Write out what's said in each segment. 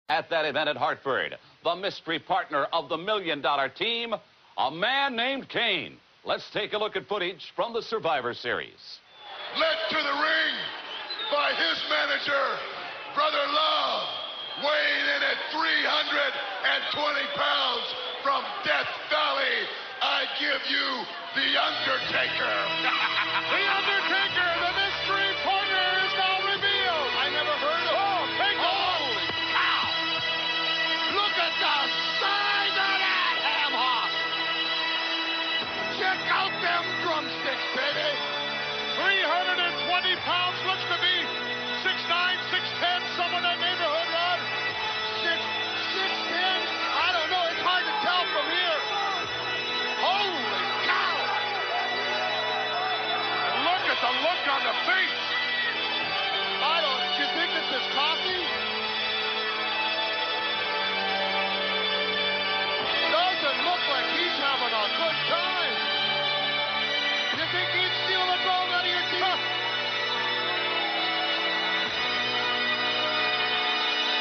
At that event at Hartford, the mystery partner of the $1 Million Team, a man named Kane. Let's take a look at footage from the Survivor Series. Led to the ring by his manager, Brother Love, weighing in at 320 pounds from Death Valley. I give you The Undertaker. The Undertaker, the mystery partner, is now revealed. I never heard of him. Holy cow! Look at the size of that ham hock! Check out them drumsticks, baby! 320 pounds, looks to be 6'9", 6'10", somewhere in that neighborhood, Rod. 6'10"? I don't know, it's hard to tell from here. Holy cow! And look at the look on the face. Do you think this is coffee? Doesn't look like he's having a good time. You think he'd steal the gold out of your team?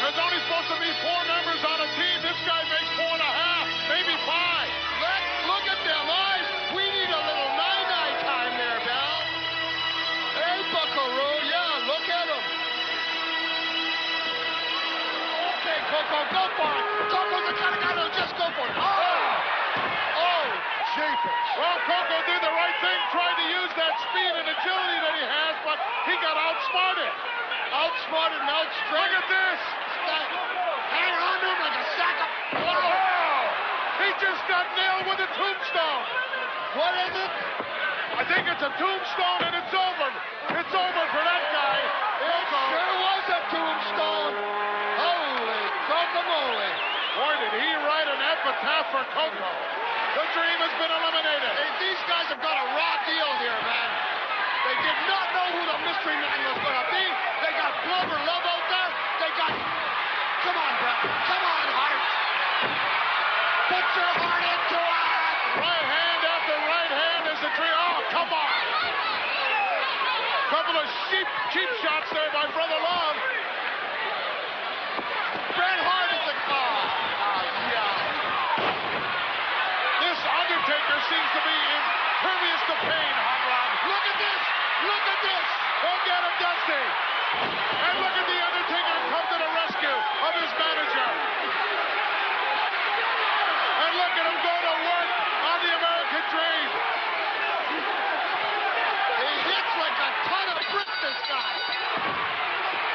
There's only supposed to be 4 members on a team. This guy makes 4.5, maybe 5. Look at them eyes. We need a little night-night time there, Bell. Hey, Buckaroo, yeah, look at him. Okay, Coco, go for it. Coco's the kind of guy that'll just go for it. Oh, jeepers. Well, Coco did the right thing, tried to use that speed and agility that he has, but he got outsmarted. Outsmarted and outstruck. Look at this. Hang on to him like a sack of... Oh! He just got nailed with a tombstone. What is it? I think it's a tombstone, and it's over. It's over for that guy. It sure was a tombstone. Holy guacamole. Boy, did he write an epitaph for Coco. The Dream has been eliminated. Hey, these guys have got a raw deal here, man. They did not know who the mystery man was going to be. They got Glover Love out there. They got... Come on, Brett. Come on, Hart. Put your heart into it. Right hand after right hand is the Dream. Oh, come on. Couple of cheap shots there by Brother Love. Bret Hart is the car. Yeah. This Undertaker seems to be impervious to pain, Hot Rod. Look at this. Look at this. Go get him, Dusty. And look at the Undertaker come to the rescue of his manager. And look at him go to work on the American Dream. He hits like a ton of bricks, this guy.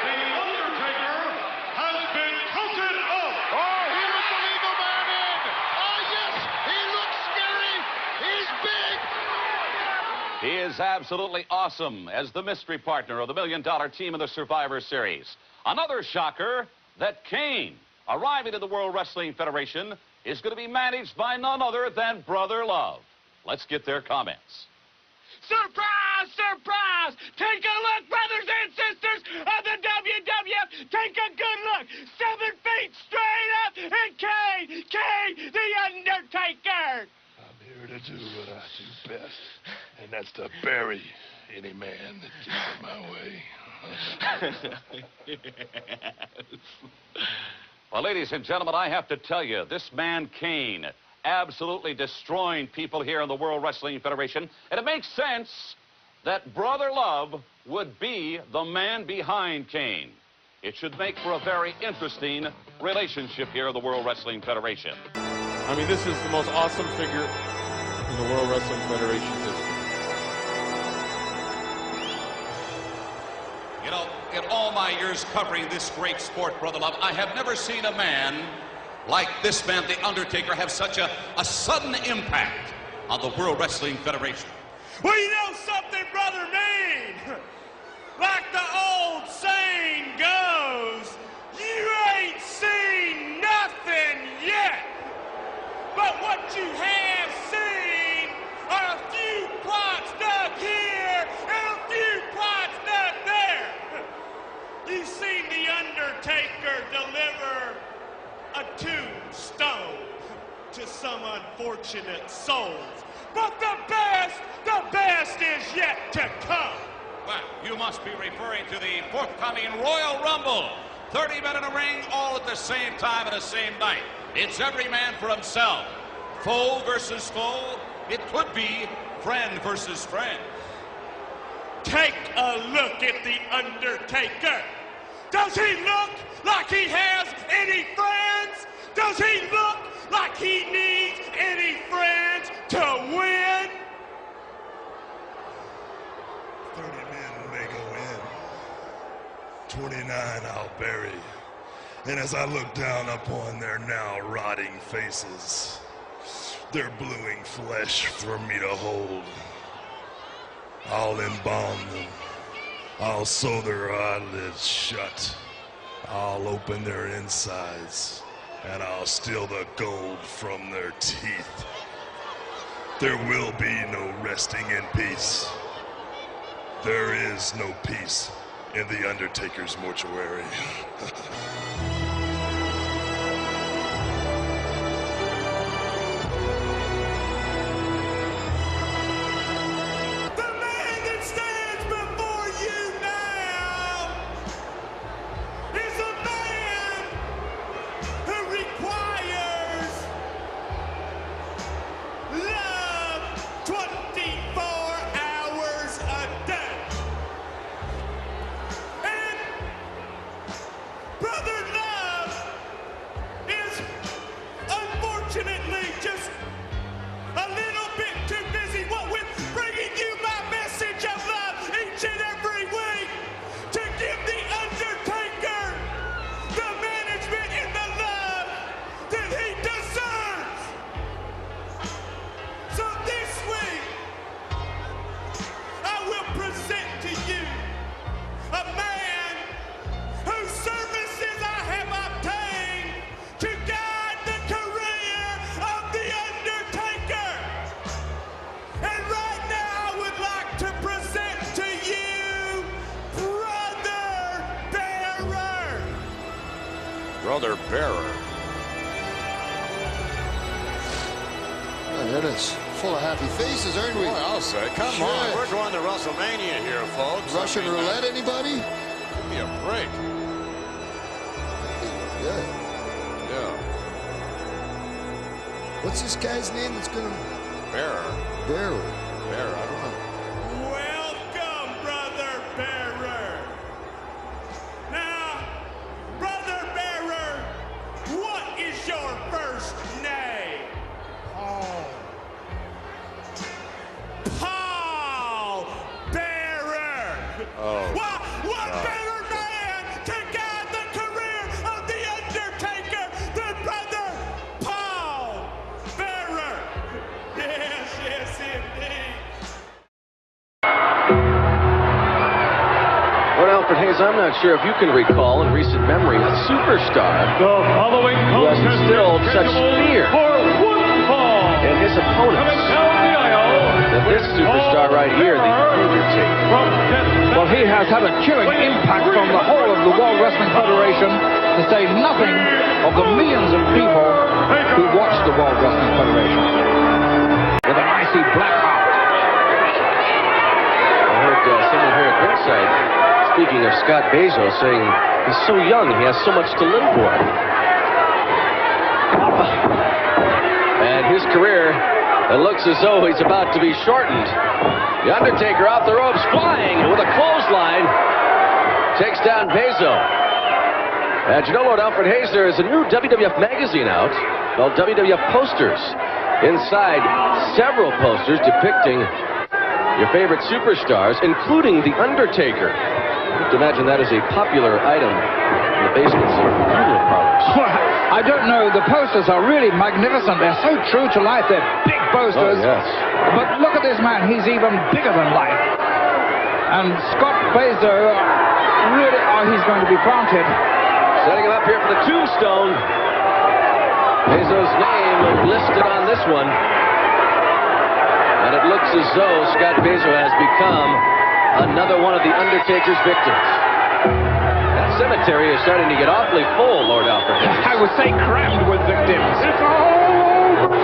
The Undertaker has been counted out. Oh, he was the legal man in. Oh, yes. He looks scary. He's big. He is absolutely awesome as the mystery partner of the $1 Million Team in the Survivor Series. Another shocker that Kane, arriving at the World Wrestling Federation, is going to be managed by none other than Brother Love. Let's get their comments. Surprise! Surprise! Take a look, brothers and sisters of the WWF. Take a good look. 7 feet straight up, and Kane, the Undertaker. I'm here to do what I do best, and that's to bury any man that gets in my way. Well, ladies and gentlemen, I have to tell you, this man Kane absolutely destroying people here in the World Wrestling Federation. And it makes sense that Brother Love would be the man behind Kane. It should make for a very interesting relationship here in the World Wrestling Federation. I mean, this is the most awesome figure in the World Wrestling Federation history. You know, in all my years covering this great sport, Brother Love, I have never seen a man like this man, The Undertaker, have such a sudden impact on the World Wrestling Federation. Well, you know something, Brother Mean? Like the old saying goes, you ain't seen nothing yet. But what you have seen are a few plots dug here and a few plots dug there. You've seen The Undertaker deliver a tombstone to some unfortunate souls. But the best is yet to come. Well, you must be referring to the forthcoming Royal Rumble 30 men in a ring, all at the same time and the same night. It's every man for himself. Foe versus foe. It could be friend versus friend. Take a look at The Undertaker. Does he look like he has any friends? Does he look like he needs any friends to win? 30 men may go in. 29 I'll bury. And as I look down upon their now rotting faces, their bluing flesh for me to hold, I'll embalm them. I'll sew their eyelids shut. I'll open their insides, and I'll steal the gold from their teeth. There will be no resting in peace. There is no peace in the Undertaker's mortuary. Brother Bearer. It is full of happy faces, aren't we? Boy, I'll say, come on, we're going to WrestleMania here, folks. Russian roulette, anybody? Give me a break. Yeah. Yeah. What's this guy's name that's gonna? Bearer. Bearer. Bearer, I don't know. Welcome, Brother Bearer. Now, Brother Bearer, what is your first name? Paul. Paul Bearer. Oh. What better man to guide the career of The Undertaker than Brother Paul Bearer? Yes, indeed. Well, Alfred Hayes, I'm not sure if you can recall in recent memory a superstar The following who has instilled such fear for one fall in his opponents coming down the aisle. than this superstar right here, The Undertaker. Well, he has had a chilling impact on the whole of the World Wrestling Federation, to say nothing of the millions of people who watch the World Wrestling Federation. With an icy black heart. I heard someone here at ringside, speaking of Scott Bezos, saying he's so young, he has so much to live for. And his career, it looks as though he's about to be shortened. The Undertaker off the ropes, flying with a clothesline, takes down Bezos. And you know what, Alfred Hayes, there is a new WWF magazine out called WWF Posters. Inside, several posters depicting your favorite superstars, including The Undertaker. You have to imagine that is a popular item in the basements of funeral parlors. I don't know, the posters are really magnificent. They're so true to life. They're big posters. Oh, yes. But look at this man, he's even bigger than life. And Scott Bezos, really, he's going to be planted. Setting him up here for the tombstone. Bezos' name listed on this one. And it looks as though Scott Bezos has become another one of The Undertaker's victims. That cemetery is starting to get awfully full, Lord Alfred. I would say crammed with victims.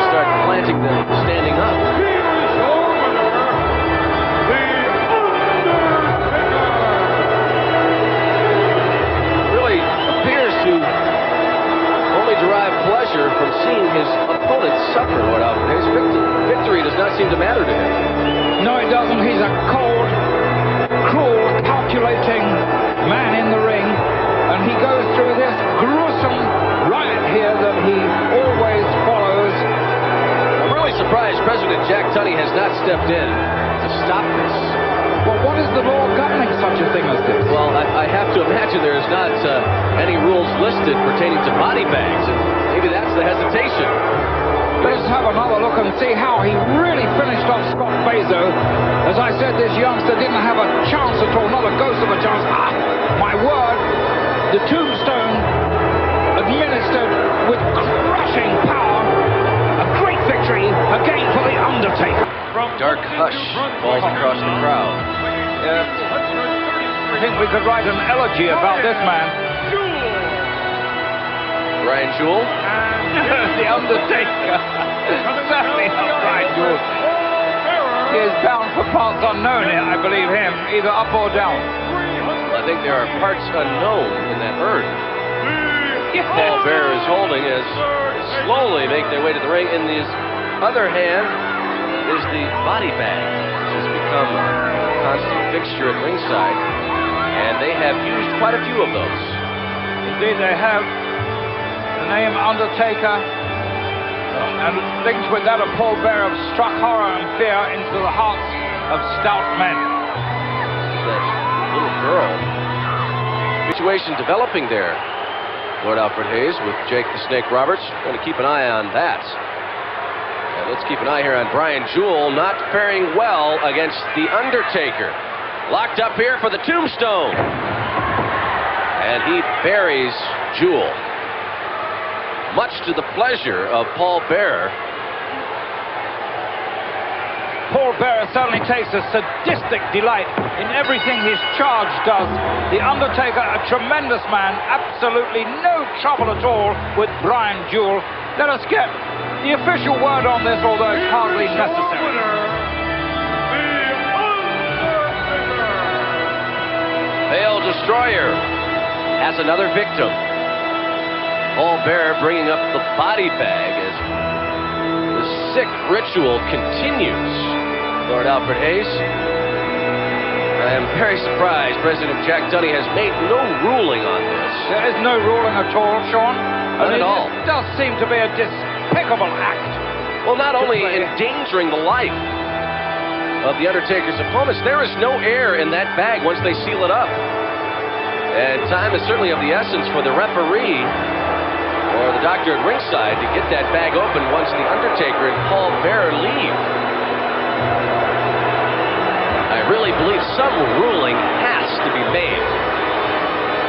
Start planting them standing up. Really, a derive pleasure from seeing his opponent suffer, Lord Alfred Hayes. Victory does not seem to matter to him. No, it doesn't. He's a cold, cruel, calculating man in the ring. And he goes through this gruesome riot here that he always follows. I'm really surprised President Jack Tunney has not stepped in to stop this. Well, what is the law governing such a thing as this? Well, I have to imagine there is not any rules listed pertaining to body bags, and maybe that's the hesitation. Let's have another look and see how he really finished off Scott Bazo. As I said, this youngster didn't have a chance at all, not a ghost of a chance. Ah, my word, the tombstone administered with crushing power. A great victory again for The Undertaker. Dark hush falls across the crowd. I think we could write an elegy about this man. Brian Jewell? The Undertaker. Certainly not Brian Jewell. He is bound for parts unknown here, I believe him, either up or down. I think there are parts unknown in that urn. Paul Bearer is holding as they slowly make their way to the ring. In his other hand is the body bag, which has become a constant fixture at ringside, and they have used quite a few of those. Indeed they have. The name Undertaker and linked with that of Paul Bearer have struck horror and fear into the hearts of stout men. That little girl situation developing there, Lord Alfred Hayes, with Jake the Snake Roberts. Going to keep an eye on that. And let's keep an eye here on Brian Jewell, not faring well against The Undertaker. Locked up here for the tombstone. And he buries Jewell, much to the pleasure of Paul Bearer. Paul Bearer certainly takes a sadistic delight in everything his charge does. The Undertaker, a tremendous man, absolutely no trouble at all with Brian Jewell. Let us get the official word on this, although it's hardly necessary. Veil Destroyer has another victim. Paul Bearer bringing up the body bag as the sick ritual continues. Lord Alfred Hayes, I am very surprised President Jack Tunney has made no ruling on this. There is no ruling at all, Sean. Not at all. It does seem to be a despicable act. Well, not only endangering the life of The Undertaker's opponents, there is no air in that bag once they seal it up. And time is certainly of the essence for the referee or the doctor at ringside to get that bag open once The Undertaker and Paul Bearer leave. I really believe some ruling has to be made.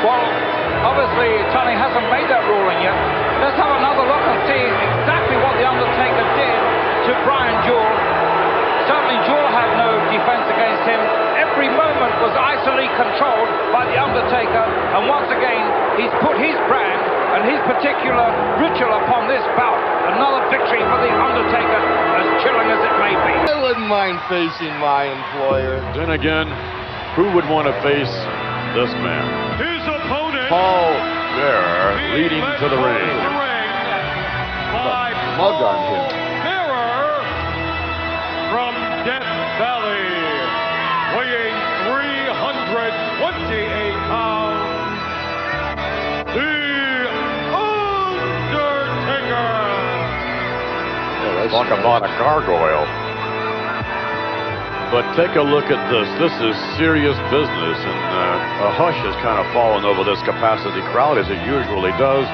Well, obviously, Tunney hasn't made that ruling yet. Let's have another look and see exactly what The Undertaker did to Brian Jewell. Certainly, Jewell had no defense against him. Every moment was icily controlled by The Undertaker, and once again, he's put his brand and his particular ritual upon this bout. Another victory for The Undertaker, as chilling as it may be. I wouldn't mind facing my employer. Then again, who would want to face this man? His opponent, Paul Bearer, leading to the ring. Mug on him. Bearer from Death Valley, weighing 328 pounds, The Undertaker. Talk about a gargoyle. But take a look at this. This is serious business, and a hush has kind of fallen over this capacity crowd, as it usually does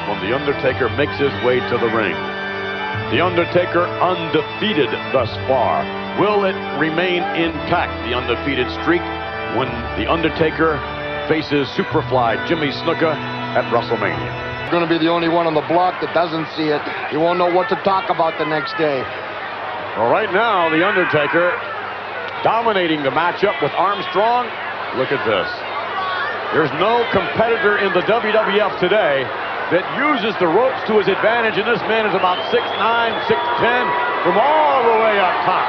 when The Undertaker makes his way to the ring. The Undertaker undefeated thus far. Will it remain intact, the undefeated streak, when The Undertaker faces Superfly Jimmy Snuka at WrestleMania? You're going to be the only one on the block that doesn't see it. You won't know what to talk about the next day. Well, right now, The Undertaker dominating the matchup with Armstrong. Look at this. There's no competitor in the WWF today that uses the ropes to his advantage, and this man is about 6'9", 6'10", from all the way up top.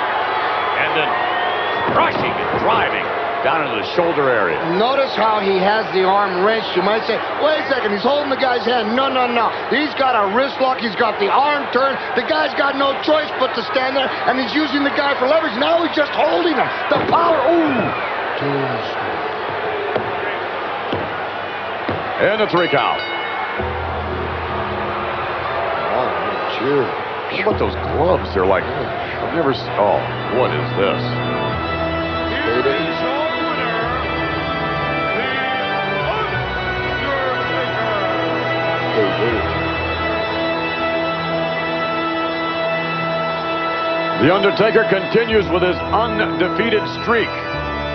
And then crushing and driving down into the shoulder area. Notice how he has the arm wrenched. You might say, wait a second, he's holding the guy's hand. No, no, no. He's got a wrist lock. He's got the arm turned. The guy's got no choice but to stand there, and he's using the guy for leverage. Now he's just holding him. The power. Ooh. And the 3 count. Oh, cheer. How about those gloves? They're like, I've never seen. Oh, what is this? The Undertaker continues with his undefeated streak,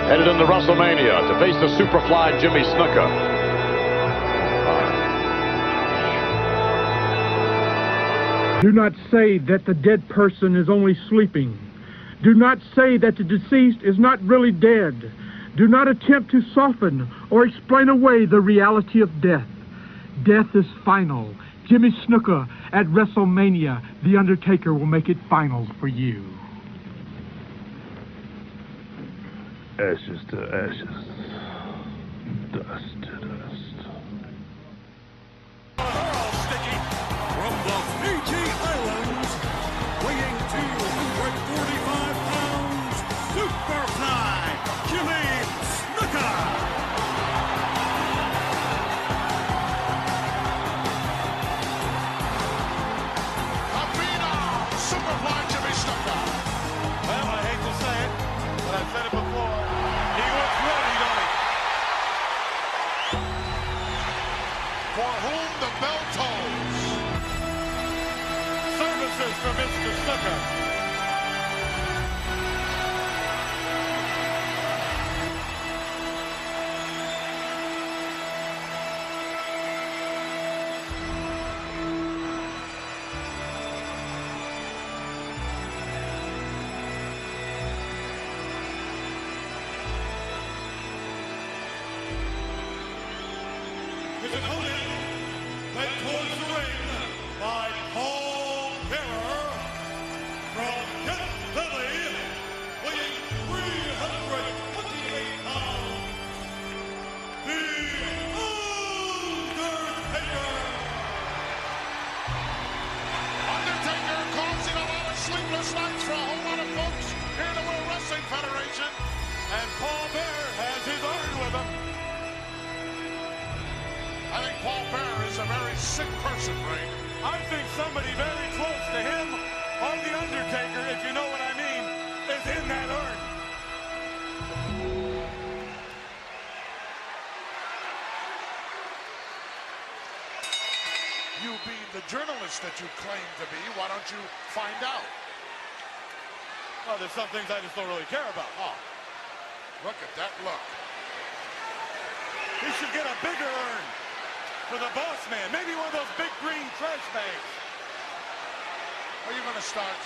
headed into WrestleMania to face the Superfly Jimmy Snuka. Do not say that the dead person is only sleeping. Do not say that the deceased is not really dead. Do not attempt to soften or explain away the reality of death. Death is final. Jimmy Snuka at WrestleMania, The Undertaker will make it final for you. Ashes to ashes, dust to dust. From the Fiji Islands, weighing 245 pounds, Superfly Jimmy Snuka. Superfly Jimmy Snuka. Well, I hate to say it, but I've said it before. He was ready, don't he? For whom the bell tolls. Services for Mr. Snuka. With an opponent led towards the ring by Paul Bearer from Kent Valley, weighing 328 pounds, The Undertaker. Undertaker causing a lot of sleepless nights for a whole lot of folks here in the World Wrestling Federation. And Paul Bearer has his urn with him. I think Paul Bearer is a very sick person, Ray. I think somebody very close to him, or The Undertaker, if you know what I mean, is in that urn. You being the journalist that you claim to be, why don't you find out? Well, there's some things I just don't really care about. Oh, look at that look. He should get a bigger urn for the boss man. Maybe one of those big green trash bags. Are you going to start?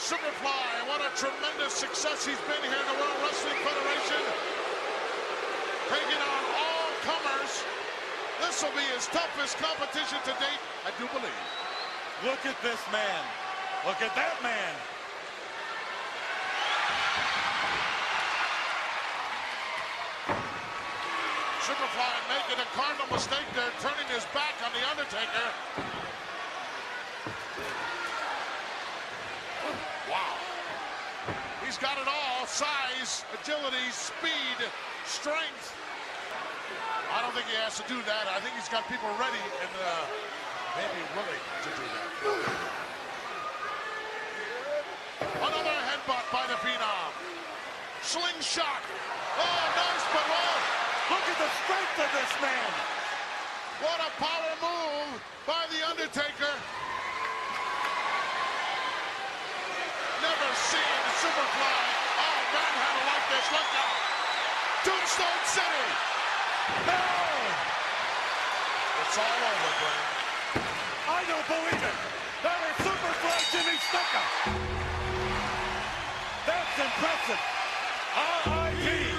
Superfly, what a tremendous success he's been here in the World Wrestling Federation. Taking on all comers. This will be his toughest competition to date, I do believe. Look at this man. Look at that man. Superfly making a cardinal mistake there, turning his back on The Undertaker. Wow. He's got it all. Size, agility, speed, strength. I don't think he has to do that. I think he's got people ready and maybe willing to do that. Another headbutt by the Phenom. Slingshot. Oh, nice, but wrong. Look at the strength of this man. What a power move by The Undertaker. Never seen Superfly. Oh, manhandle like this. Look out. Tombstone City. No. It's all over, Brian. I don't believe it. That is Superfly Jimmy Snuka. That's impressive. R.I.P.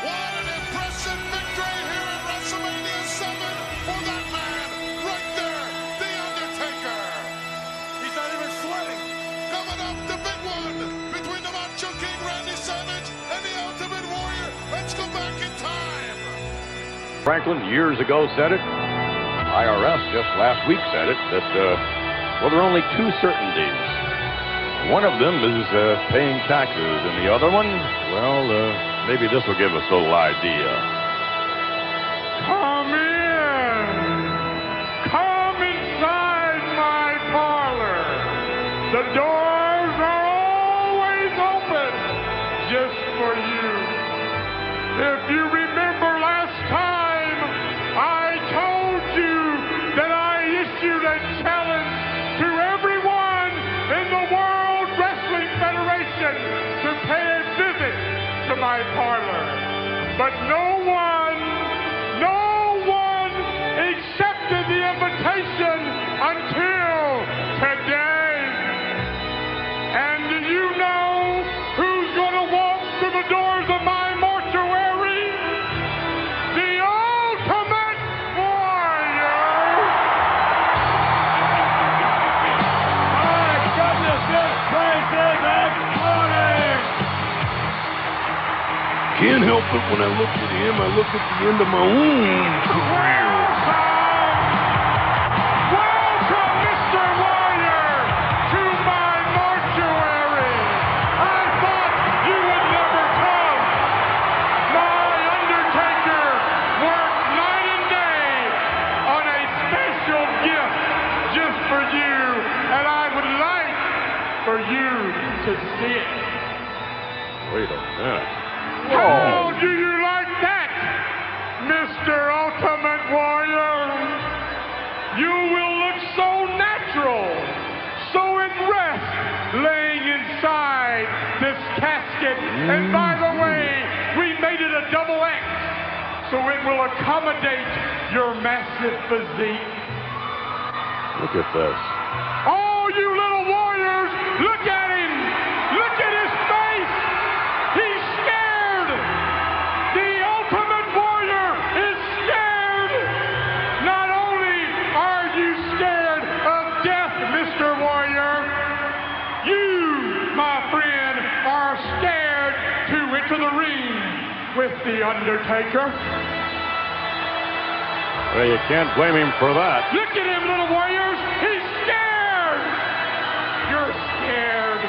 What an impressive victory up the big one between the Macho King Randy Savage and the Ultimate Warrior. Let's go back in time. Franklin years ago said it. IRS just last week said it, that, well, there are only two certainties. One of them is paying taxes, and the other one, well, maybe this will give us a little idea. Come in. Come inside my parlor. The doors are always open just for you. If you remember last time, I told you that I issued a challenge to everyone in the World Wrestling Federation to pay a visit to my parlor. But no one accepted the invitation until today. And do you know who's going to walk through the doors of my mortuary? The Ultimate Warrior! My goodness, this place is exploding! Can't help it when I look at him, I look at the end of my own career. Welcome, Mr. Warrior, to my mortuary. I thought you would never come. My Undertaker worked night and day on a special gift just for you, and I would like for you to see it. Wait a minute. How do you like that, Mr. Ultimate Warrior? You will look so natural, so at rest, laying inside this casket. And by the way, we made it a double X, so it will accommodate your massive physique. Look at this. Oh, you little warriors, look at him! Look at his face! He's scared! The Ultimate Warrior is scared! Not only are you scared of death, Mr. Warrior, you, my friend, are scared to enter the ring with The Undertaker. Well, you can't blame him for that. Look at him, little warriors! He's scared! You're scared.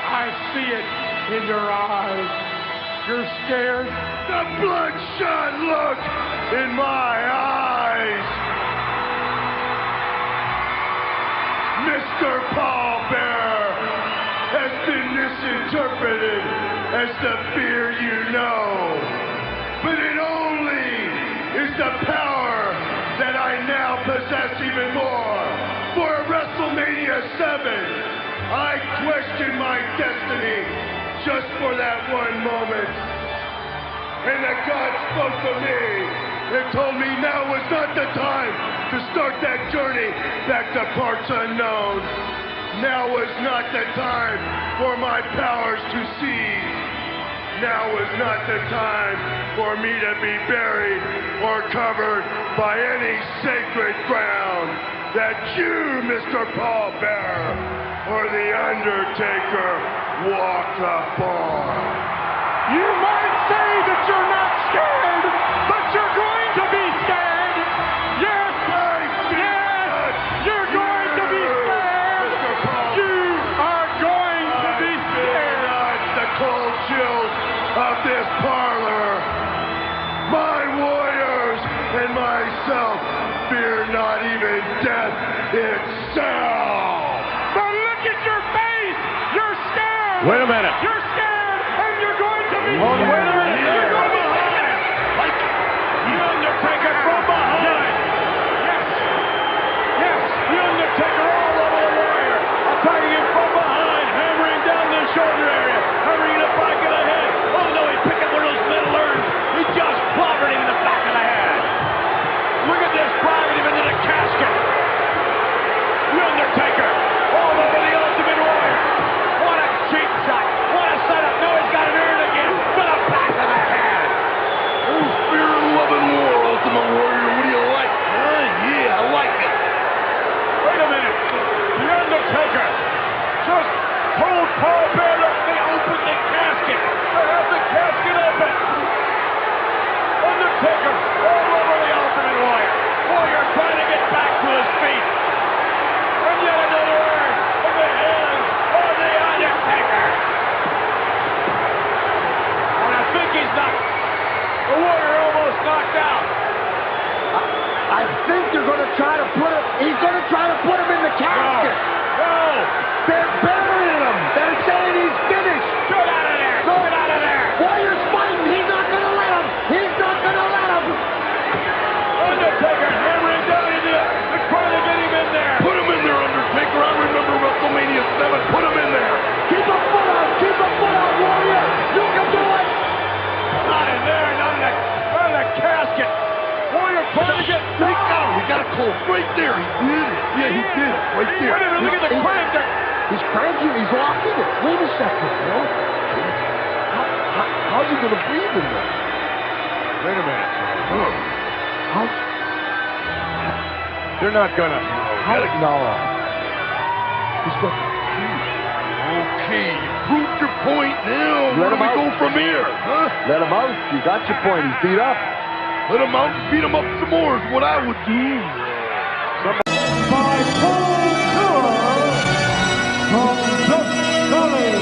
I see it in your eyes. You're scared? The bloodshot look in my eyes. Mr. Paul Bearer has been misinterpreted as the fear you know. But it only is the power that I now possess even more. For WrestleMania 7, I questioned my destiny just for that one moment. And the God spoke to me and told me now was not the time to start that journey back to parts unknown. Now was not the time for my powers to cease. Now was not the time for me to be buried or covered by any sacred ground that you, Mr. Paul Bearer, or The Undertaker walk upon. You might say that you're not scared, but you're going to be scared. Yes, yes, you're going to be scared. You are going to be scared. Not the cold chills of this parlor. My warriors and myself fear not even death itself. But look at your face. You're scared. Wait a minute. You're scared, and you're going to be Oh, scared. wait a minute. You're going to be scared. The Undertaker from behind. Yes. Yes. The Undertaker all over the warrior. Attacking him from behind. Hammering down the shoulder area. Hammering in the back of the head. Oh no, he picked up one of those metal urns. He just clobbered him in the back of the head. Look at this, driving him into the casket. The Undertaker all over the Ultimate Warrior. What a cheap shot. What a right there. Wait a minute, look at the crank. He's cranking, he's locking it. Wait a second, bro. How's he going to breathe in there? Wait a minute. They're not going to. No. He's got the key. Okay, you proved your point now. Where do we go from here? Huh? Let him out. You got your point. He's beat up. Let him out and beat him up some more is what I would do. By Paul Bearer from Death Valley,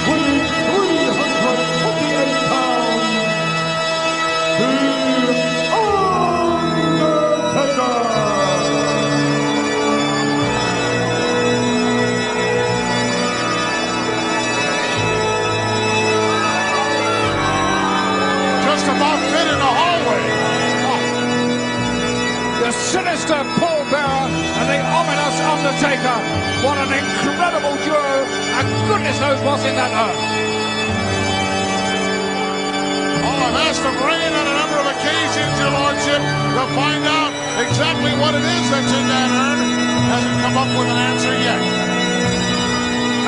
weighing 348 pounds, The Undertaker. Just about fit in the hallway. The sinister Paul Bearer and the ominous Undertaker. What an incredible duo, and goodness knows what's in that urn. Oh, I've asked him Rain on a number of occasions, Your Lordship, to find out exactly what it is that's in that urn. Hasn't come up with an answer yet.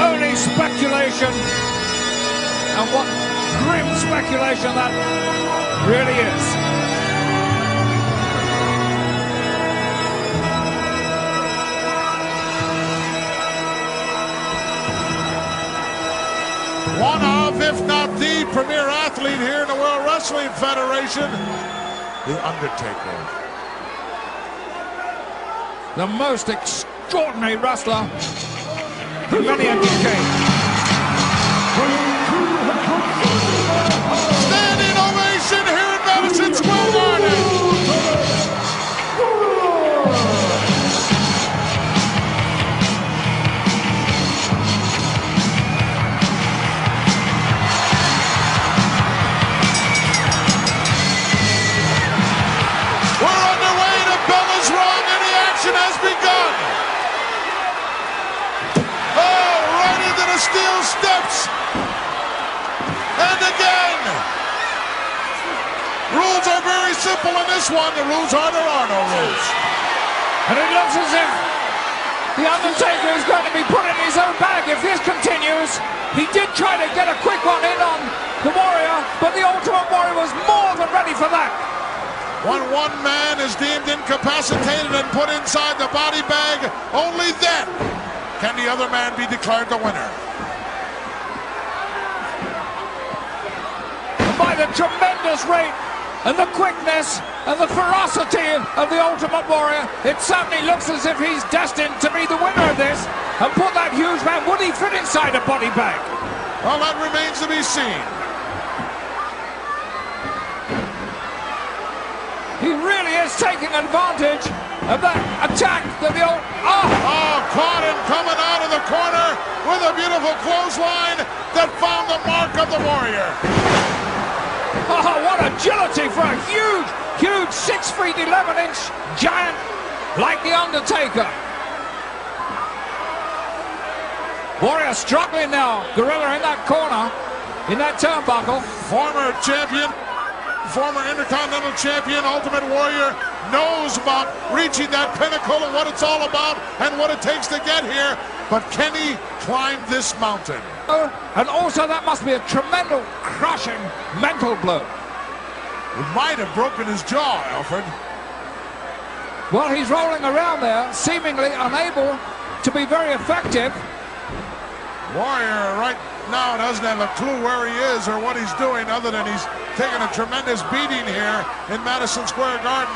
Only speculation, and what grim speculation that really is. One of, if not the premier athlete here in the World Wrestling Federation, The Undertaker. The most extraordinary wrestler in many a decade. Standing ovation here in Madison Square Garden. We're underway to Bella's Wrong and the action has begun. Oh, right into the steel steps. And again. Rules are very simple in this one. The rules are there are no rules. And it looks as if The Undertaker is going to be put in his own bag if this continues. He did try to get a quick one in on the Warrior, but the Ultimate Warrior was more than ready for that. When one man is deemed incapacitated and put inside the body bag, only then can the other man be declared the winner. And by the tremendous rate and the quickness and the ferocity of the Ultimate Warrior, it certainly looks as if he's destined to be the winner of this. And put that huge man, would he fit inside a body bag? Well, that remains to be seen. He really is taking advantage of that attack that the old... Oh, caught him coming out of the corner with a beautiful clothesline that found the mark of the Warrior. Oh, what agility for a huge 6 feet 11-inch giant like The Undertaker. Warrior struggling now. Gorilla in that corner, in that turnbuckle. Former champion, former Intercontinental Champion, Ultimate Warrior, knows about reaching that pinnacle and what it's all about and what it takes to get here. But can he climb this mountain? And also that must be a tremendous, crushing mental blow. It might have broken his jaw, Alfred. Well, he's rolling around there, seemingly unable to be very effective. Warrior right now doesn't have a clue where he is or what he's doing other than he's taking a tremendous beating here in Madison Square Garden.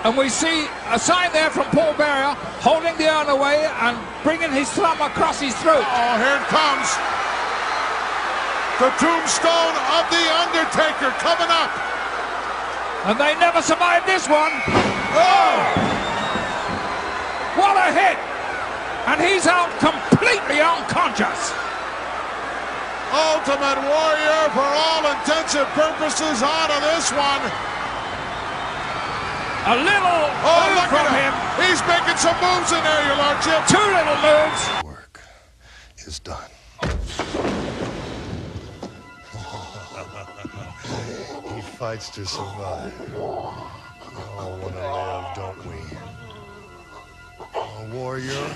And we see a sign there from Paul Bearer holding the urn away and bringing his thumb across his throat. Oh, here it comes. The tombstone of The Undertaker coming up. And they never survived this one. Oh! What a hit! And he's out completely unconscious. Ultimate Warrior, for all intents and purposes, out of this one. A little move from him. He's making some moves in there, Your Lordship. 2 little moves. Work is done. He fights to survive. We all want to live, don't we? Warrior.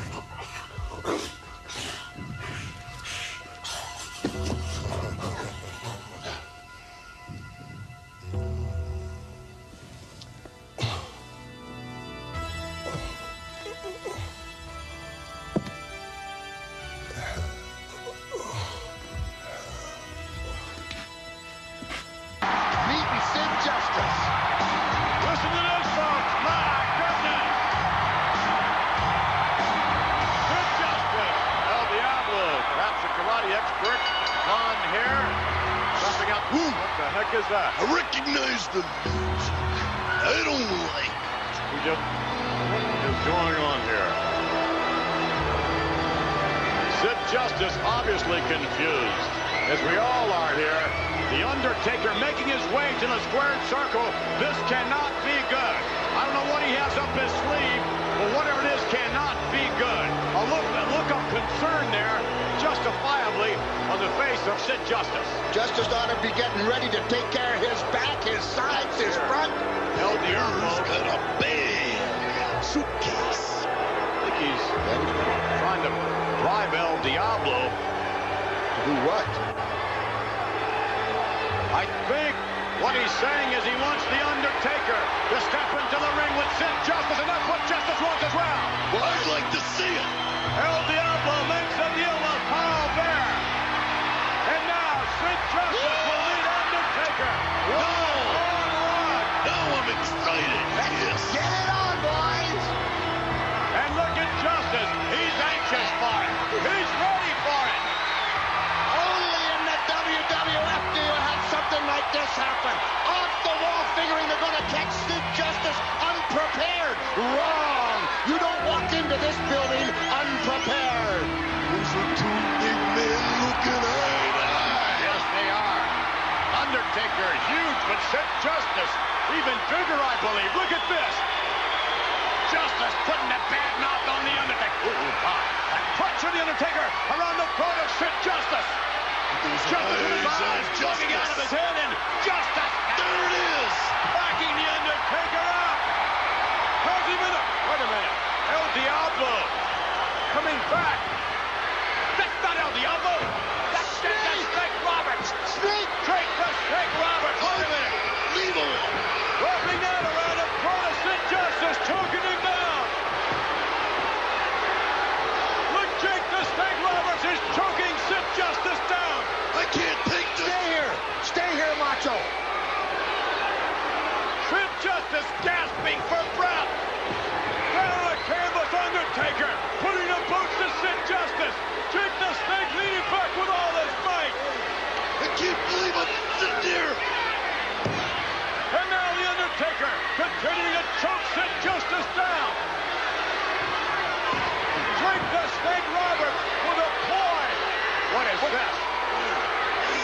Is that? I recognize the moves. I don't like it. What is going on here? Sid Justice obviously confused, as we all are here. The Undertaker making his way to the squared circle. This cannot be good. I don't know what he has up his sleeve, but whatever it is cannot be good. A look of concern there, justifiably, on the face of Sid Justice. Justice ought to be getting ready to take care of his back, his sides, his front. El Diablo's got a big suitcase. I think he's trying to drive El Diablo. To do what? I think what he's saying is he wants the Undertaker to step into the ring with Sid Justice, and that's what Justice wants as well. Well, I'd like to see it. El Diablo makes a deal with Paul Bear. And now Sid Justice will lead Undertaker. Now I'm excited. Yes. Get it on, boys. And look at Justice. He's anxious for it. He's ready for it. Only in the WWF do you have something like this happen. Off the wall, figuring they're going to catch Sid Justice unprepared. Wrong. You don't walk into this building unprepared. Those are two big men looking eye to eye. Yes, they are. Undertaker is huge, but Sid Justice even bigger, I believe. Look at this. Justice putting a bad mouth on the Undertaker. A crunch of the Undertaker around the throat of Sid Justice. Justice with his eyes bugging out of his head, and Justice. There it is. Backing the Undertaker up. How's he been? Wait a minute. El Diablo coming back. That's not El Diablo. That's Snake Roberts. Snake. Drake the Snake Roberts. Wait a minute. Leave him. Wrapping that around the throat of Sid Justice, choking him down. Look, Jake the Snake Roberts is choking Sid Justice down. I can't take this. Stay here. Stay here, Macho. Sid Justice gasping for breath. Down on the canvas, Undertaker putting the boots to Sid Justice. Jake the Snake leaning back with all his might. I can't believe I'm sitting here. And now the Undertaker continuing to choke Sid Justice down. Drake the Snake Roberts with a ploy. What is this?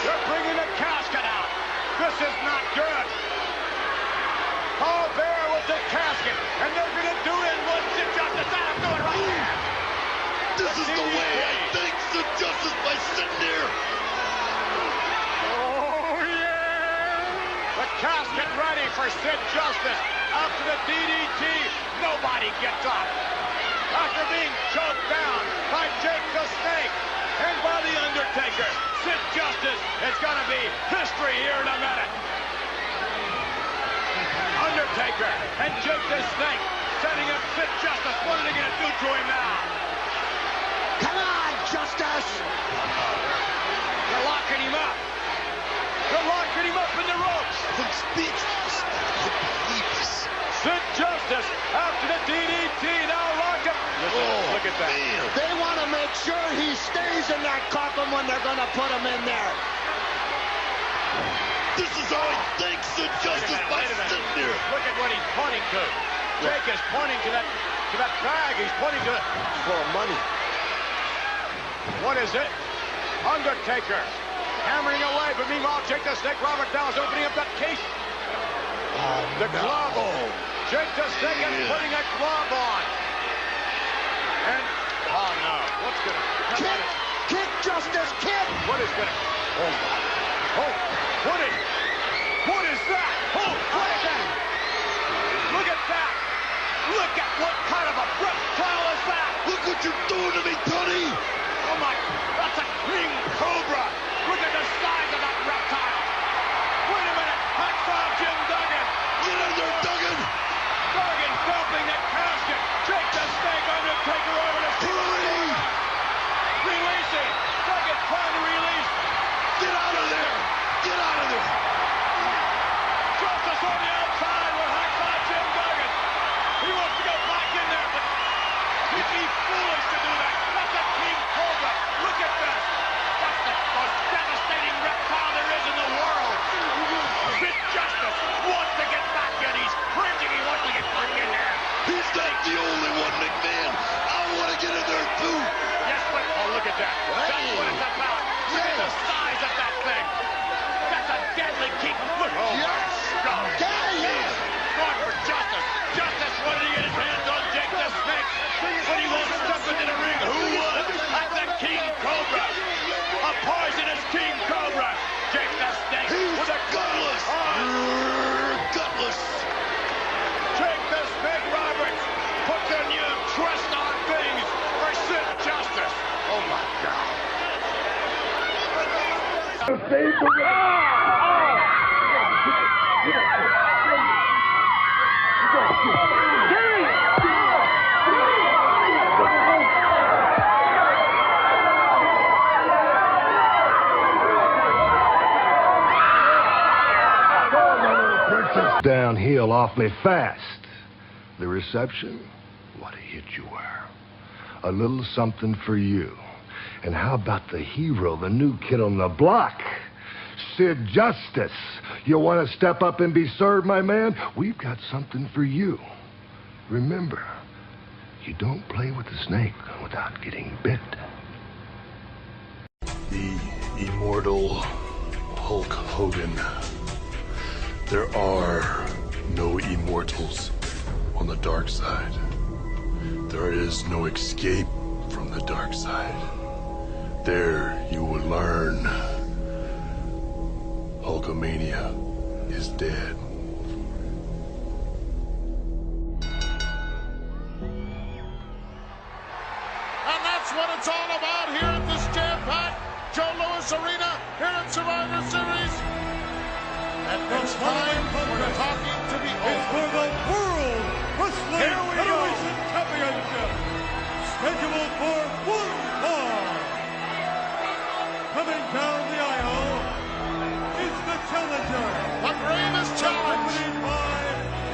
They're bringing the casket out. This is not good. Paul Bear with the casket, and they're going to do it with Sid Justice. I'm doing right here. This is the way I think Sid Justice by sitting here. Oh, yeah. The casket ready for Sid Justice. After the DDT, nobody gets up. After being choked down by Jake the Snake and by the Undertaker, Sid Justice is going to be history here in a minute. Undertaker and Jake the Snake setting up Sid Justice. What are they going to do to him now? Come on, Justice. They're locking him up. They're locking him up in the ropes. I'm speechless. I can't believe this. Sid Justice after the DDT. Now lock him. Look at that. Man. They want to make sure he stays in that coffin when they're going to put him in there. This is how I think Sid Justice by sitting here. Look at what he's pointing to. Jake is pointing to that bag. He's pointing to it. For money. What is it? Undertaker hammering away, but meanwhile Jake the Snake Roberts now is opening up that case. The glove. Jake the Snake is putting a glove on. And oh no, what's gonna Kick, Justice, kick. What is gonna? Oh, what is that? Oh, what is that? Look at that. Look at what kind of a breathtaking reptile is back. Look what you're doing to me, Tony. Oh my, that's a king cobra. Look at the size of that reptile. Wait a minute, hacksaw Jim Duggan. Get in there, Duggan. Duggan bumping the casket. Jake the Snake Undertaker over to Hurry. releasing. Duggan trying to release. Get out of there. Get out of there. Justice on the outside with hacksaw Jim Duggan. He wants to go back in there, but he'd be foolish to do that. That's a king cobra. Look at this. That's the most devastating reptile there is in the world. Big Justice wants to get back in. He's cringing. He wants to get back in there. He's not the only one, McMahon. I want to get in there, too. Yes, but oh, look at that. That's what it's about. Look at the size of that thing. That's a deadly king. Look. Oh, yes. God. He's going for Justice. Justice wanted to get his hands on Jake the Snake, but he won't step into the ring. Who would? That's a king cobra. A poisonous king cobra. Jake the Snake. He's gutless. Gutless. Jake the Snake Roberts puts a new twist on things for Sid Justice. Oh my God. Downhill awfully fast. The reception? What a hit you were. A little something for you. And how about the hero, the new kid on the block? Sid Justice. You want to step up and be served, my man? We've got something for you. Remember, you don't play with the snake without getting bit. The immortal Hulk Hogan. There are no immortals on the dark side. There is no escape from the dark side. There you will learn Hulkamania is dead. And that's what it's all about here at this jam-packed Joe Louis Arena here at Survivor Series. And it's time for the talking to be over. It's for the World Wrestling Federation Championship, scheduled for one fall. Coming down the aisle is the challenger. The bravest challenge. Accompanied by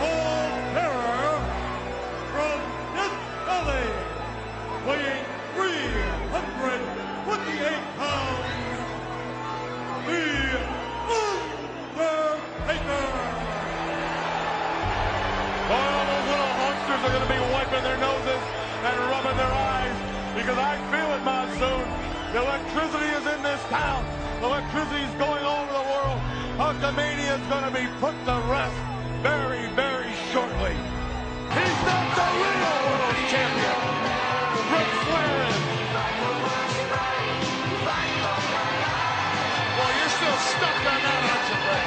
Paul Bearer from Death Valley, weighing 328 pounds. The Undertaker. Boy, all those little monsters are going to be wiping their noses and rubbing their eyes because I feel it, Monsoon. The electricity is in this town. The electricity is going all over the world. Hulkamania is going to be put to rest very, very shortly. He's not the real world champion. Ric Flair is. Well, you're still stuck on that, aren't you, Brett?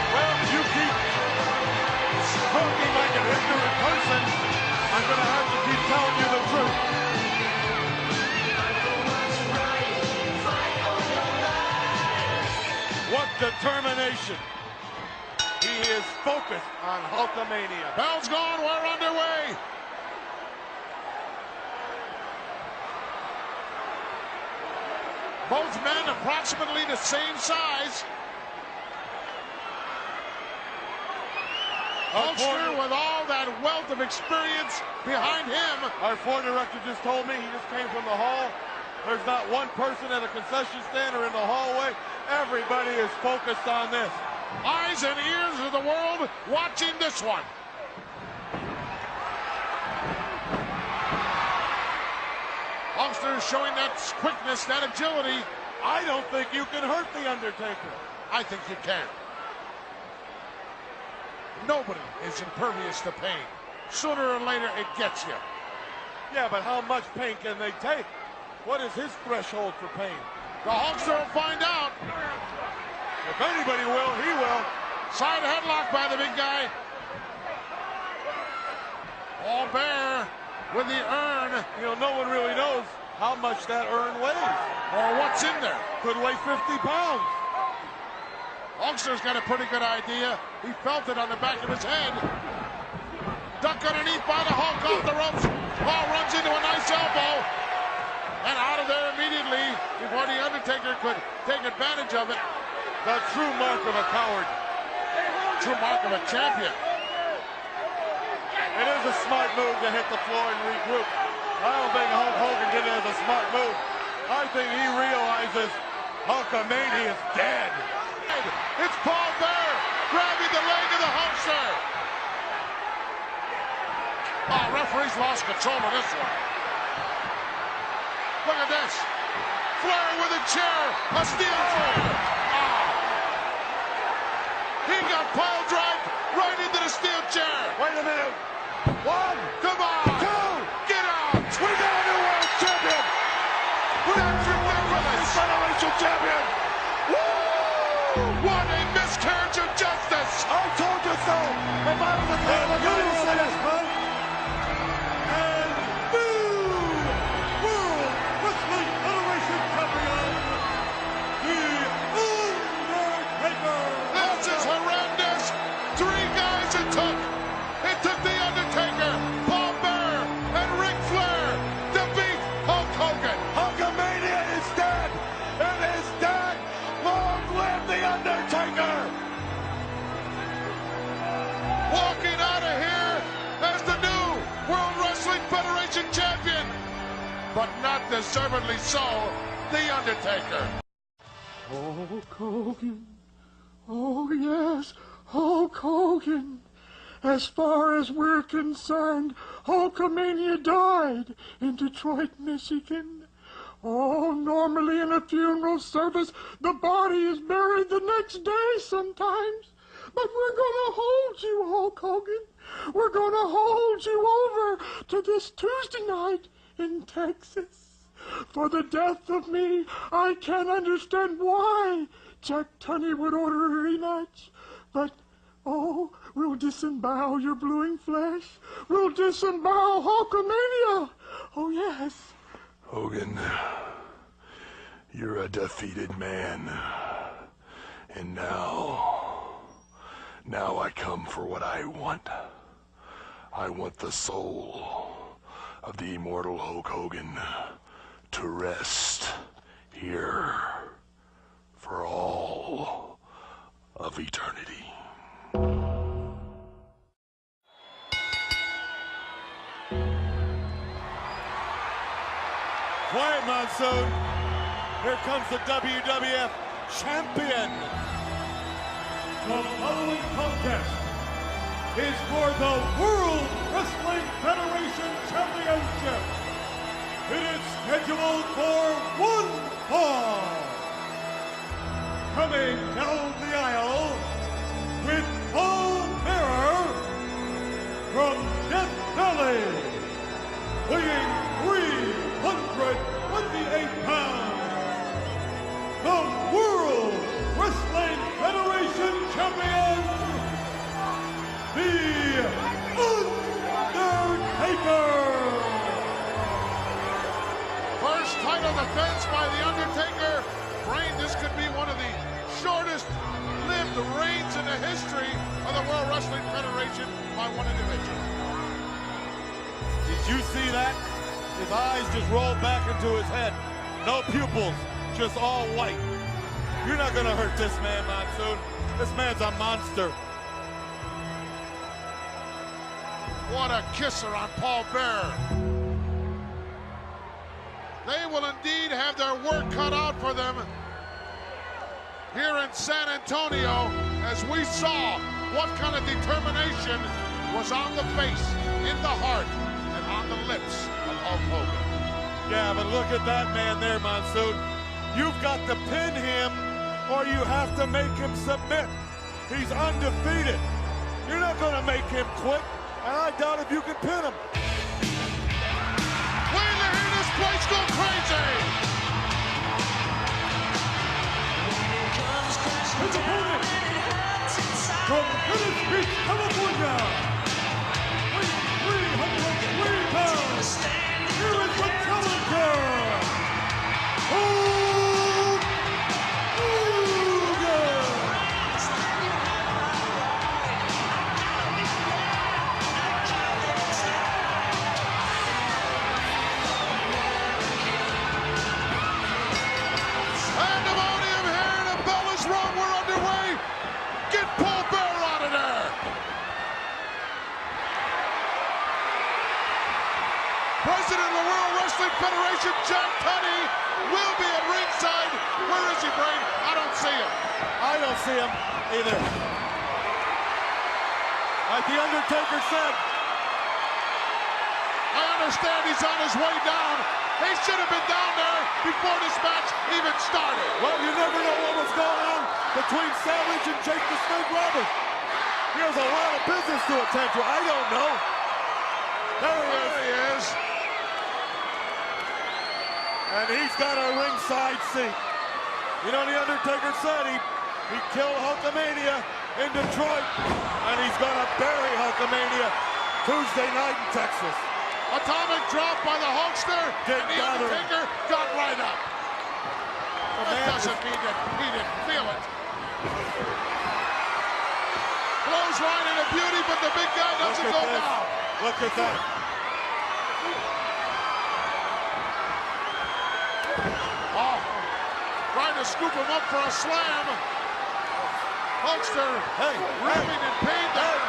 Well, you keep talking like an ignorant person. I'm going to have to keep telling you the truth. What determination. He is focused on Hulkamania. Bell's gone, we're underway. Both men approximately the same size. Hulkster with all that wealth of experience behind him. Our floor director just told me, he just came from the hall. There's not one person at a concession stand or in the hallway. Everybody is focused on this. Eyes and ears of the world watching this one. Hulkster showing that quickness, that agility. I don't think you can hurt The Undertaker. I think you can. Nobody is impervious to pain. Sooner or later, it gets you. Yeah, but how much pain can they take? What is his threshold for pain? The Hulkster will find out. If anybody will, he will. Side headlock by the big guy. Paul Bearer with the urn. You know, no one really knows how much that urn weighs. Or what's in there. Could weigh 50 pounds. Hulkster's got a pretty good idea. He felt it on the back of his head. Duck underneath by the Hulk off the ropes. Paul runs into a nice elbow. And out of there immediately before the Undertaker could take advantage of it. The true mark of a coward. True mark of a champion. It is a smart move to hit the floor and regroup. I don't think Hulk Hogan did it as a smart move. I think he realizes Hulkamania is dead. It's Paul Bearer grabbing the leg of the Hulkster. Oh, referee's lost control of this one. Look at this. Flair with a chair, a steel chair. Oh. He got pile drive right into the steel chair. Wait a minute. One, come on. Two, get out. We got a new world champion. That's ridiculous. Federation champion. What a miscarriage of justice. I told you so. If I was a man, I would have said it, man. And new World Wrestling Federation champion, The Undertaker. This is horrendous. 3 guys it took. It took The Undertaker, Paul Bearer, and Ric Flair to beat Hulk Hogan. Hulkamania is dead. It is dead. Long live The Undertaker. Walking out of here as the new World Wrestling Federation champion, but not deservedly so, The Undertaker. Hulk Hogan. Oh, yes, Hulk Hogan. As far as we're concerned, Hulkamania died in Detroit, Michigan. Oh, normally in a funeral service, the body is buried the next day sometimes. But we're gonna hold you, Hulk Hogan. We're gonna hold you over to this Tuesday night in Texas. For the death of me, I can't understand why Jack Tunney would order a rematch. But, oh, we'll disembowel your bluing flesh. We'll disembowel Hulkamania. Oh, yes. Hogan, you're a defeated man. And now I come for what I want. I want the soul of the immortal Hulk Hogan to rest here for all of eternity. Quiet, Monsoon. Here comes the WWF champion. The following contest is for the World Wrestling Federation Championship. It is scheduled for 1 fall. Coming down the aisle with Paul Bearer from Death Valley, weighing 328 pounds, the World Wrestling Federation champion, The Undertaker. First title defense by The Undertaker. Brain, this could be one of the shortest-lived reigns in the history of the World Wrestling Federation by one individual. Did you see that? His eyes just rolled back into his head. No pupils, just all white. You're not gonna hurt this man, Monsoon. This man's a monster. What a kisser on Paul Bearer. They will indeed have their work cut out for them here in San Antonio as we saw what kind of determination was on the face, in the heart, and on the lips of Hulk Hogan. Yeah, but look at that man there, Monsoon. You've got to pin him or you have to make him submit. He's undefeated. You're not going to make him quit, and I doubt if you can pin him. Wait to hear this place go crazy! His opponent, from Venice Beach, California, weighing 303 pounds, Jack Tunney will be at ringside. Where is he, Brain? I don't see him. I don't see him either. Like The Undertaker said, I understand he's on his way down. He should have been down there before this match even started. well, you never know what was going on between Savage and Jake the Snake Roberts. There's a lot of business to attend to. I don't know. There he is. And he's got a ringside seat. You know, The Undertaker said he killed Hulkamania in Detroit, and he's gonna bury Hulkamania Tuesday night in Texas. Atomic drop by the Hulkster, and The Undertaker got right up. That doesn't mean that he didn't feel it. Clothesline and a beauty, but the big guy doesn't go down. Look at that. Oh, trying to scoop him up for a slam. Hulkster, Hey, ripping and pain there.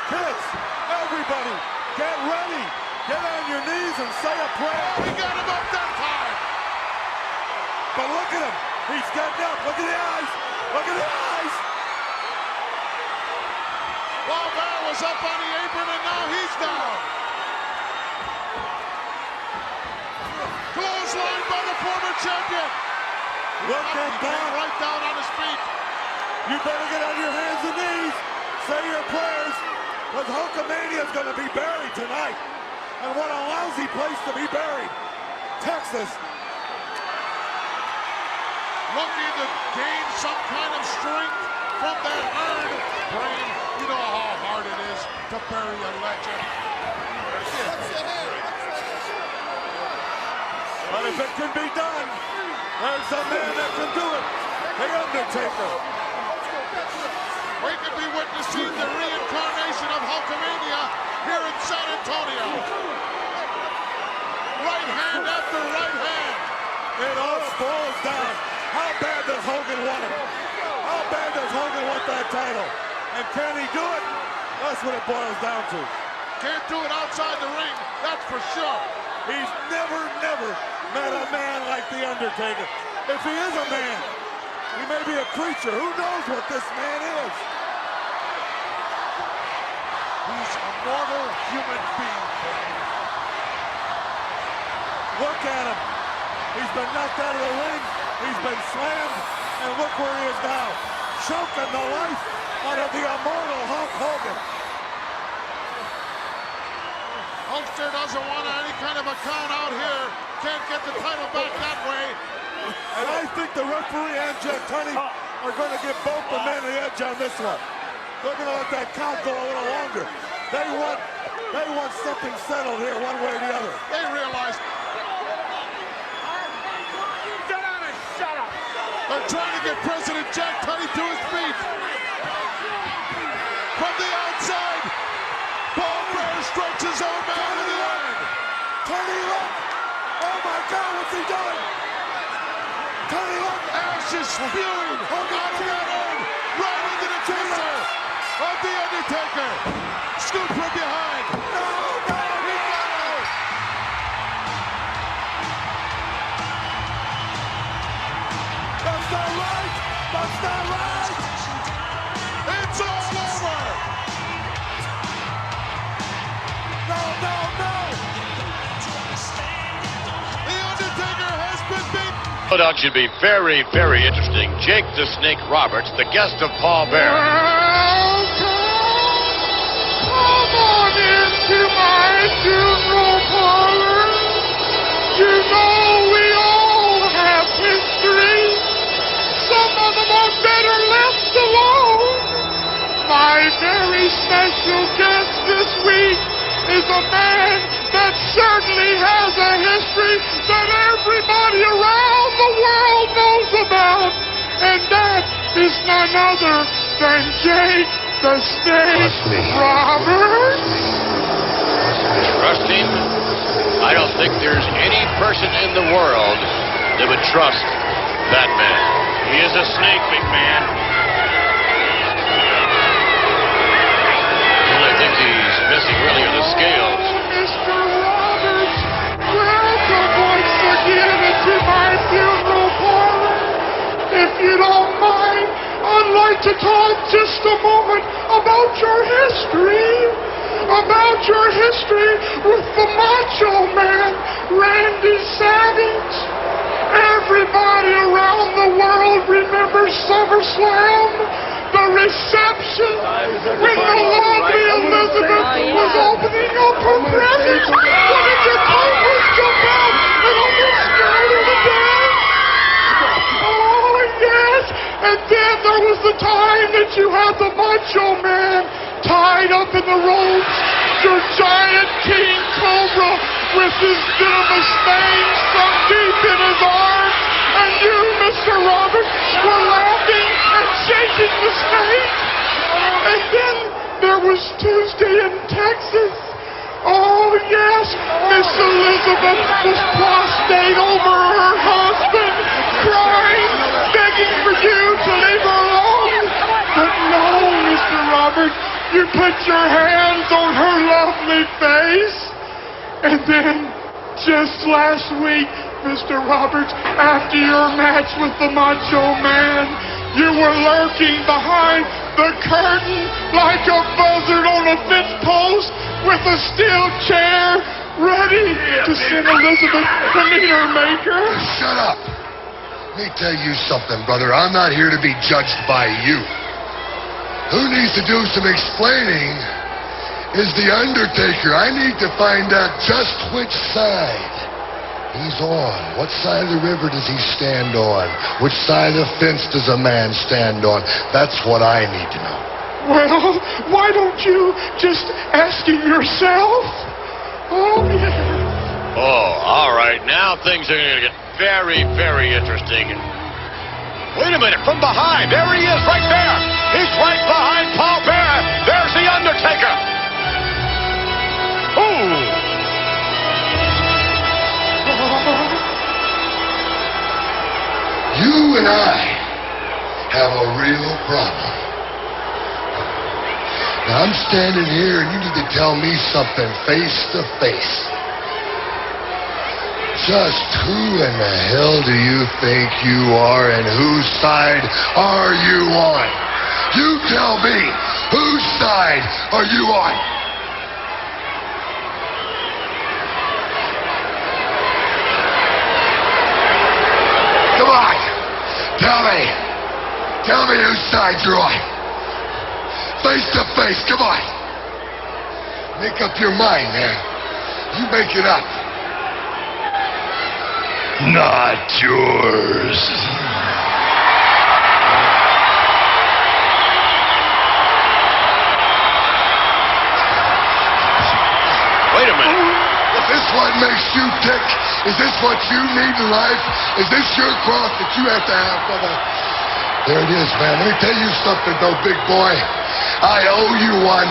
Kids, everybody, get ready. Get on your knees and say a prayer. He got him up that time. But look at him. He's getting up. Look at the eyes. Look at the eyes. Paul Bearer was up on the apron, and now he's down. Clothesline by the former champion. Look at that. Right down on his feet. You better get on your hands and knees. Say your prayers. Because Hulkamania is going to be buried tonight. And what a lousy place to be buried. Texas. Looking to gain some kind of strength from that urn. Brain, you know how hard it is to bury a legend. But if it can be done, there's a man that can do it. The Undertaker. We could be witnessing the reincarnation of Hulkamania here in San Antonio. Right hand after right hand. It all boils down. How bad does Hogan want it? How bad does Hogan want that title? And can he do it? That's what it boils down to. Can't do it outside the ring, that's for sure. He's never met a man like The Undertaker. If he is a man, he may be a creature. Who knows what this man is? He's a mortal human being. Look at him. He's been knocked out of the ring. He's been slammed. And look where he is now. Choking the life out of the immortal Hulk Hogan. Hulkster doesn't want any kind of a count out here. Can't get the title back that way. And I think the referee and Jack Tunney are going to give both the men the edge on this one. They're going to let that count go a little longer. They want something settled here one way or the other. They realize they're trying to get President Jack Tunney to his feet. From the outside, Paul Bearer strikes his own man in the end. Tunney, look! Oh my God, what's he doing? Tunney, look! Ashes spewing out of that urn, right into the kisser of The Undertaker. Scoop from behind. No, no, he got out. That's not right! That's not right! It's all over. No, no, no! The Undertaker has been beaten. Showdown should be very, very interesting. Jake the Snake Roberts, the guest of Paul Bearer. Come on into my funeral parlor. You know we all have history. Some of them are better left alone. My very special guest this week is a man that certainly has a history that everybody around the world knows about. And that is none other than Jake the Snake Roberts. Trust him? I don't think there's any person in the world that would trust that man. He is a snake, big man. The only things he's missing really are the scales. Mr. Roberts, welcome once again. your history, with the Macho Man, Randy Savage. Everybody around the world remembers SummerSlam, the reception, when the lovely Elizabeth was opening up her presents. What did your co-host jump out and almost scared her to death? Oh, yes. And then there was the time that you had the Macho Man tied up in the ropes, your giant King Cobra with his venomous fangs sunk deep in his arms, and you, Mr. Roberts, were laughing and shaking the snake. And then there was Tuesday in Texas. Oh, yes, Miss Elizabeth was prostrate over her husband, crying, begging for you to leave her alone. But no, Mr. Roberts, you put your hands on her lovely face. And then, just last week, Mr. Roberts, after your match with the Macho Man, you were lurking behind the curtain like a buzzard on a fence post with a steel chair, ready to send Elizabeth to meet her maker. Shut up. Let me tell you something, brother. I'm not here to be judged by you. Who needs to do some explaining is The Undertaker. I need to find out just which side he's on. What side of the river does he stand on? Which side of the fence does a man stand on? That's what I need to know. Well, why don't you just ask him yourself? Oh, yeah. Oh, all right. Now things are going to get very, very interesting. Wait a minute. From behind. There he is right there. He's right behind Paul Bearer. There's The Undertaker. Ooh. You and I have a real problem. Now, I'm standing here and you need to tell me something face to face. Just who in the hell do you think you are and whose side are you on? You tell me, whose side are you on? Come on, tell me whose side you're on. Face to face, come on. Make up your mind, man. You make it up. Not yours. Wait a minute. Is this what makes you tick? Is this what you need in life? Is this your cross that you have to have, brother? There it is, man. Let me tell you something, though, big boy. I owe you one.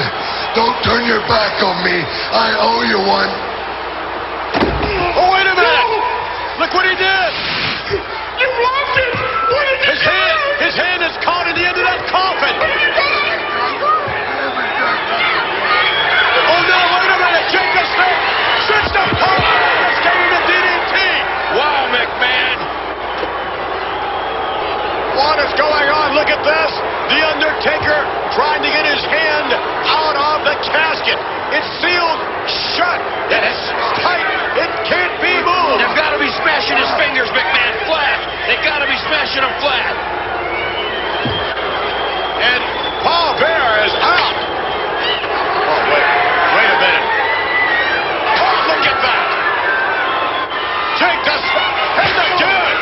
Don't turn your back on me. I owe you one. Oh, wait a minute. Look what he did. You blocked it. What did you do? His hand is caught in the end of that coffin. Oh, no, wait a minute. Jacob Snake sits the coffin. Let's get him the DDT. Wow, McMahon. What is going on? Look at this. The Undertaker trying to get his hand out of the casket. It's sealed shut. It's tight. It can't be moved. They've got to be smashing his fingers, McMahon, flat. They've got to be smashing them flat. And Paul Bearer is out. Oh, wait a minute. Oh, look at that. Jake does, and again.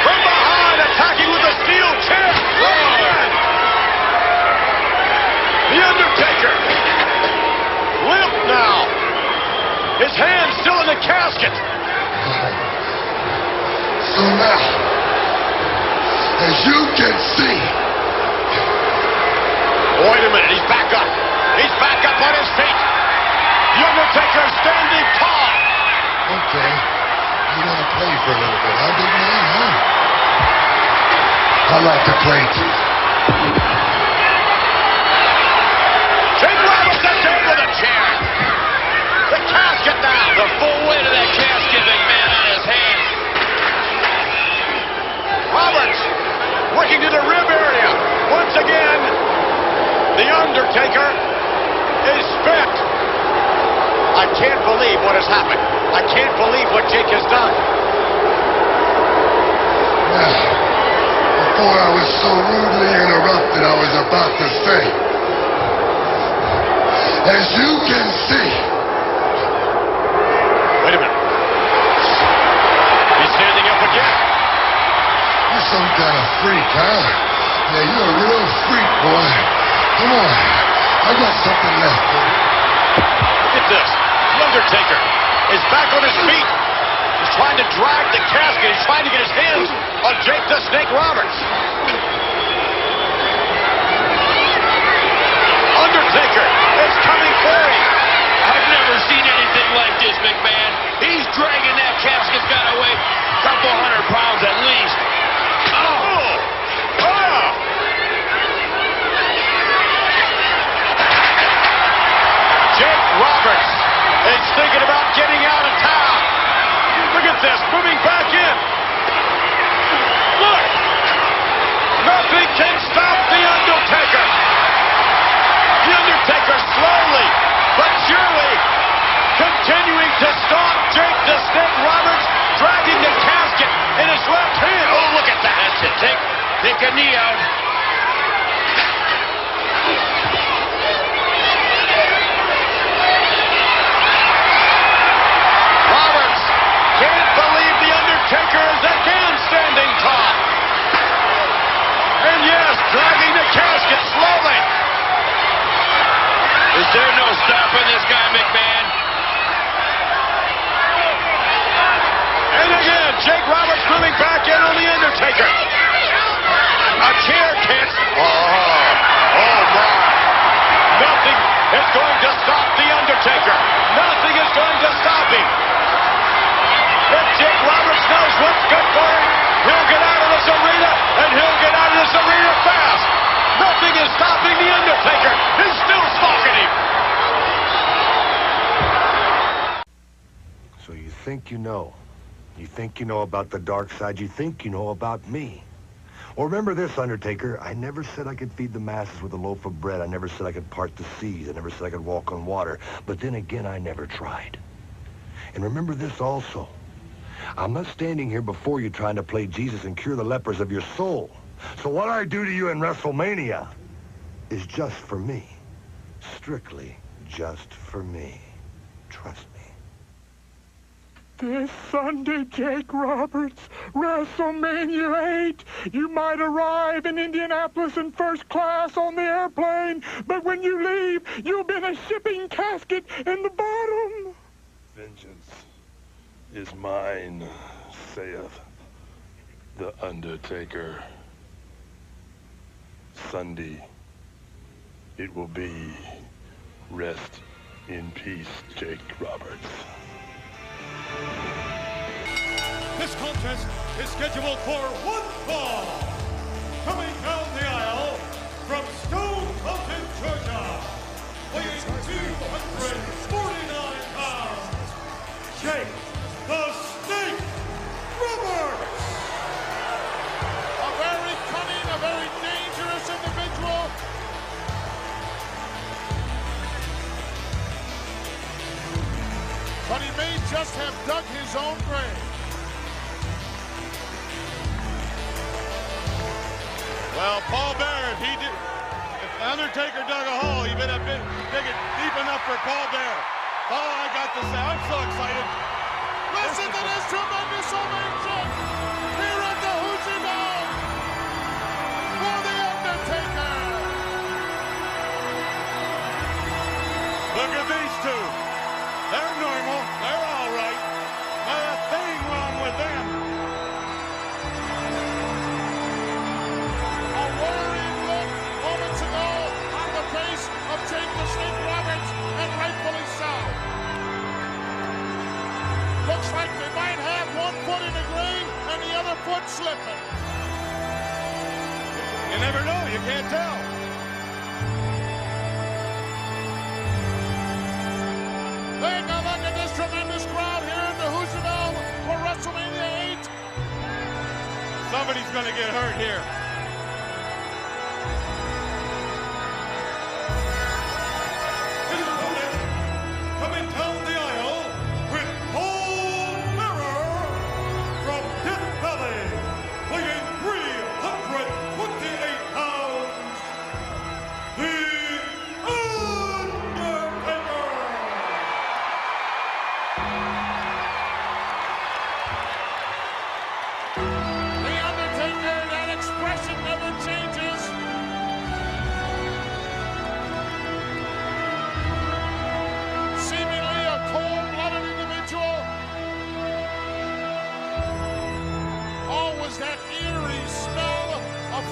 From behind, attacking with a steel chair. The Undertaker. Limp now. His hand's still in the casket. So now, as you can see. Wait a minute, he's back up. He's back up on his feet. The Undertaker standing tall. Okay, you want to play for a little bit, huh, big man, huh? I like to play too. Jake Robinson down with a chair. The casket now. The full weight of that casket, McMahon, on his hand. Roberts working to the rib area. Once again, before I was so rudely interrupted, I was about to say, as you can see. Wait a minute. He's standing up again. You're some kind of freak, huh? Yeah, you're a real freak, boy. Come on. I got something left for you. Look at this. The Undertaker is back on his feet. He's trying to drag the casket. He's trying to get his hands on Jake the Snake Roberts. Undertaker is coming for him. I've never seen anything like this, McMahon. He's dragging that casket got away a couple 100 pounds at least. Jake Roberts is thinking about getting out of town. Look at this, moving back in. Look! Nothing can stop The Undertaker. The Undertaker slowly but surely continuing to stomp Jake the Snake Roberts, dragging the casket in his left hand. Oh, look at that. That's it. Take a knee out. Roberts can't believe The Undertaker is again standing tall. And yes, dragging the casket slowly. Is there no stopping this guy, McMahon? And again, Jake Roberts moving back in on The Undertaker. A chair can't... Oh my. Nothing is going to stop The Undertaker. Nothing is going to stop him. If Jake Roberts knows what's good for him, he'll get out of this arena, and he'll get out of this arena fast. Nothing is stopping The Undertaker. He's still stalking him. So you think you know. You think you know about the dark side. You think you know about me. Well, remember this, Undertaker. I never said I could feed the masses with a loaf of bread. I never said I could part the seas. I never said I could walk on water. But then again, I never tried. And remember this also. I'm not standing here before you trying to play Jesus and cure the lepers of your soul. So what I do to you in WrestleMania is just for me. Strictly just for me. Trust me. This Sunday, Jake Roberts, WrestleMania 8. You might arrive in Indianapolis in first class on the airplane, but when you leave, you'll be in a shipping casket in the bottom. Vengeance is mine, saith the Undertaker. Sunday, it will be. Rest in peace, Jake Roberts. This contest is scheduled for one fall. Coming down the aisle from Stone Mountain, Georgia, weighing 249 pounds, Jake the Snake Roberts. A very cunning, a very dangerous individual. But he may just have dug his own grave. Well, Paul Bearer, if the Undertaker dug a hole, he better dig it deep enough for Paul Bearer. All I got to say, I'm so excited. Listen to this tremendous ovation here at the Hoochie Dome for The Undertaker. Look at these two. They're normal. They're all right. Not a thing wrong with them. A worried look moments ago on the face of Jake the Snake Roberts, and rightfully so. Looks like they might have one foot in the grave and the other foot slipping. You never know. You can't tell. Take a look at this tremendous crowd here at the Hoochie Dome for WrestleMania 8. Somebody's going to get hurt here. His opponent, coming down the aisle with Paul Bearer from Death Valley, weighing 300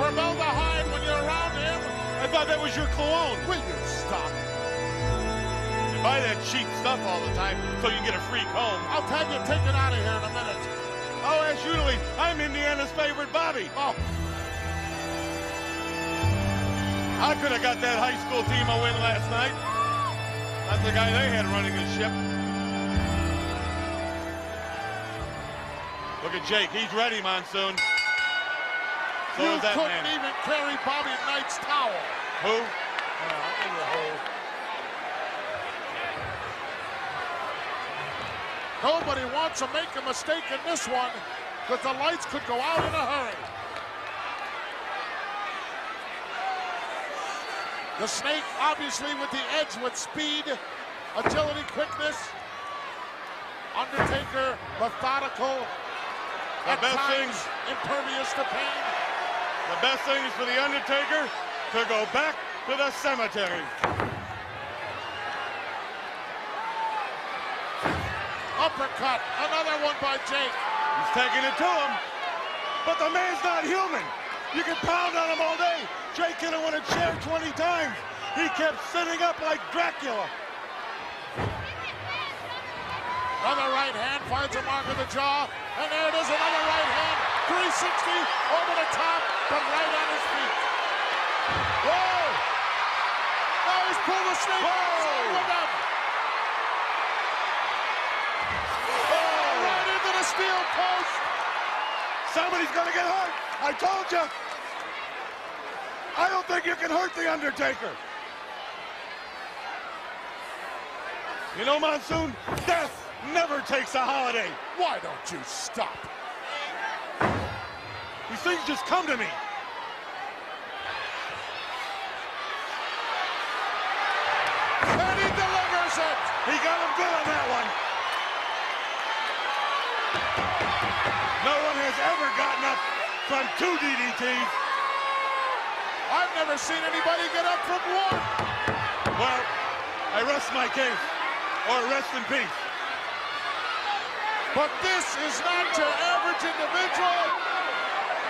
formaldehyde when you're around him. I thought that was your cologne. Will you stop? You buy that cheap stuff all the time so you get a free comb. I'll have you taken out of here in a minute. Oh, as usually, I'm Indiana's favorite Bobby. Oh. I could have got that high school team a win last night. Not the guy they had running the ship. Look at Jake. He's ready, Monsoon. So you is that couldn't man. even carry Bobby Knight's towel. Who? I'll give you a hold. Nobody wants to make a mistake in this one because the lights could go out in a hurry. The Snake, obviously, with the edge with speed, agility, quickness. Undertaker, methodical, at times impervious to pain. The best thing is for the Undertaker to go back to the cemetery. Uppercut, another one by Jake. He's taking it to him, but the man's not human. You can pound on him all day. Jake could have won a chair 20 times. He kept sitting up like Dracula. Another right hand finds a mark of the jaw, and there it is, another right hand. 360 over the top, but right on his feet. Whoa! Now he's pulled the Snake outside with him. Oh, right into the steel post. Somebody's gonna get hurt. I told you. I don't think you can hurt the Undertaker. You know, Monsoon, death never takes a holiday. Why don't you stop? These things just come to me. And he delivers it. He got him good on that one. No one has ever gotten up from 2 DDTs. I've never seen anybody get up from one. Well, I rest my case, or rest in peace. But this is not your average individual.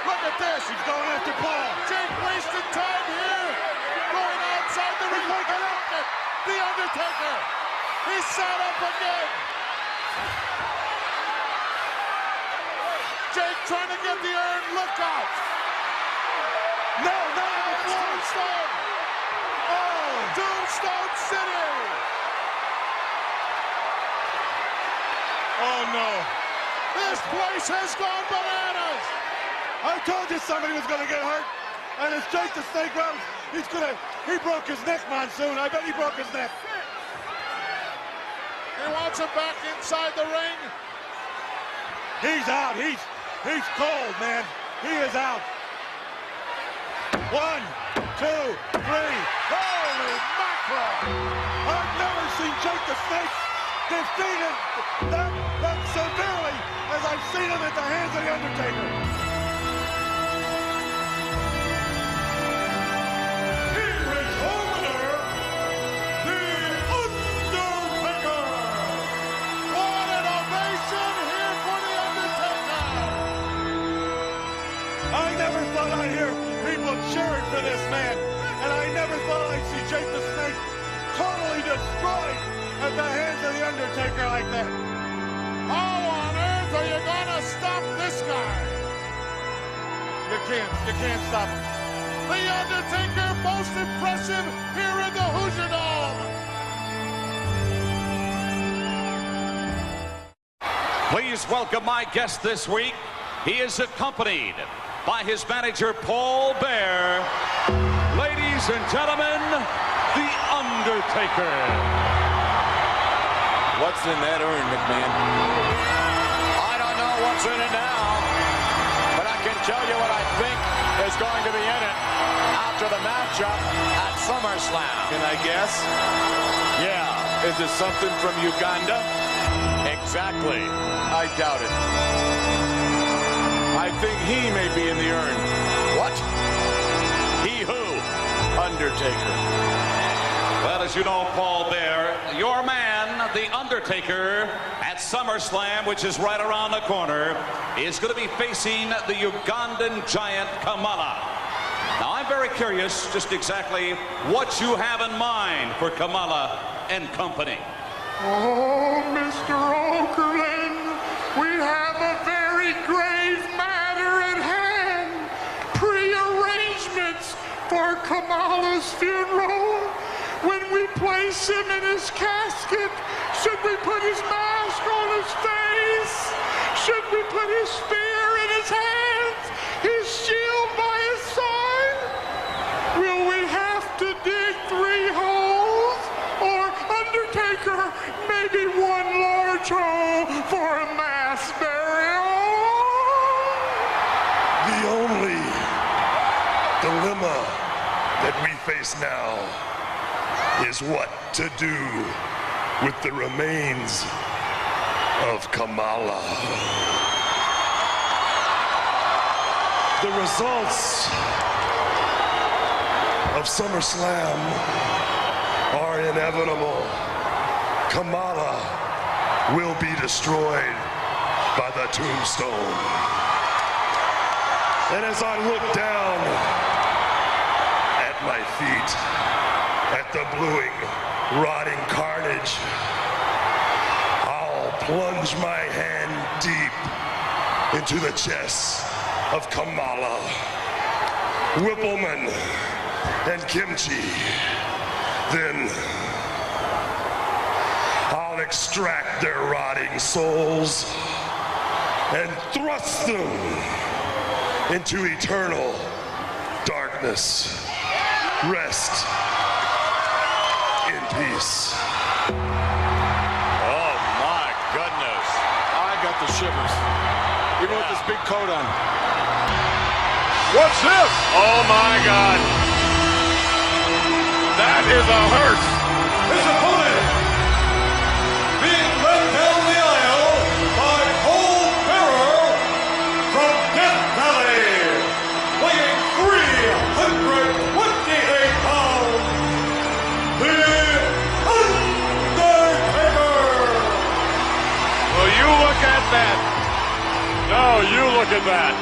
Look at this. He's going after Paul. Jake wasted time here. Going outside the ring. The Undertaker. He's sat up again. Jake trying to get the urn. Look out. No, not on the floor. Tombstone. Oh, Tombstone City. Oh, no. This place has gone bananas. I told you somebody was going to get hurt. And it's Jake the Snake Roberts. He broke his neck, Monsoon. I bet he broke his neck. He wants him back inside the ring. He's out. He's cold, man. He is out. 1, 2, 3. Holy mackerel. I've never seen Jake the Snake defeated that severely as I've seen him at the hands of the Undertaker. Here is your winner, The Undertaker. What an ovation here for the Undertaker. I never thought I'd hear people cheering for this man, and I never thought I'd see Jake the Snake totally destroyed at the hands of the Undertaker like that. How on earth are you gonna stop this guy? You can't stop him. The Undertaker, most impressive here in the Hoosier Dome. Please welcome my guest this week. He is accompanied by his manager, Paul Bearer. Ladies and gentlemen, The Undertaker. What's in that urn, McMahon? I don't know what's in it now, but I can tell you what I think is going to be in it after the matchup at SummerSlam. Can I guess? Yeah. Is it something from Uganda? Exactly. I doubt it. I think he may be in the urn. What? He who? Undertaker. Well, as you know, Paul Bearer, your man, The Undertaker, at SummerSlam, which is right around the corner, is going to be facing the Ugandan giant Kamala. very curious just exactly what you have in mind for Kamala and company. Oh, Mr. Okerlund, we have a very grave matter at hand. Pre-arrangements for Kamala's funeral. When we place him in his casket, should we put his mask on his face? Should we put his spear in his hands? His shield by his side? Will we have to dig 3 holes? Or, Undertaker, maybe 1 large hole for a mass burial? The only dilemma that we face now is what to do with the remains of Kamala. The results of SummerSlam are inevitable. Kamala will be destroyed by the tombstone. And as I look down at my feet, at the bluing, rotting carnage, I'll plunge my hand deep into the chest of Kamala, Whippleman, and Kimchi. Then I'll extract their rotting souls and thrust them into eternal darkness. Rest in peace. Oh my goodness. I got the shivers. Even with this big coat on. What's this? Oh my God. That is a hearse. His opponent, being led down the aisle by Cole Bearer from Death Valley, weighing 328 pounds, The Undertaker. Well, you look at that. No, you look at that.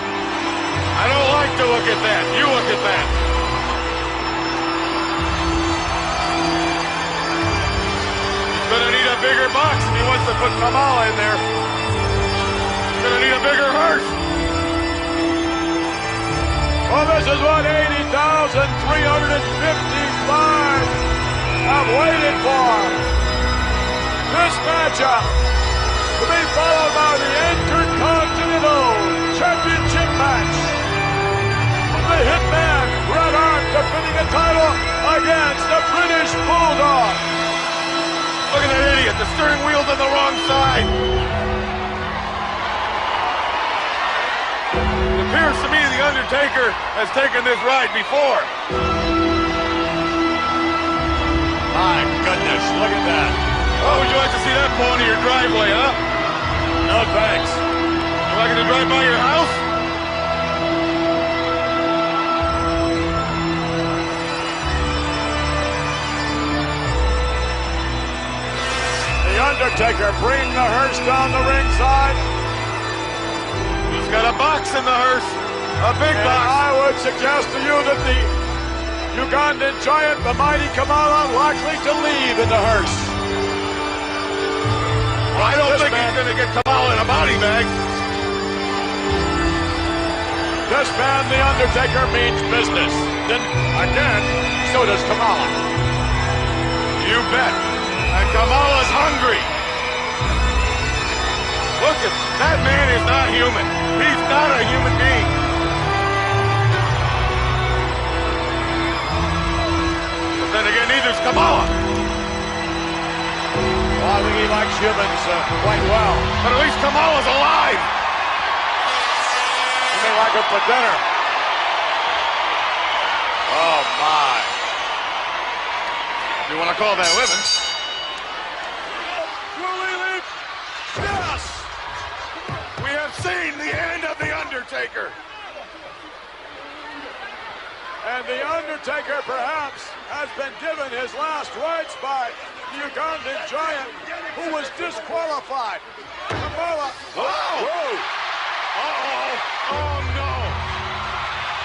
I don't like to look at that. You look at that. He's gonna need a bigger box if he wants to put Kamala in there. He's gonna need a bigger hearse. Well, this is what 80,355 have waited for. This matchup to be followed by the Intercontinental Championship match. The Hitman, Bret Hart, defending the title against the British Bulldog. Look at that idiot, the steering wheel's on the wrong side. It appears to me the Undertaker has taken this ride before. My goodness, look at that. Oh, would you like to see that pull into your driveway, huh? No thanks. You like it to drive by your house? The Undertaker bringing the hearse down the ringside. He's got a box in the hearse, a big box. I would suggest to you that the Ugandan giant, the mighty Kamala, likely to leave in the hearse. Well, I don't think he's going to get Kamala in a body bag. This man, the Undertaker, means business. Then again, so does Kamala. You bet. And Kamala's hungry. Look at that man is not human. He's not a human being. But then again, neither's Kamala. Well, I think he likes humans quite well. But at least Kamala's alive. You may like him for dinner. Oh, my. If you want to call that living. Will he leave? Yes! We have seen the end of The Undertaker. And The Undertaker, perhaps, has been given his last rites by the Ugandan giant, who was disqualified. Kamala. Whoa! Uh-oh. Oh, no.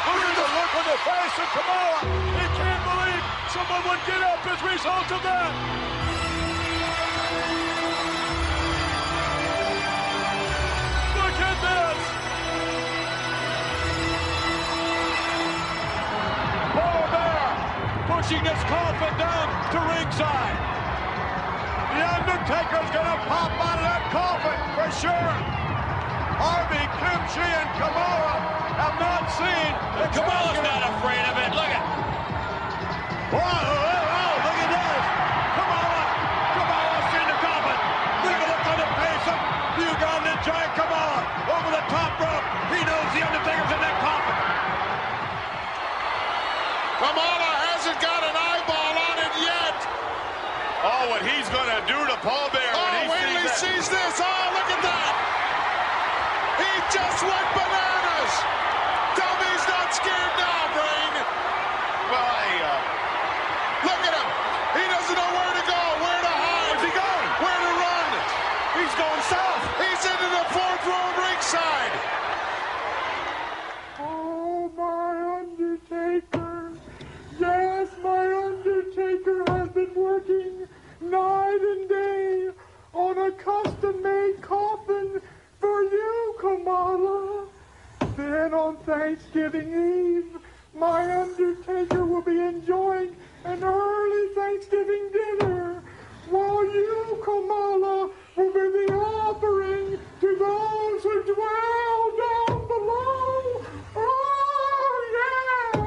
Look at the look on the face Listen, Kamala, he can't believe someone would get up as a result of that. Look at this. Paul Bear pushing his coffin down to ringside. The Undertaker's gonna pop out of that coffin for sure. Harvey, Kimchi, and Kamala have not seen the Kamala's not afraid of it. Look at. Wow, look at this. Kamala's seen the coffin. Look at look on the face of the Ugandan giant Kamala over the top rope. He knows the Undertaker's in that coffin. Kamala hasn't got an eyeball on it yet. Oh, what he's gonna do to Paul Bear when he sees this. Oh, look at that. He just went bananas. Tell me he's not scared now, Brain. Well, look at him. He doesn't know where to go, where to hide. Where's he going? Where to run. He's going south. He's into the fourth row ringside. Oh, my Undertaker. Yes, my Undertaker has been working night and day on a custom-made coffin for you, Kamala. Then on Thanksgiving Eve, my Undertaker will be enjoying an early Thanksgiving dinner, while you, Kamala, will be the offering to those who dwell down below. Oh, yeah!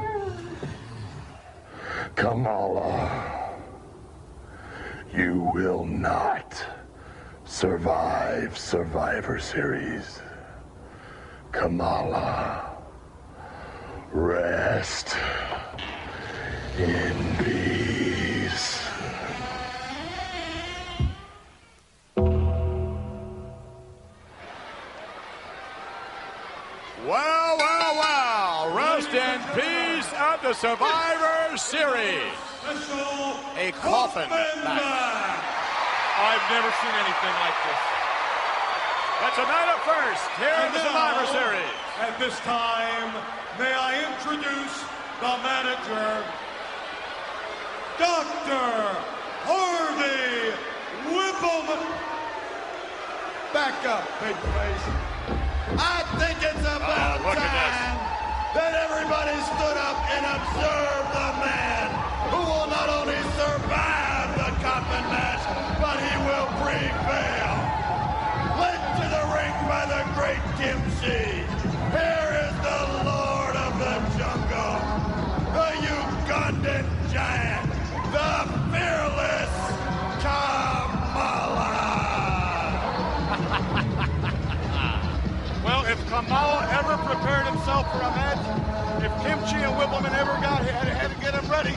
Kamala, you will not survive Survivor Series. Kamala, rest in peace. Wow. Rest in peace at the Survivor Series. A coffin match. I've never seen anything like this. That's a night of first here in the Survivor Series. At this time, may I introduce the manager, Dr. Harvey Whippleman. Back up, big face. I think it's about time that everybody stood up and observed the man who will not only survive the coffin match, but he will prevail. Led to the ring by the great Kimchi. Here is the Lord of the Jungle, the Ugandan giant, the fearless Kamala. Well, if Kamala ever prepared himself for a match, if Kimchi and Whippleman ever had to get him ready,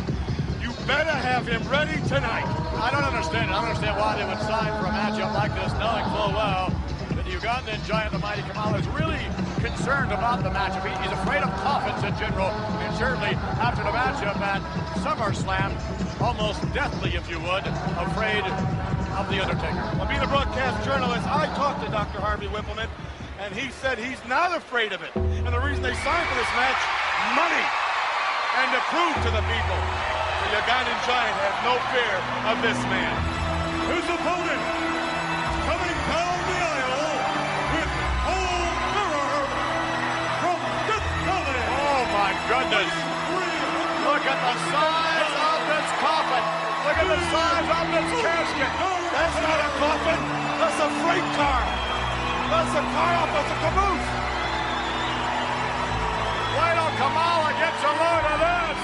you better have him ready tonight. I don't understand why they would sign for a matchup like this, knowing full well that the Ugandan giant, the mighty Kamala, is really concerned about the matchup. He's afraid of coffins in general, and certainly after the matchup at SummerSlam, almost deathly, if you would, afraid of The Undertaker. Well, being a broadcast journalist, I talked to Dr. Harvey Whippleman, and he said he's not afraid of it. And the reason they signed for this match, money, and to prove to the people the Ugandan giant has no fear of this man. His opponent, coming down the aisle with Paul Bearer from Philly. Oh my goodness! Look at the size of this coffin. Look at the size of this casket. That's not a coffin. That's a freight car. That's a car off of the caboose. Wait till Kamala gets a load of this.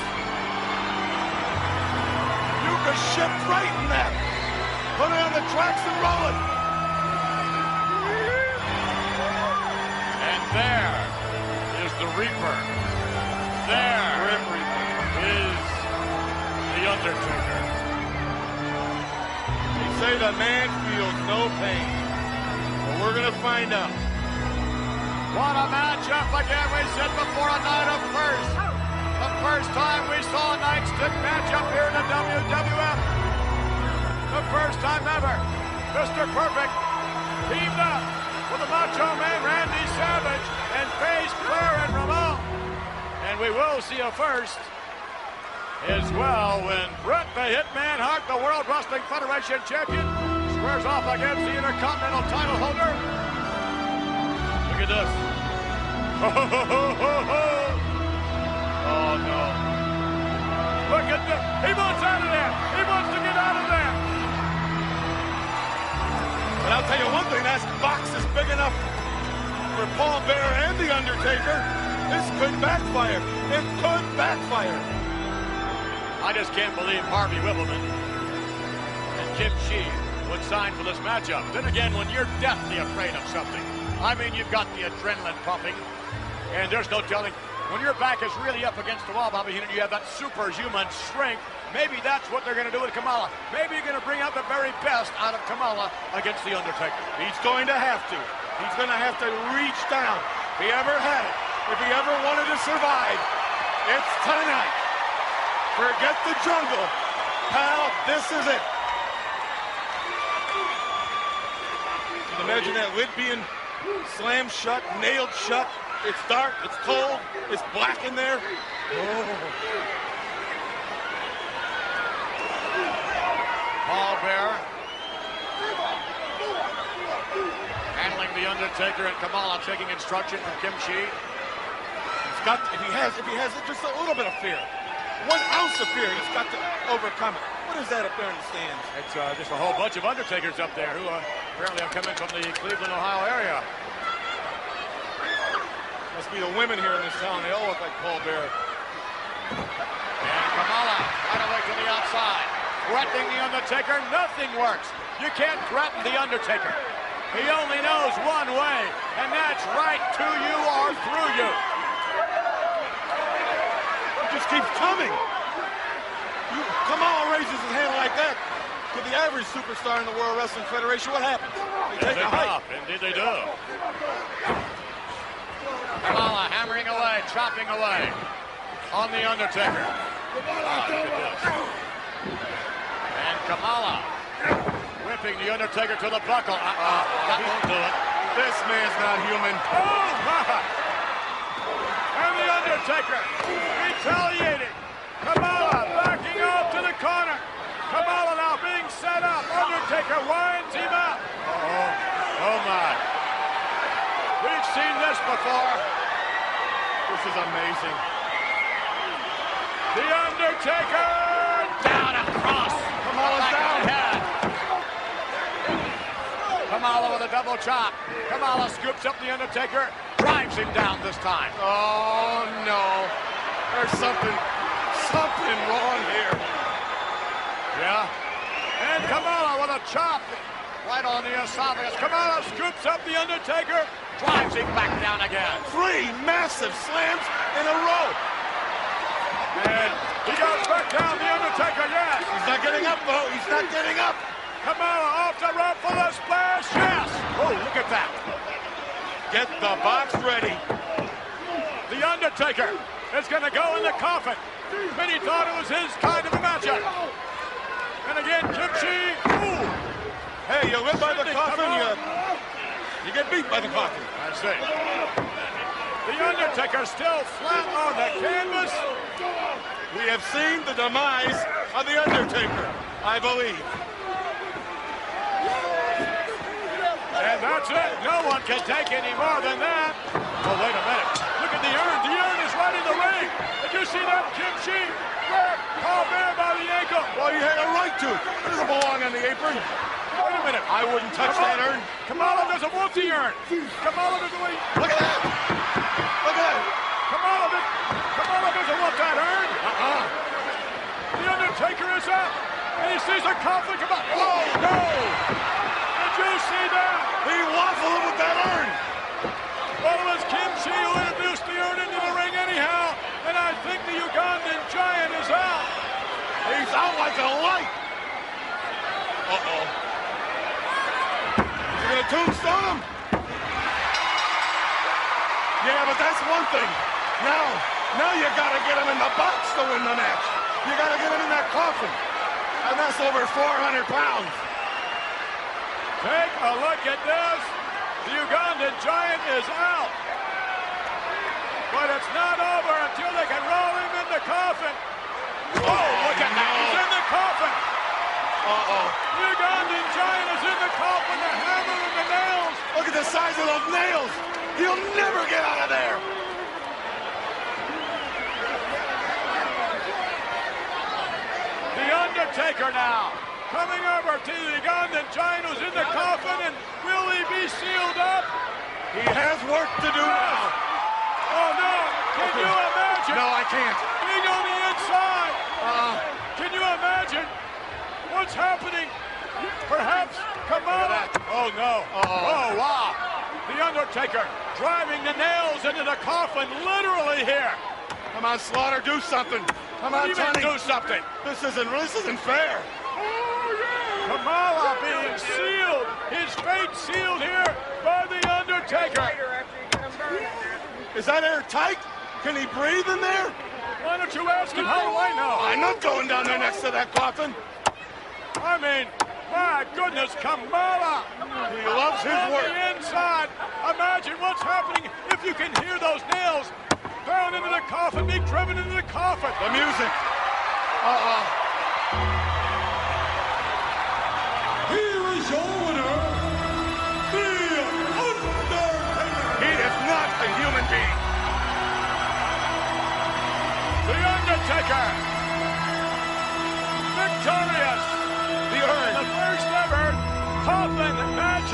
You could ship right in that. Put it on the tracks and roll it. And there is the Reaper. There is the Undertaker. They say the man feels no pain. But we're going to find out. What a matchup again, we said before, a night of first. The first time we saw a nightstick matchup here in the WWF. The first time ever. Mr. Perfect teamed up with the Macho Man Randy Savage and faced Flair and Ramon. And we will see a first as well when Bret the Hitman Hart, the World Wrestling Federation champion, squares off against the Intercontinental title holder. Look at this. Oh, no. Look at this. He wants out of there. He wants to get out of there. But I'll tell you one thing, that box is big enough for Paul Bearer and The Undertaker. This could backfire. It could backfire. I just can't believe Harvey Wippleman and Kim Chi would sign for this matchup. Then again, when you're deathly afraid of something, I mean, you've got the adrenaline pumping, and there's no telling. When your back is really up against the wall, Bobby Heenan, you have that superhuman strength. Maybe that's what they're going to do with Kamala. Maybe you're going to bring out the very best out of Kamala against The Undertaker. He's going to have to. He's going to have to reach down. If he ever had it, if he ever wanted to survive, it's tonight. Forget the jungle. Pal, this is it. Imagine that lid being slammed shut, nailed shut. It's dark, it's cold, it's black in there. Oh. Paul Bearer handling The Undertaker and Kamala, taking instruction from Kim Chi. He's got, if he has just a little bit of fear, 1 ounce of fear, he's got to overcome it. What is that up there in the stands? It's just a whole bunch of Undertakers up there who apparently are coming from the Cleveland, Ohio area. Must be the women here in this town. They all look like Paul Bearer. And Kamala right away to the outside. Threatening The Undertaker, nothing works. You can't threaten The Undertaker. He only knows one way, and that's right to you or through you. It just keeps coming. Kamala raises his hand like that. To the average superstar in the World Wrestling Federation, what happens? They take a hike. Indeed they do. Kamala hammering away, chopping away on The Undertaker. Look at this. And Kamala whipping The Undertaker to the buckle. That won't do it. This man's not human. Oh, and The Undertaker retaliating. Kamala backing off to the corner. Kamala now being set up. Undertaker winds him up. Oh my. We've seen this before. This is amazing. The Undertaker down across. Kamala's down. Kamala with a double chop. Kamala scoops up The Undertaker, drives him down this time. Oh no. There's something wrong here. Yeah. And Kamala with a chop right on the esophagus. Kamala scoops up The Undertaker, drives him back down again. 3 massive slams in a row. And he goes back down, The Undertaker, yes. He's not getting up, though. He's not getting up. Kamala off the rope for the splash, yes. Oh, look at that. Get the box ready. The Undertaker is going to go in the coffin. Many thought it was his kind of a matchup. And again, Kim Chi. Ooh. Hey, you live by the coffin, you get beat by the coffin. I see. The Undertaker still flat on the canvas. We have seen the demise of The Undertaker, I believe. And that's it. No one can take any more than that. Oh, wait a minute. Look at the urn. The urn is right in the ring. Did you see that, Kim Chi? Grab Paul Bearer by the ankle. Well, you had a right to. It doesn't belong on the apron. Wait a minute. I wouldn't touch that urn. Kamala doesn't want the urn. Kamala doesn't want. Look at that. Look at that. Kamala doesn't want that urn. The Undertaker is up. And he sees a coffin come up. Oh, no. Did you see that? He waffled with that urn. Well, it was Kim Chi who introduced the urn into the ring anyhow. And I think the Ugandan Giant is out. He's out like a light. Uh-oh. Is he going to tombstone him? Yeah, but that's one thing. Now you got to get him in the box to win the match. You got to get him in that coffin. And that's over 400 pounds. Take a look at this. The Ugandan Giant is out. But it's not over until they can roll him in the coffin. Oh! The Ugandan giant is in the coffin, the hammer and the nails. Look at the size of those nails. He'll never get out of there. The Undertaker now coming over to the Ugandan giant who's in the coffin, and will he be sealed up? He has work to do now. Oh no! Can you imagine? No, I can't. Being on the inside. Can you imagine what's happening? Perhaps Kamala. Oh no! Oh wow! The Undertaker driving the nails into the coffin, literally here. Come on, Slaughter, do something. Come on, Tony. Do something. This isn't fair. Kamala being sealed, his fate sealed here by the Undertaker. Is that airtight? Can he breathe in there? Why don't you ask him? How do I know? I'm not going down there next to that coffin. I mean, my goodness, Kamala. He loves his on work. the inside. Imagine what's happening if you can hear those nails down into the coffin, being driven into the coffin. The music. Here is your winner, The Undertaker. He is not a human being. The Undertaker, victorious. The urn. The first ever coffin match.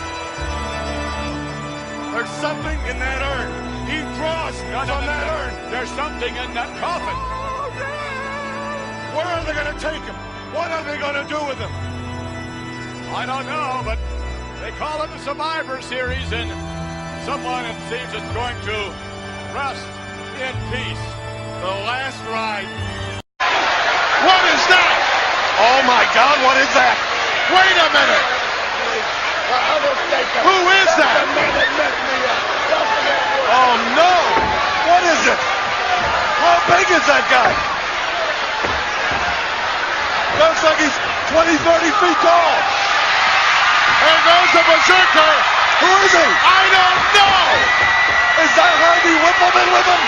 There's something in that urn. He draws on that urn. There's something in that coffin. Where are they going to take him? What are they going to do with him? I don't know, but they call it the Survivor Series, and someone, it seems, is going to rest in peace. The last ride. What is that? Oh my God, what is that? Wait a minute. Who is that? Oh no! What is it? How big is that guy? Looks like he's 20, 30 feet tall. There goes the Berserker. Who is he? I don't know. Is that Harvey Whippleman with him?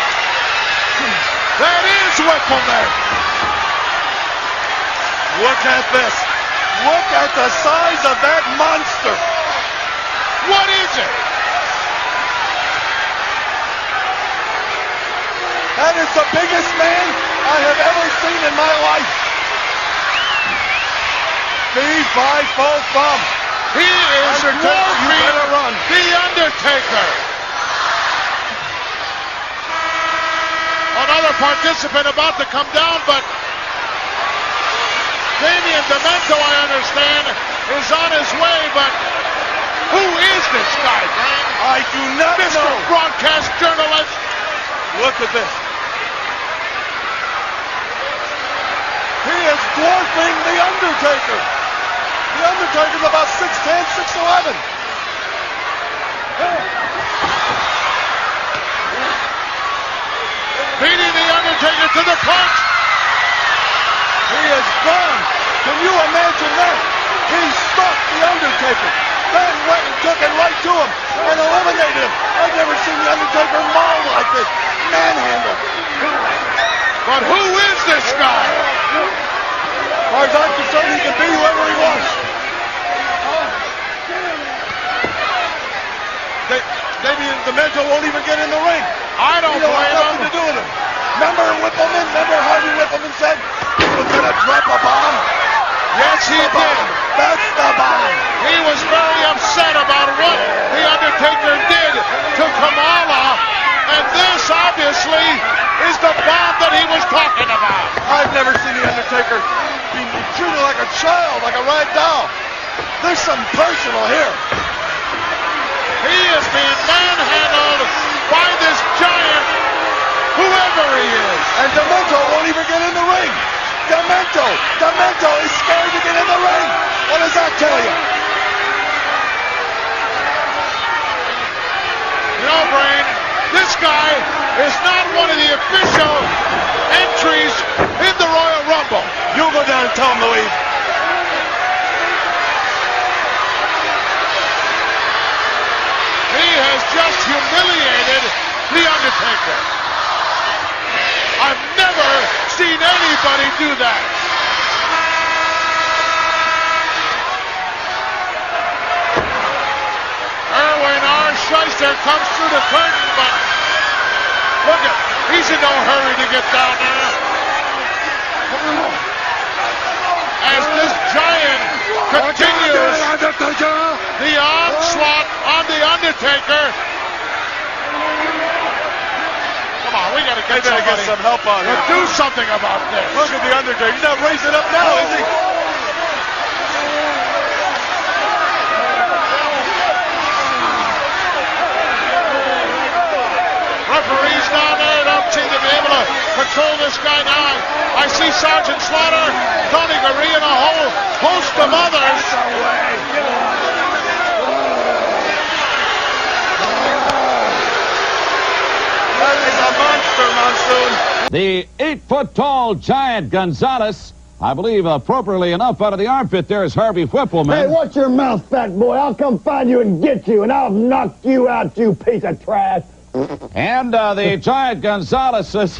That is Whippleman. Look at this. Look at the size of that monster. What is it? That is the biggest man I have ever seen in my life. B-5-4-bum. He is dwarfing The Undertaker. Another participant about to come down, but Damian Demento, I understand, is on his way, but who is this guy, Brain? I do not know. Mr. Broadcast Journalist. Look at this. He is dwarfing The Undertaker. The Undertaker's about 6'10", 6'11". Beating The Undertaker to the punch. He is gone. Can you imagine that? He stuck The Undertaker. Then went and took it right to him and eliminated him. I've never seen The Undertaker mauled like this. Manhandled. But who is this guy? As far as I'm concerned, he can be whoever he wants. Damian Demento won't even get in the ring. I don't blame him. Nothing to do with him. Remember Whippleman? Remember Harvey Whippleman said he was going to drop a bomb? Yes, he did. That's the bomb. He was very upset about what The Undertaker did to Kamala, and this obviously is the bomb that he was talking about. I've never seen The Undertaker be treated like a child, like a rag doll. There's something personal here. He is being manhandled by this giant, whoever he is. And Demento won't even get in the ring. Demento is scared to get in the ring. What does that tell you? You know, Brain, this guy is not one of the official entries in the Royal Rumble. You go down and tell him to leave. He has just humiliated The Undertaker. I've never seen anybody do that. Scheiss there comes through the curtain, but look at, he's in no hurry to get down there. As this giant continues the onslaught on the Undertaker. Come on, we gotta get some help on him. Do something about this. Look at the Undertaker. He's not raising up now, is he? Referees down there don't seem to be able to control this guy now. I see Sergeant Slaughter, Tony Gurry, and a whole host of others. That is a monster, Monsoon. The 8-foot-tall giant Gonzalez, I believe appropriately enough out of the armpit there is Harvey Whippleman. Hey, watch your mouth, fat boy. I'll come find you and get you, and I'll knock you out, you piece of trash. And the giant Gonzalez's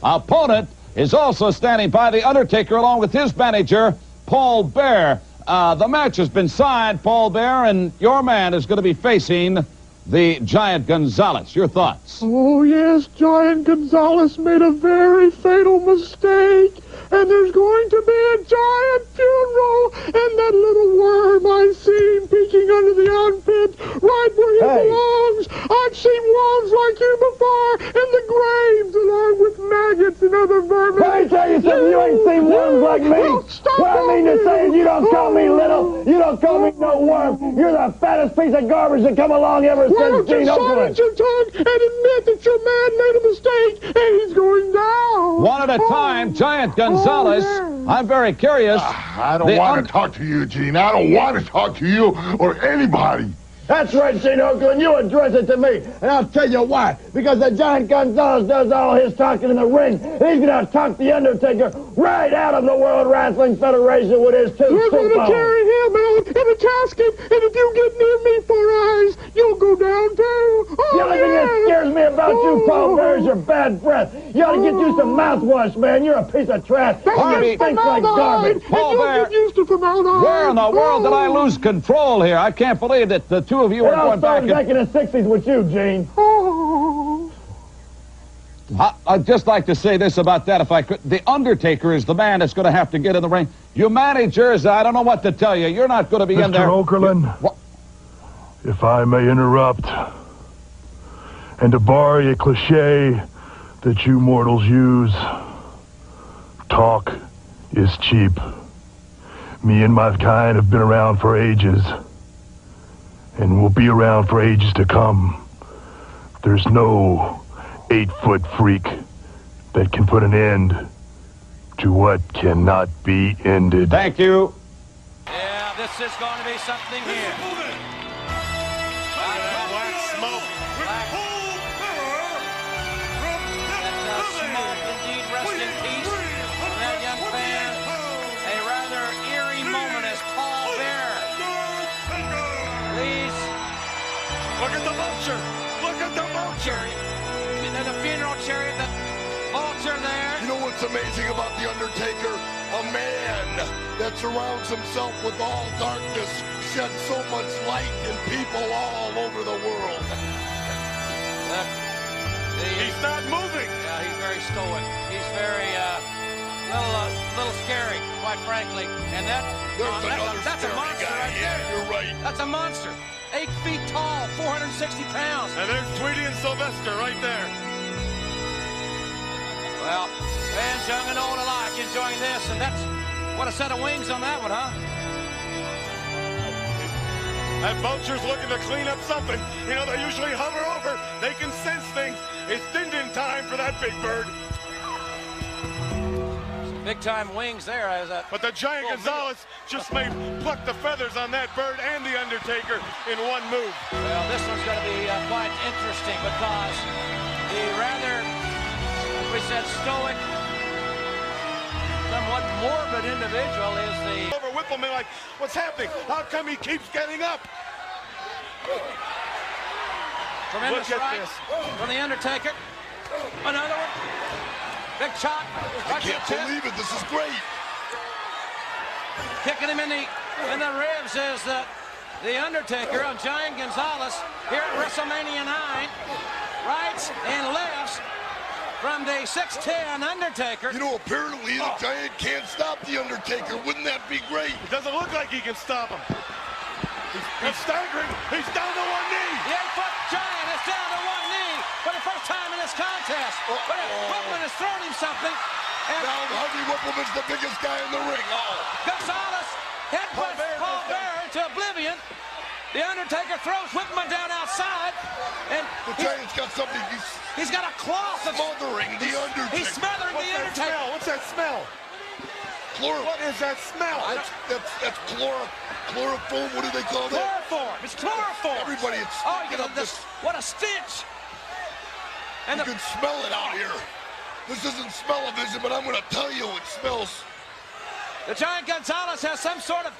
opponent is also standing by the Undertaker along with his manager, Paul Bearer. The match has been signed, Paul Bearer, and your man is going to be facing the giant Gonzalez. Your thoughts? Oh, yes, Giant Gonzalez made a very fatal mistake, and there's going to be a giant funeral, and that little worm I've seen peeking under the armpit, right where he belongs. I've seen worms like you before in the graves, along with maggots and other vermin. Let me tell you something, you ain't seen worms like me. What I mean to say is you don't call me little, you don't call me no worm. You're the fattest piece of garbage that come along ever since Gene Okerlund. Your tongue and admit that your man made a mistake and he's going down. One at a time, Giant Gonzalez. I'm very curious. I don't want to talk to you, Gene. I don't want to talk to you or anybody. That's right, Gene Okerlund. You address it to me, and I'll tell you why. Because the Giant Gonzalez does all his talking in the ring, and he's going to talk the Undertaker right out of the World Wrestling Federation with his two We're going to carry him out in a casket, and if you get near me, Four Eyes, you'll go down too. Oh, the only thing that scares me about you, Paul Bearer, is your bad breath. You ought to get you some mouthwash, man. You're a piece of trash. You stink like garbage. Paul Bearer, where in the world did I lose control here? I can't believe that the two of you are going back. Back in the 60s with you, Gene. I'd just like to say this about that, if I could. The Undertaker is the man that's going to have to get in the ring. You managers, I don't know what to tell you. You're not going to be in there. Mr. Okerlund, if I may interrupt, and to borrow a cliche that you mortals use, talk is cheap. Me and my kind have been around for ages, and will be around for ages to come. There's no 8-foot freak that can put an end to what cannot be ended. Thank you. Yeah, this is going to be something here. Black smoke. Let smoke indeed rest in peace from that young fan. A rather eerie moment as Paul Bearer leads. Look at the vulture. Look at the vulture. And the funeral chariot, the vulture there. You know what's amazing about The Undertaker? A man that surrounds himself with all darkness sheds so much light in people all over the world. He's not moving. Yeah, he's very stoic. He's very, little scary, quite frankly. And that's a monster right there. You're right. That's a monster. 8 feet tall, 460 pounds. And there's Tweety and Sylvester right there. Well, fans young and old alike enjoying this, and that's what a set of wings on that one, huh? That vulture's looking to clean up something. You know, they usually hover over. They can sense things. It's din-din time for that big bird. Big-time wings there. But the Giant Gonzalez just may pluck the feathers on that bird and the Undertaker in one move. Well, this one's going to be quite interesting because the rather, as we said, stoic, somewhat morbid individual is the... Over Whippleman like, what's happening? How come he keeps getting up? Tremendous right from the Undertaker. Another one. Big chop. I can't believe it. This is great. Kicking him in the ribs is the The Undertaker on Giant Gonzalez here at WrestleMania 9. Rights and lefts from the 6'10" Undertaker. You know, apparently the Giant can't stop the Undertaker. Wouldn't that be great? It doesn't look like he can stop him. He's staggering. He's down to one knee. The 8-foot Giant is down to one knee for the first time in this contest. But Whippleman has thrown him something. And now Harvey Whippleman's the biggest guy in the ring. Gonzalez headbutts Paul Bearer to oblivion. The Undertaker throws Whippleman down outside. And the Giant's got something. He's got a cloth. Smothering the Undertaker. He's smothering the Undertaker. What's that smell? What is that smell? That's chloroform. What do they call that? Chloroform. It's chloroform. Everybody, it's what a stench. And you can smell it out here. This isn't smell-o-vision, but I'm going to tell you it smells. The Giant Gonzalez has some sort of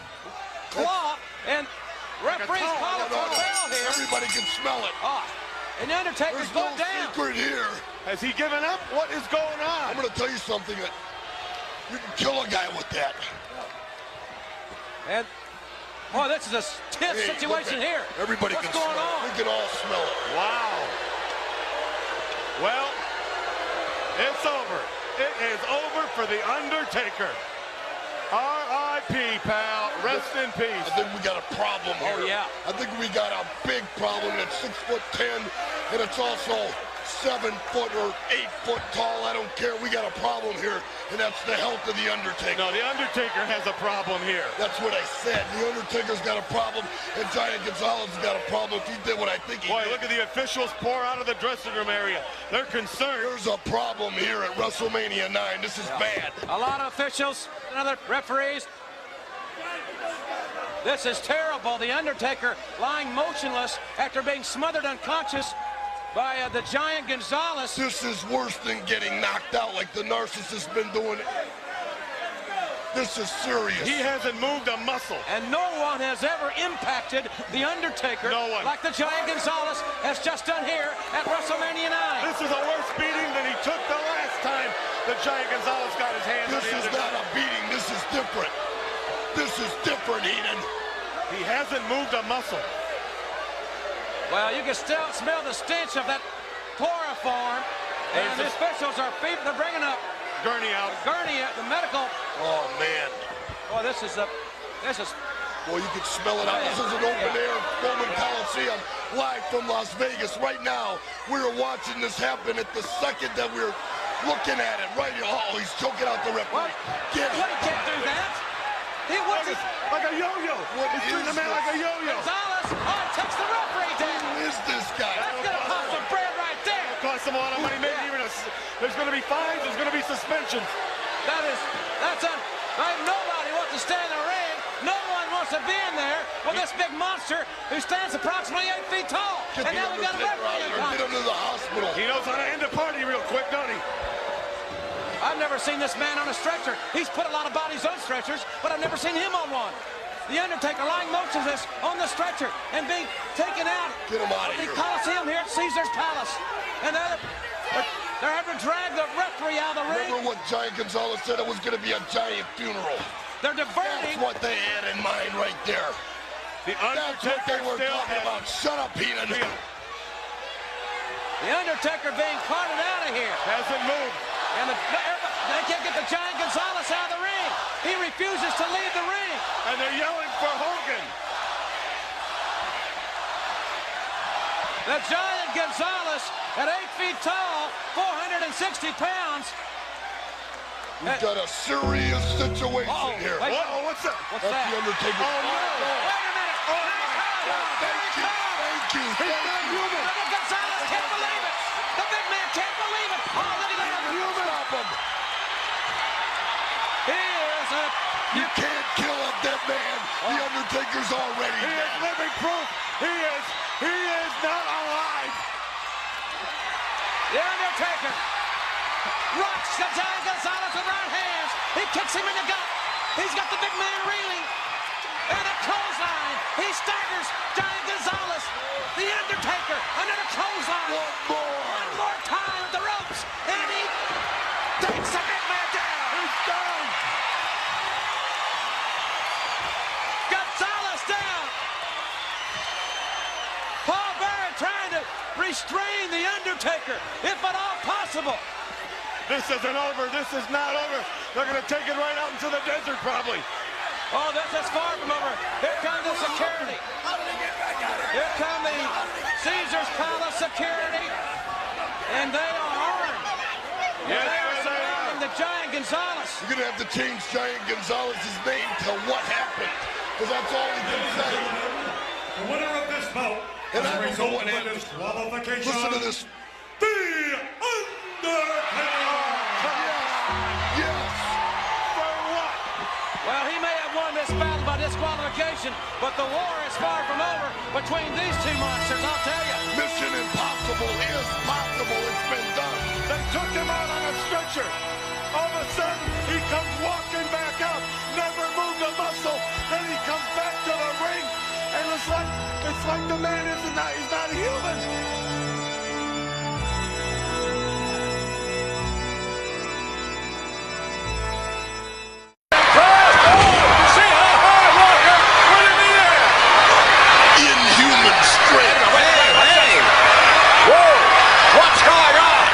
claw, and referees call it for a foul here. Everybody can smell it. And the Undertaker's going down. There's no secret here. Has he given up? What is going on? I'm going to tell you something. You can kill a guy with that. And, boy, this is a tense situation here. Everybody What's can going smell on? it. We can all smell it. Wow. Well, it's over. It is over for The Undertaker. R.I.P., pal. Rest in peace. I think we got a problem here. Oh, yeah. I think we got a big problem. It's 6'10", and it's also 7 foot or 8 foot tall. I don't care. We got a problem here, and that's the health of The Undertaker. No, The Undertaker has a problem here. That's what I said. The Undertaker's got a problem, and Giant Gonzalez has got a problem if he did what I think he did. Boy, look at the officials pour out of the dressing room area. They're concerned. There's a problem here at WrestleMania 9. This is bad. A lot of officials and other referees. This is terrible. The Undertaker lying motionless after being smothered unconscious by the Giant Gonzalez. This is worse than getting knocked out like the narcissist's been doing. This is serious. He hasn't moved a muscle. And no one has ever impacted The Undertaker like the Giant Gonzalez has just done here at WrestleMania 9. This is a worse beating than he took the last time the Giant Gonzalez got his hands on the This is not a beating. This is different. This is different, Eden. He hasn't moved a muscle. Well, you can still smell the stench of that chloroform. And the officials are they're bringing up Gurney out. Gurney at the medical. Oh, man. Boy, this is. Boy, you can smell it out. This is an open-air Roman Coliseum live from Las Vegas. Right now, we're watching this happen at the second that we're looking at it. Right here. Oh, he's choking out the referee. Get it. He can't do that. He wasn't. Like a yo-yo. He's treating the man like a yo-yo. Gonzalez, takes the referee down. Who is this guy? That's going to cost some bread right there. It'll cost him a lot of money. Maybe even there's going to be fines. There's going to be suspensions. Nobody wants to stay in the ring. No one wants to be in there with this big monster who stands approximately 8 feet tall. And now we got a referee. Get him to the hospital. He knows how to end a party real quick, don't he? I've never seen this man on a stretcher. He's put a lot of bodies on stretchers, but I've never seen him on one. The Undertaker lying motionless on the stretcher and being taken out of the Coliseum here at Caesar's Palace. And they're having to drag the referee out of the ring. Remember what Giant Gonzalez said? It was going to be a giant funeral. They're diverting. That's what they had in mind right there. The Undertaker. That's what they were talking about. Shut up, Heenan. The Undertaker being carted out of here. Hasn't moved. And they can't get the Giant Gonzalez out of the ring. He refuses to leave the ring. And they're yelling for Hogan. The Giant Gonzalez at 8 feet tall, 460 pounds. We've got a serious situation here. What's that? What's that? The Undertaker. Oh, no. Wait a minute. Thank you. The Gonzalez can't believe it. The big man can't believe it. Oh, look at that. You can't kill a dead man. The Undertaker's already dead. He is living proof. He is not alive. The Undertaker rocks the Giant Gonzalez with right hands. He kicks him in the gut. He's got the big man reeling. And a clothesline. He staggers Giant Gonzalez. The Undertaker under the clothesline. One more time with the ropes. And he takes the big man down. He's done. Gonzalez down. Undertaker, if at all possible. This isn't over. This is not over. They're going to take it right out into the desert, probably. Oh, this is far from over. Here comes the security. Here come the Caesar's Palace security. And they are armed. Yes, they are surrounding the Giant Gonzalez. You're going to have to change Giant Gonzalez's name to What Happened, because that's all he can say. The winner of this bout And I is don't know what resulting in happened. disqualification. Listen to this. The Undertaker. Yes. For what? Well, he may have won this battle by disqualification, but the war is far from over between these two monsters, I'll tell you. Mission Impossible is possible. It's been done. They took him out on a stretcher. All of a sudden, he comes walking back out. Never moved a muscle. Then he comes back to the ring, and it's like the man he's not human. Inhuman strength. Hey! Whoa! What's going on?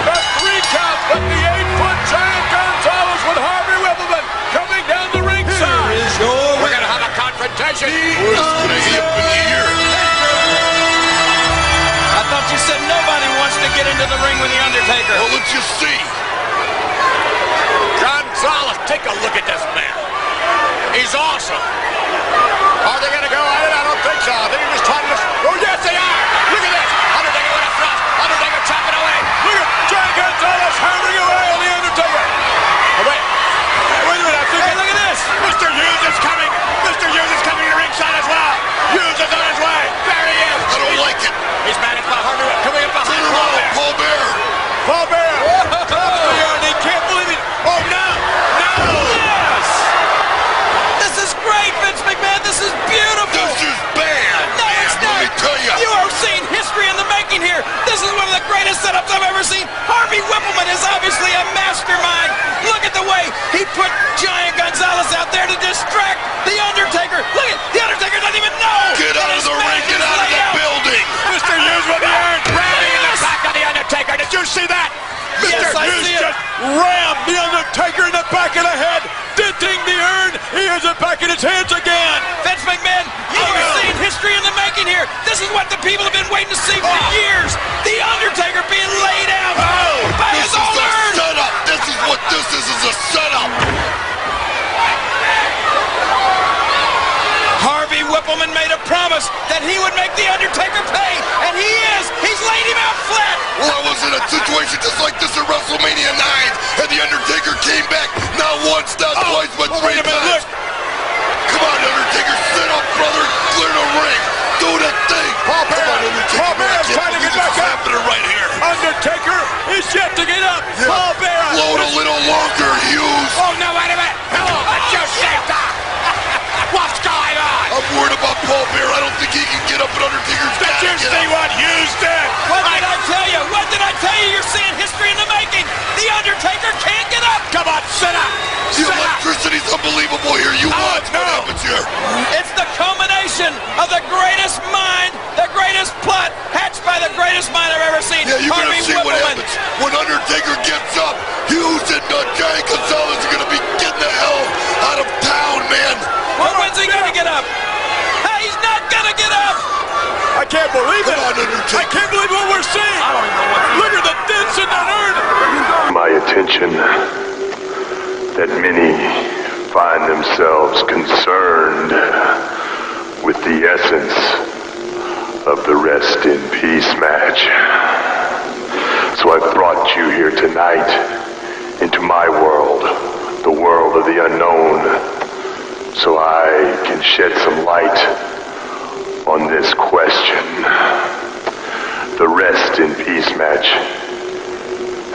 The 3 count, but the 8-foot Giant Gonzalez with Harvey Wippleman coming down the ringside. We're going to have a confrontation. Who's going to hit in here? I thought you said nobody wants to get into the ring with The Undertaker. Well, let's just see. Gonzalez, take a look at this man. He's awesome. Are they going to go at it? I don't think so. I think he's just trying to... Oh, yes, they are. Look at this. Undertaker with a thrust. Undertaker chopping away. Look at Giant Gonzalez hammering away on The Undertaker. Oh, wait a minute. I think... Hey, look at this. Mr. Hughes is coming. Mr. Hughes is coming to the ringside as well. Hughes is on his way. There he is. I don't like it. He's managed by Harvey coming up behind Paul Bear. Paul Bear. He can't believe it. Oh, no. No. Yes! This is great, Vince McMahon. This is beautiful. This is bad. No, it's not. Let me tell you. You are seeing history in the making here. This is one of the greatest setups I've ever seen. Harvey Wippleman is obviously a mastermind. Look at the way he put Giant Gonzalez out there to distract The Undertaker. Look at The Undertaker doesn't even know. Get out of the ring. Get out of the building. Mr. Hughes with the iron. Ramming in the back of The Undertaker. Did you see that? Yes, Mr. I Hughes see it. just rammed The Undertaker in the back of the head. Denting the urn. He has it back in his hands again. Vince McMahon, you are seeing history in the making here. This is what the people have been waiting to see for years. The Undertaker being laid out by This his is own a urn. setup. This is what this is a setup. Harvey Wippleman made a promise that he would make The Undertaker pay, and he is. He's laid him out flat. Well, I was in a situation just like this at WrestleMania 9, and The Undertaker came back not once, not twice, but 3 wait a minute, times. look. Come on, Undertaker, sit up, brother. Clear the ring. Do the thing. Paul Bear. Come on, Undertaker. Paul Bear I can't trying to believe get this back is up. happening right here. Undertaker is yet to get up. Yeah. Paul Bear. Float a little longer, Hughes. Oh, no, wait a minute. Hello, that's your safety. What's going on? I'm worried about Paul Bear. I don't think he can get up at Undertaker's back. Did you see what Hughes did? What did I tell you? What did I tell you? You're seeing history in the making. The Undertaker can't get up. Come on, sit up. The electricity's unbelievable here. You watch what happens here. It's the culmination of the greatest mind, the greatest plot hatched by the greatest mind I've ever seen. Yeah, you're going Harvey to see what Wippleman. happens. When Undertaker gets up, Hughes and Giant Gonzalez are going to be getting the hell out of town, man. Well, when's he going to get up? Hey, he's not going to get up. I can't believe it. Come on, Undertaker. I can't believe what we're seeing. I don't even know what. Look at the dents in that urn. My attention that many find themselves concerned with the essence of the Rest in Peace match. So I've brought you here tonight into my world, the world of the unknown, so I can shed some light on this question. The Rest in Peace match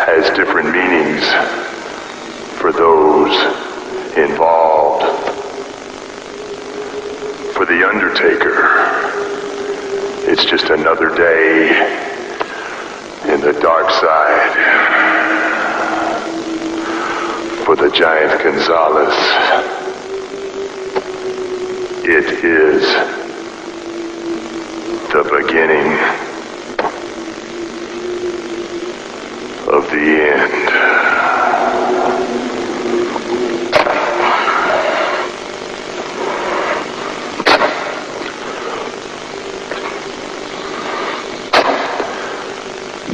has different meanings for those involved. For The Undertaker, it's just another day in the dark side. For the Giant Gonzalez, it is the beginning of the end.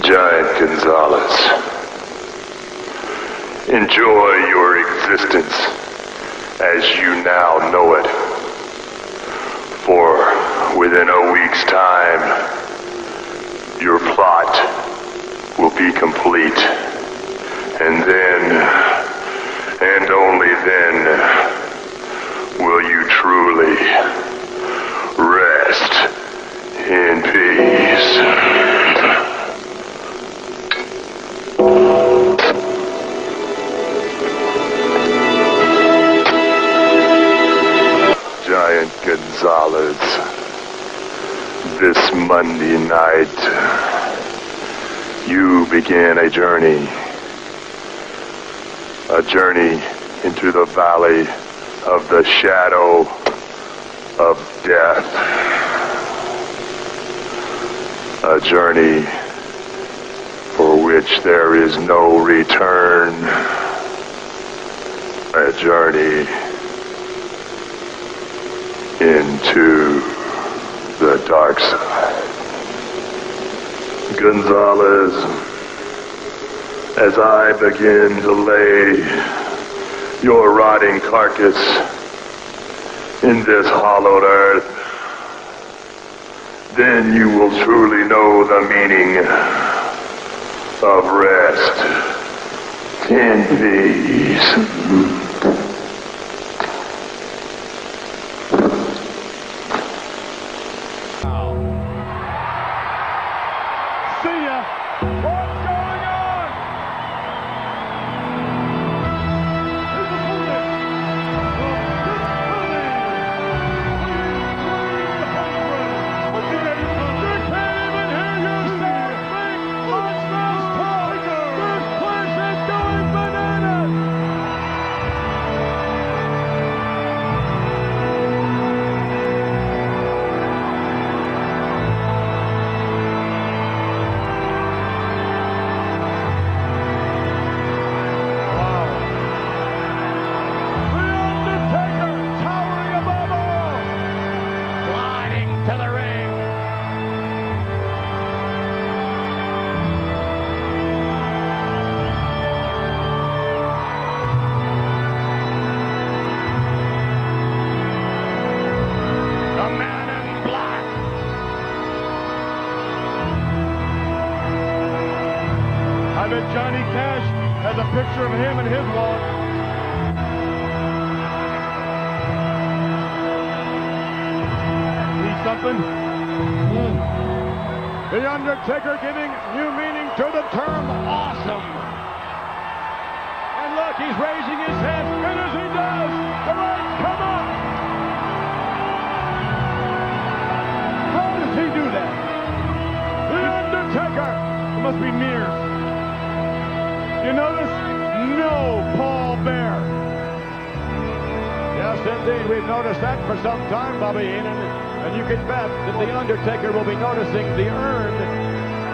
Giant Gonzalez, enjoy your existence as you now know it. For within a week's time, your plot will be complete. And then, and only then, will you truly rest in peace. Giant Gonzalez, this Monday night, you began a journey into the valley of the shadow of death. A journey for which there is no return. A journey into the dark side. Gonzalez, as I begin to lay your rotting carcass in this hollowed earth, then you will truly know the meaning of rest in peace. I bet Johnny Cash has a picture of him in his wall. See something? The Undertaker giving new meaning to the term awesome. And look, he's raising his head, and as he does, the lights come up. How does he do that? The Undertaker! It must be Mears. You notice? No Paul Bear. Yes, indeed. We've noticed that for some time, Bobby Heenan. And you can bet that The Undertaker will be noticing the urn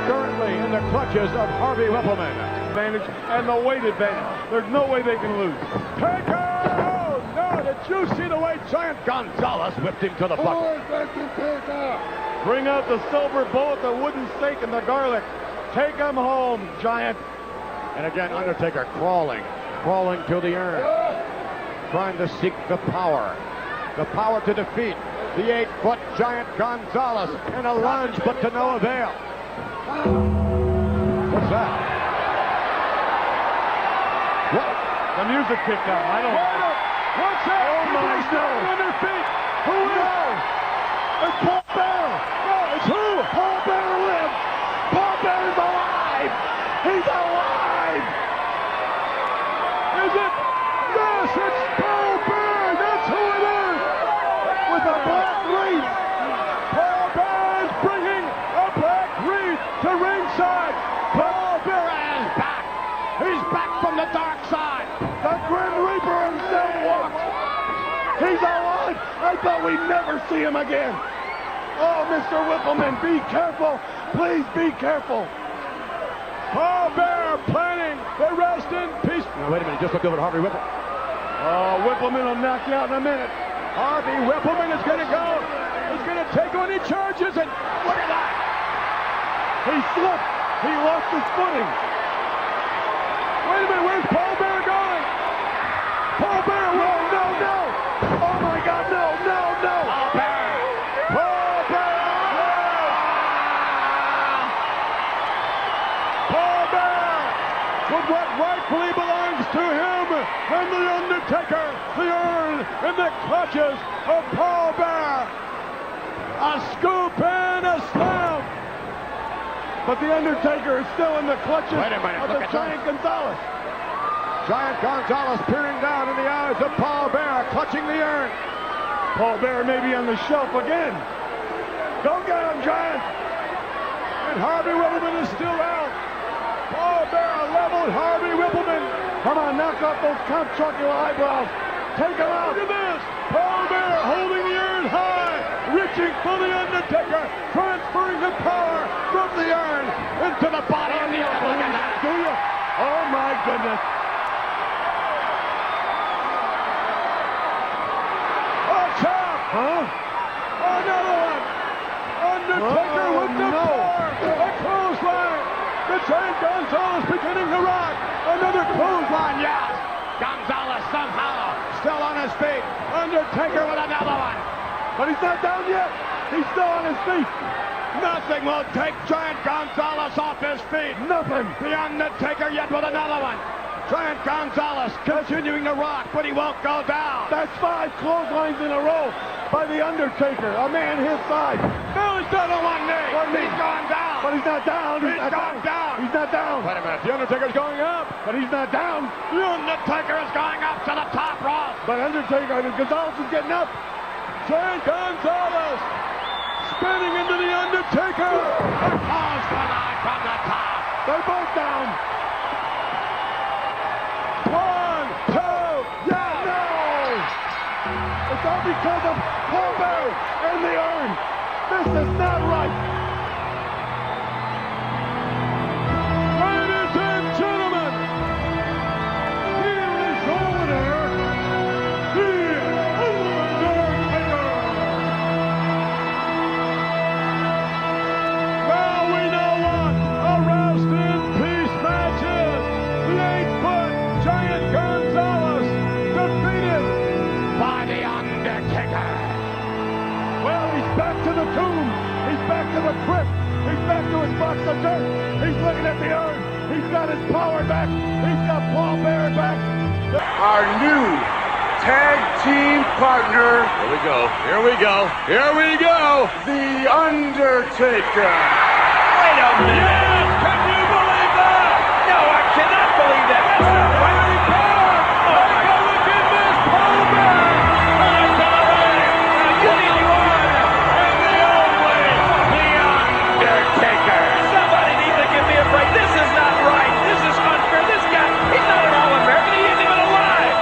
currently in the clutches of Harvey Whippleman. Advantage and the weight advantage. There's no way they can lose. Taker! Oh, no! Did you see the way Giant Gonzalez whipped him to the bucket? Bring out the silver bullet, the wooden stake, and the garlic. Take him home, Giant. And again, Undertaker crawling to the urn, trying to seek the power to defeat the 8-foot Giant Gonzalez in a lunge, but to no avail. What's that? What? The music kicked out. I don't know. What's that? Oh my God! On their feet. Who is? It's Paul Bear. No, it's who? Paul Bear lives. Paul Bear is alive. He's alive. Is it? Yes, it's Paul Bear. That's who it is. With a black wreath. Paul Bear is bringing a black wreath to ringside. Paul Bear is back. He's back from the dark side. The Grim Reaper himself walks. He's alive. I thought we'd never see him again. Oh, Mr. Whippleman, be careful. Please be careful. Paul Bearer planning the rest in peace. Now, wait a minute. Just look over to Harvey Whippleman. Oh, Whippleman will knock you out in a minute. Harvey Whippleman is going to go. He's going to take on any charges, and look at that. He slipped. He lost his footing. Wait a minute. Where's Paul Bearer going? Paul Bearer. No, no, no. Oh, my God. No, no, no. Paul Bearer. Paul Bearer. Paul Bearer. With what rightfully belongs to him and the Undertaker. The urn in the clutches of Paul Bearer. A scoop and a slam. But the Undertaker is still in the clutches of the Giant Gonzalez. Giant Gonzalez peering down in the eyes of Paul Bearer, clutching the urn. Paul Bearer may be on the shelf again. Go get him, Giant. And Harvey Whippleman is still out. Paul Bearer leveled Harvey Whippleman. Come on, knock off those Count Chocula eyebrows. Take him out. Look at this. Paul Bearer holding the urn high, reaching for the Undertaker, transferring the power from the urn into the body of the Undertaker. Do you? Oh, my goodness. Oh, chop. Huh? Another one. Undertaker with the power. A clothesline. The Giant Gonzalez beginning to rock. Another clothesline, yes. Gonzalez somehow still on his feet. Undertaker with another one. But he's not down yet. He's still on his feet. Nothing will take Giant Gonzalez off his feet. Nothing. The Undertaker yet with another one. Giant Gonzalez continuing to rock, but he won't go down. That's 5 clotheslines in a row by the Undertaker, a man his size. No, he's done on one knee. He's gone down. But he's not down. He's gone down. He's not down. Wait a minute. The Undertaker's going up, but he's not down. The Undertaker is going up to the top rope. But Undertaker, Gonzalez is getting up. Giant Gonzalez spinning into the Undertaker. A clothesline from the top. They're both down. 1, 2, yeah, no! It's all because of Paul Bearer and the urn. This is not right. Ladies and gentlemen, here is your winner, The Undertaker. Now we know what a rest in peace match is. The 8-foot Giant Gonzalez defeated by the Undertaker. Well, he's back to the tomb. He's back to the crypt. He's back to his box of dirt. He's looking at the urn. He's got his power back. He's got Paul Bearer back. Our new tag team partner. Here we go. Here we go. Here we go. The Undertaker. Wait a minute. Yes, can you believe that? No, I cannot believe that. That's not right. This is not right. This is unfair. This guy, he's not an All-American. He isn't even alive.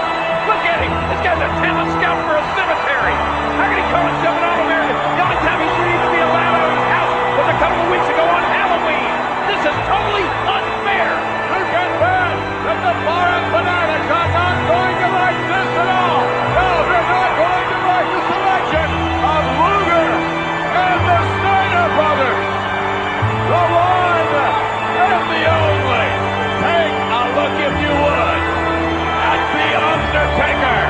Look at him. This guy's a talent scout for a cemetery. How can he call himself an All-American? The only time he should even be allowed out of his house was a couple of weeks ago on Halloween. This is totally unfair. Look at that. That the Florida Fanatics are not going to like this at all. No, they're not going to like the selection of Luger and the Steiner brothers. The one and the only. Take a look, if you would, at The Undertaker.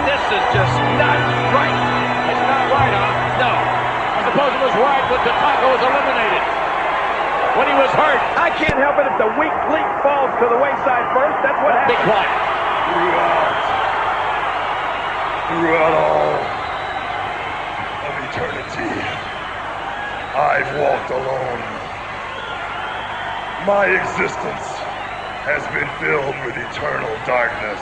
This is just not right. It's not right, huh? No. I suppose it was right when Tatanka was eliminated. When he was hurt. I can't help it if the weak link falls to the wayside first. That's what happens. Be quiet. Throughout all of eternity, I've walked alone. My existence has been filled with eternal darkness.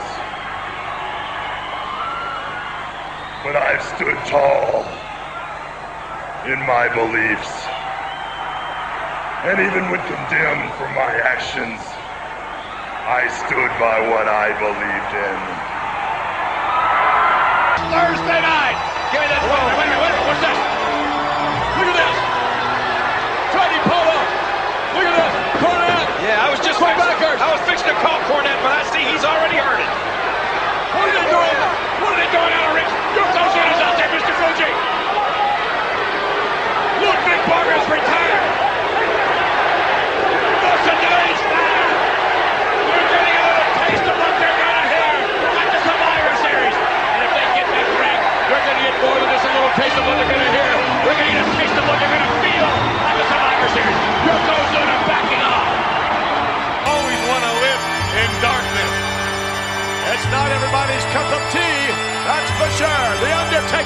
But I've stood tall in my beliefs. And even when condemned for my actions, I stood by what I believed in. Thursday night. Give me that phone. Wait a minute. What's this?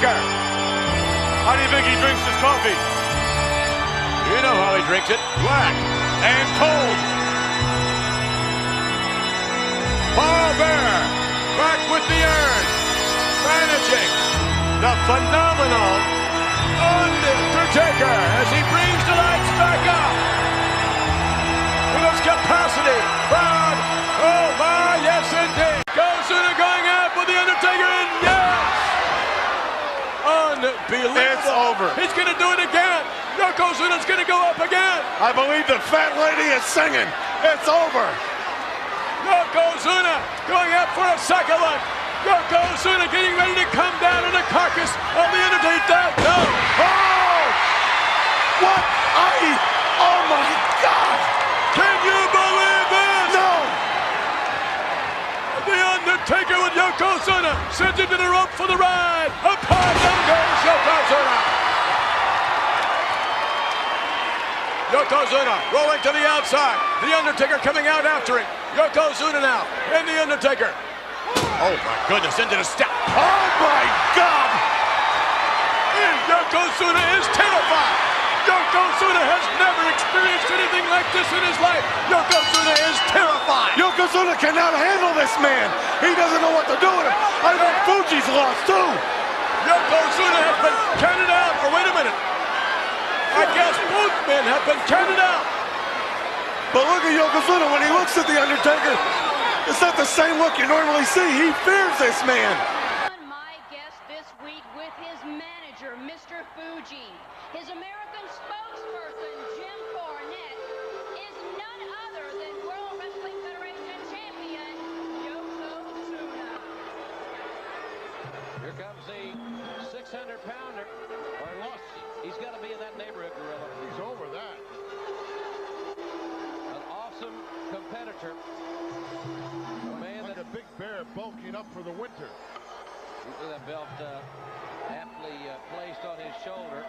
Undertaker. How do you think he drinks his coffee? You know how he drinks it. Black and cold. Paul Bear back with the urn. Managing the phenomenal Undertaker as he brings the lights back up. With his capacity. Crowd. Oh my, yes indeed. Yokozuna going out with the Undertaker and yes! Unbelievable. It's over. He's going to do it again. Yokozuna's going to go up again. I believe the fat lady is singing. It's over. Yokozuna going up for a second one. Yokozuna getting ready to come down on the carcass of the Undertaker. No. Oh! What? Oh my God! Can you believe this? No! The Undertaker with Yokozuna sends him to the rope for the ride. Upon them goes Yokozuna. Yokozuna rolling to the outside. The Undertaker coming out after him. Yokozuna now and the Undertaker. Oh my goodness, into the step. Oh my God! And Yokozuna is terrified. Yokozuna has never experienced anything like this in his life. Yokozuna is terrified. Yokozuna cannot handle this man. He doesn't know what to do with him. I think Fuji's lost too. Yokozuna has been counted out. Or wait a minute. I guess both men have been counted out. But look at Yokozuna when he looks at the Undertaker. It's not the same look you normally see. He fears this man. My guest this week with his manager, Mr. Fuji. His American spokesperson, Jim Cornette, is none other than World Wrestling Federation champion, Yokozuna. Here comes the 600-pounder. Or lost. He's got to be in that neighborhood, Gorilla. He's over that. An awesome competitor. A man like a big bear bulking up for the winter. With that belt aptly placed on his shoulder.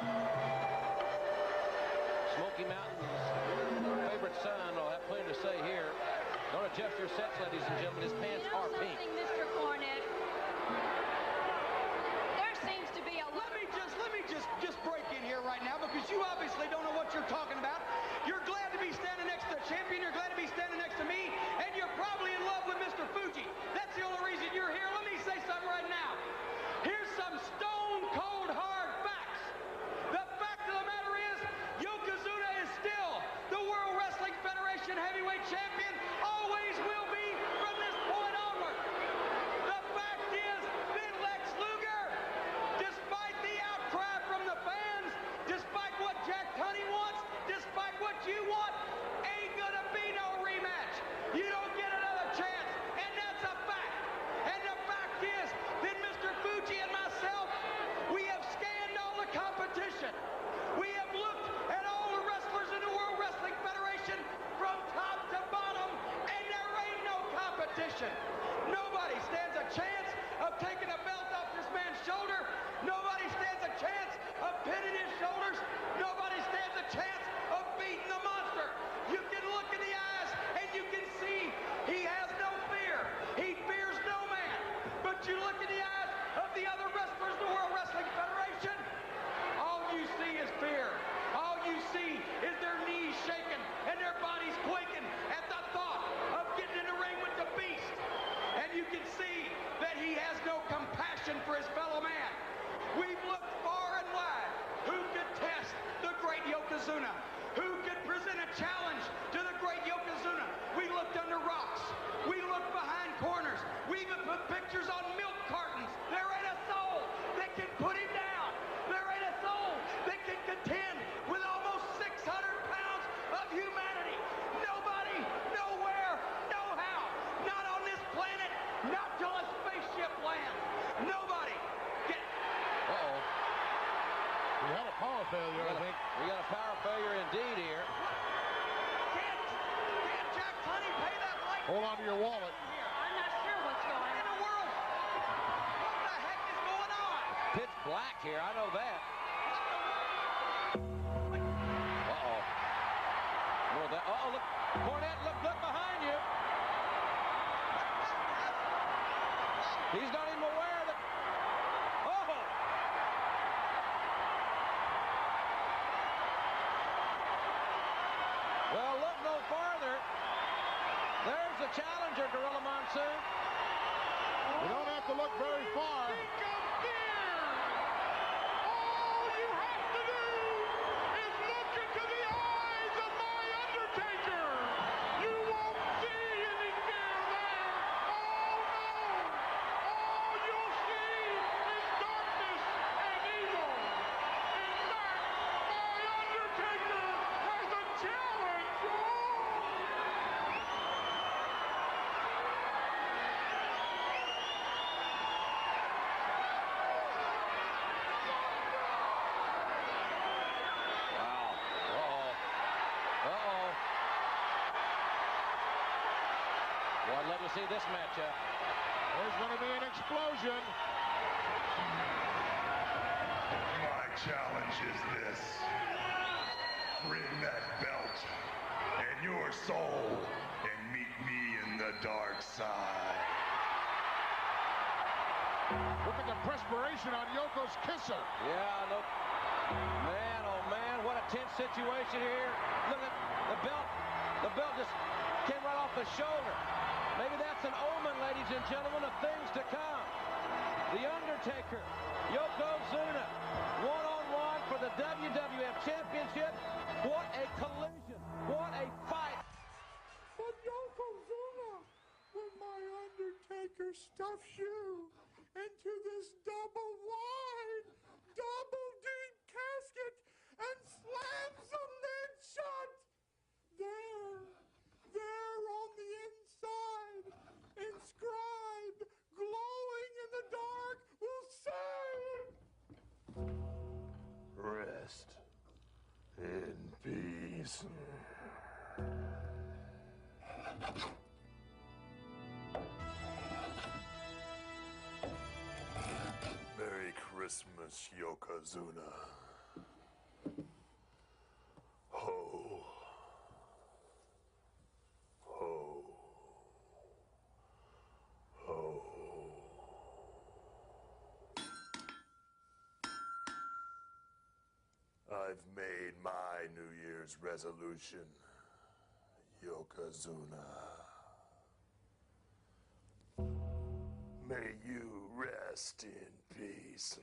Smoky Mountain's favorite son will have plenty to say here. Don't adjust your sets, ladies and gentlemen. His pants are pink. Mr. Cornette. There seems to be a lot. Let me just break in here right now because you obviously don't know what you're talking about. You're glad to be standing next to the champion. You're glad to be standing next to me, and you're probably in love with Mr. Fuji. That's the only reason you're here. Let me say something right now. Here's some stone cold hard facts. The fact of the matter is, Yokozuna is still the World Wrestling Federation heavyweight champion. Always will be from this point onward. The fact is that Lex Luger, despite the outcry from the fans, despite what Jack Tunney wants, despite what you want, ain't gonna be no rematch. You don't get another chance, and that's a fact. And the fact is that Mr. Fuji and myself, we have scanned all the competition. We have looked at all the wrestlers in the World Wrestling Federation from top to bottom, and there ain't no competition. Nobody stands a chance of taking a belt off this man's shoulder. Nobody stands a chance of pinning his shoulders. Nobody stands a chance of beating the monster. You can look in the eyes and you can see he has no fear. He fears no man. But you look in the eyes of the other wrestlers in the World Wrestling Federation, all you see is fear. All you see is their knees shaking and their bodies quaking at the thought of getting in the ring with the beast. And you can see that he has no compassion for his fellow man. We've looked far and wide. Who could test the great Yokozuna? Who could present a challenge to the great Yokozuna? We looked under rocks. We looked behind corners. We even put pictures on milk cartons. There ain't a soul that can put him down. There ain't a soul that can contend with almost 600 pounds of humanity. Nobody, nowhere, no how. Not on this planet, not till a spaceship lands. Nobody. Uh-oh. We had a power failure, I think. We got a power failure indeed here. Can't Jack Tunney pay that light? Hold on to your wallet. I'm not sure what's going on. In the world? What the heck is going on? Pitch black here, I know that. Uh-oh. More of that. Uh-oh, look. Cornette, look behind you. He's not even aware that. Oh! There's the challenger, Gorilla Monsoon. You don't have to look very far. I'd love to see this matchup. There's going to be an explosion. My challenge is this. Bring that belt and your soul and meet me in the dark side. Look at the perspiration on Yoko's kisser. Yeah, look. Man, oh man, what a tense situation here. Look at the belt. The belt just came right off the shoulder. Maybe that's an omen, ladies and gentlemen, of things to come. The Undertaker, Yokozuna, one-on-one for the WWF Championship. What a collision. What a fight. But Yokozuna, when my Undertaker stuffs you into this double wide, double deep casket and slams the lid shut, there on the inside, inscribed, glowing in the dark, will say, Rest in peace. Merry Christmas, Yokozuna. Ho. Ho. Ho. I've made my New Year's resolution, Yokozuna. May you rest in peace.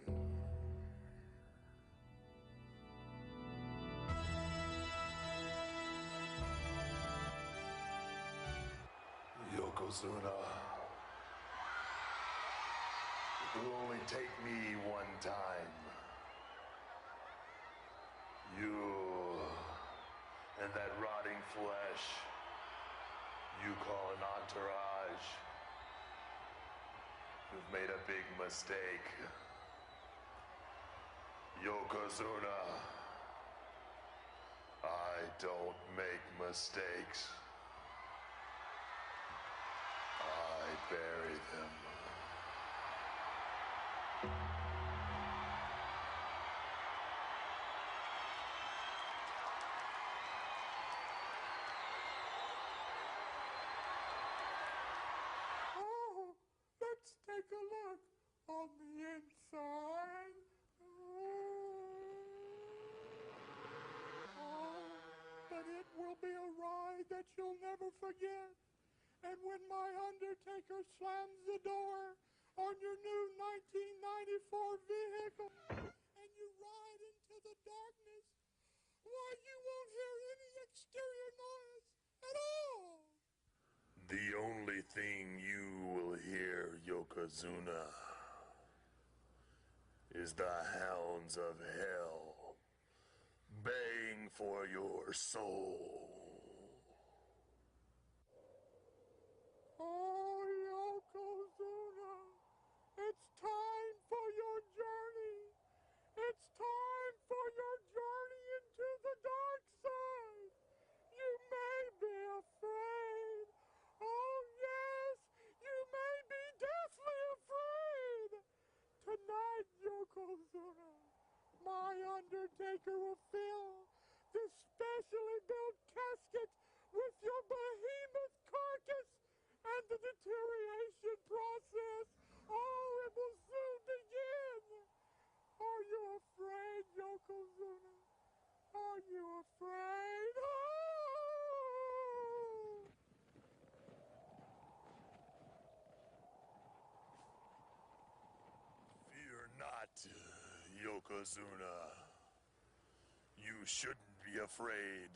Yokozuna, it will only take me one time. You and that rotting flesh you call an entourage, you've made a big mistake. Yokozuna, I don't make mistakes. I bury them. oh, let's take a look on the inside. Oh, but it will be a ride that you'll never forget. And when my Undertaker slams the door on your new 1994 vehicle and you ride into the darkness, why, you won't hear any exterior noise at all. The only thing you will hear, Yokozuna, is the hounds of hell baying for your soul. Oh, Yokozuna, it's time for your journey. It's time for your journey into the dark side. You may be afraid. Oh, yes, you may be deathly afraid. Tonight, Yokozuna, my Undertaker will fill this specially built Yokozuna, you shouldn't be afraid.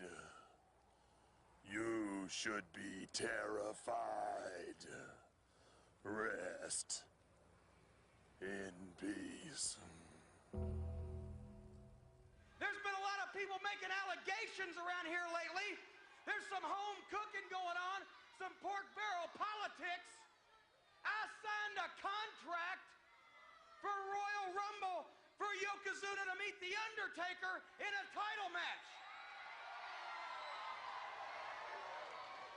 You should be terrified. Rest in peace. There's been a lot of people making allegations around here lately. There's some home cooking going on, some pork barrel politics. I signed a contract for Royal Rumble for Yokozuna to meet The Undertaker in a title match.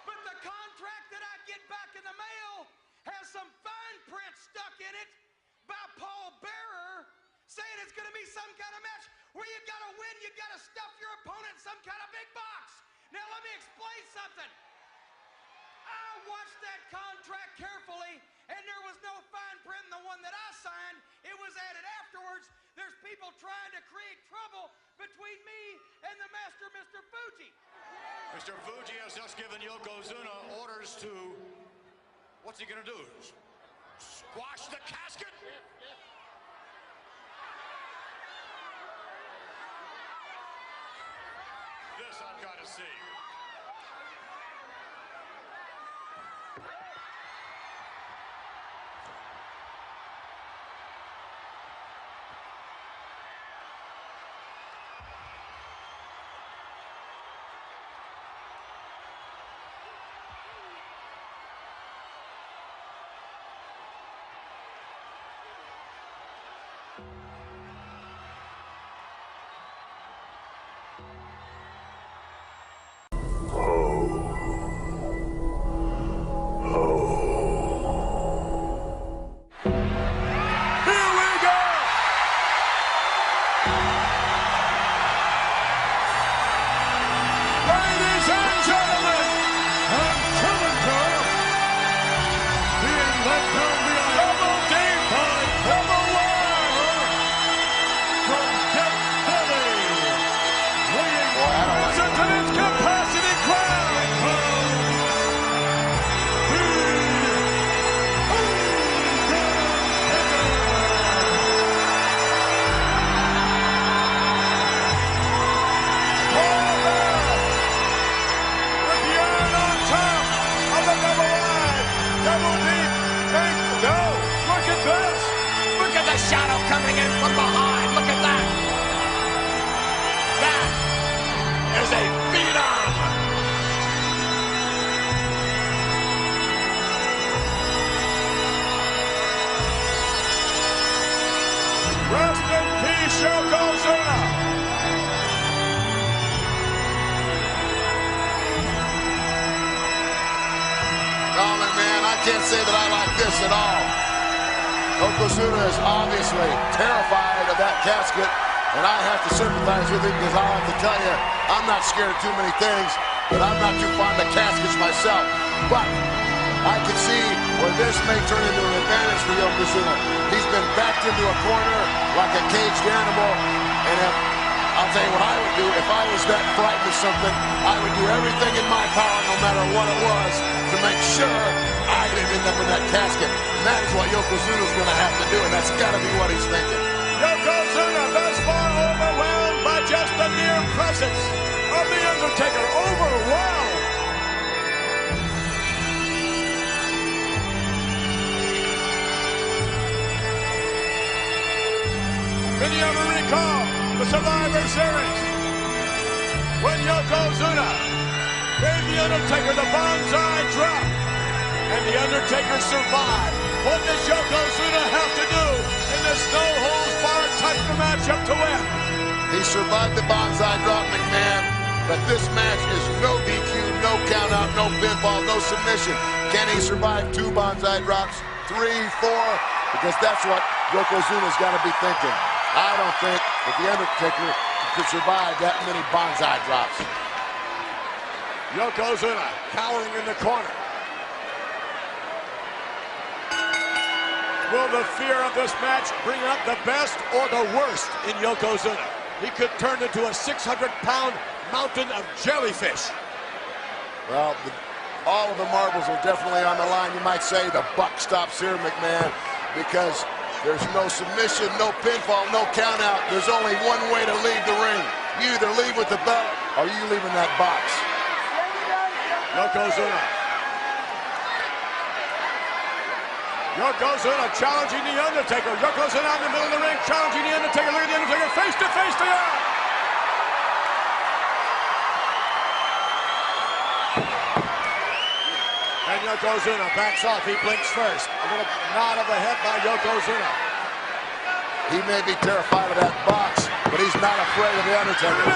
But the contract that I get back in the mail has some fine print stuck in it by Paul Bearer saying it's going to be some kind of match where you got to win, you got to stuff your opponent in some kind of big box. Now let me explain something. I watched that contract carefully, and there was no fine print in the one that I signed. It was added afterwards. There's people trying to create trouble between me and the master, Mr. Fuji. Mr. Fuji has just given Yokozuna orders to, what's he gonna do? Squash the casket? This I've got to see. Coming in from behind. Look at that. That is a phenom. Rest in peace, Yokozuna. Oh, man, I can't say that I like this at all. Yokozuna is obviously terrified of that casket, and I have to sympathize with him because I have to tell you, I'm not scared of too many things, but I'm not too fond of caskets myself. But I can see where this may turn into an advantage for Yokozuna. He's been backed into a corner like a caged animal, and I'll tell you what I would do. If I was that frightened of something, I would do everything in my power, no matter what it was, to make sure I didn't end up in that casket. And that is what Yokozuna's going to have to do, and that's got to be what he's thinking. Yokozuna thus far overwhelmed by just the mere presence of The Undertaker. Overwhelmed. Many of you recall the Survivor Series when Yokozuna gave The Undertaker the Banzai drop, and The Undertaker survived. What does Yokozuna have to do in this no-holds-barred type of matchup to win? He survived the Banzai drop, McMahon, but this match is no DQ, no countout, no pinfall, no submission. Can he survive 2 Banzai drops, 3, 4? Because that's what Yokozuna's got to be thinking. I don't think that The Undertaker could survive that many Banzai drops. Yokozuna cowering in the corner. Will the fear of this match bring out the best or the worst in Yokozuna? He could turn into a 600-pound mountain of jellyfish. Well, all of the marbles are definitely on the line. You might say the buck stops here, McMahon, because There's no submission, no pinfall, no countout. There's only one way to leave the ring. You either leave with the belt or you leave in that box. Yokozuna. Yokozuna challenging The Undertaker. Yokozuna out in the middle of the ring challenging The Undertaker. Look at The Undertaker face to face to him. And Yokozuna backs off. He blinks first. A little nod of the head by Yokozuna. He may be terrified of that box, but he's not afraid of The Undertaker.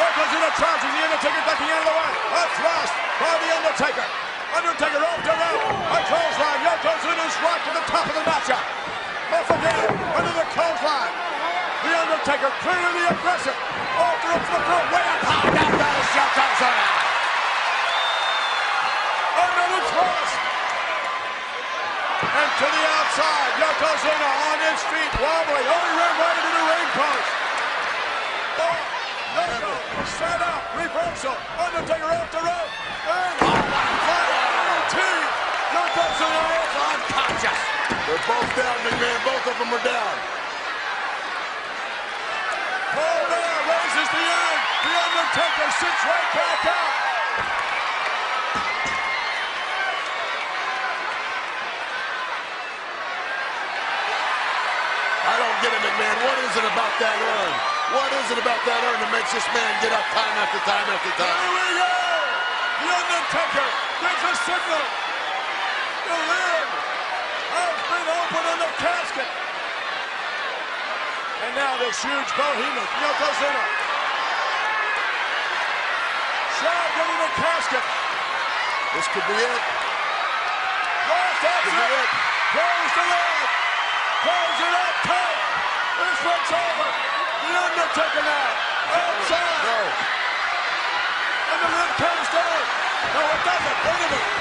Yokozuna charging The Undertaker ducking out of the way. A thrust by The Undertaker. Undertaker off the rope. A clothesline. Yokozuna's right to the top of the matchup. Off again. Under the clothesline. The Undertaker clearly the aggressor. Off the rope. Way up high. Down goes Yokozuna. Another thrust. And to the outside. Yokozuna on his feet. Wobbling. Only ran right into the ring post. Yoko set up. Reversal. Undertaker off the rope. And Yokozuna is unconscious. They're both down, McMahon. Both of them are down. Paul Bear raises the arm. The Undertaker sits right back out. I don't get it, McMahon. What is it about that urn? What is it about that urn that makes this man get up time after time after time? Here we go. The Undertaker gives a signal. The lid has been opened in the casket. And now this huge behemoth, Yokozuna. Shoved into the casket. This could be it. Yes, that's it. Close the lid. Close it up tight. This one's over. The Undertaker now. Outside. No. And the lid comes down. No, it doesn't. Wait a minute.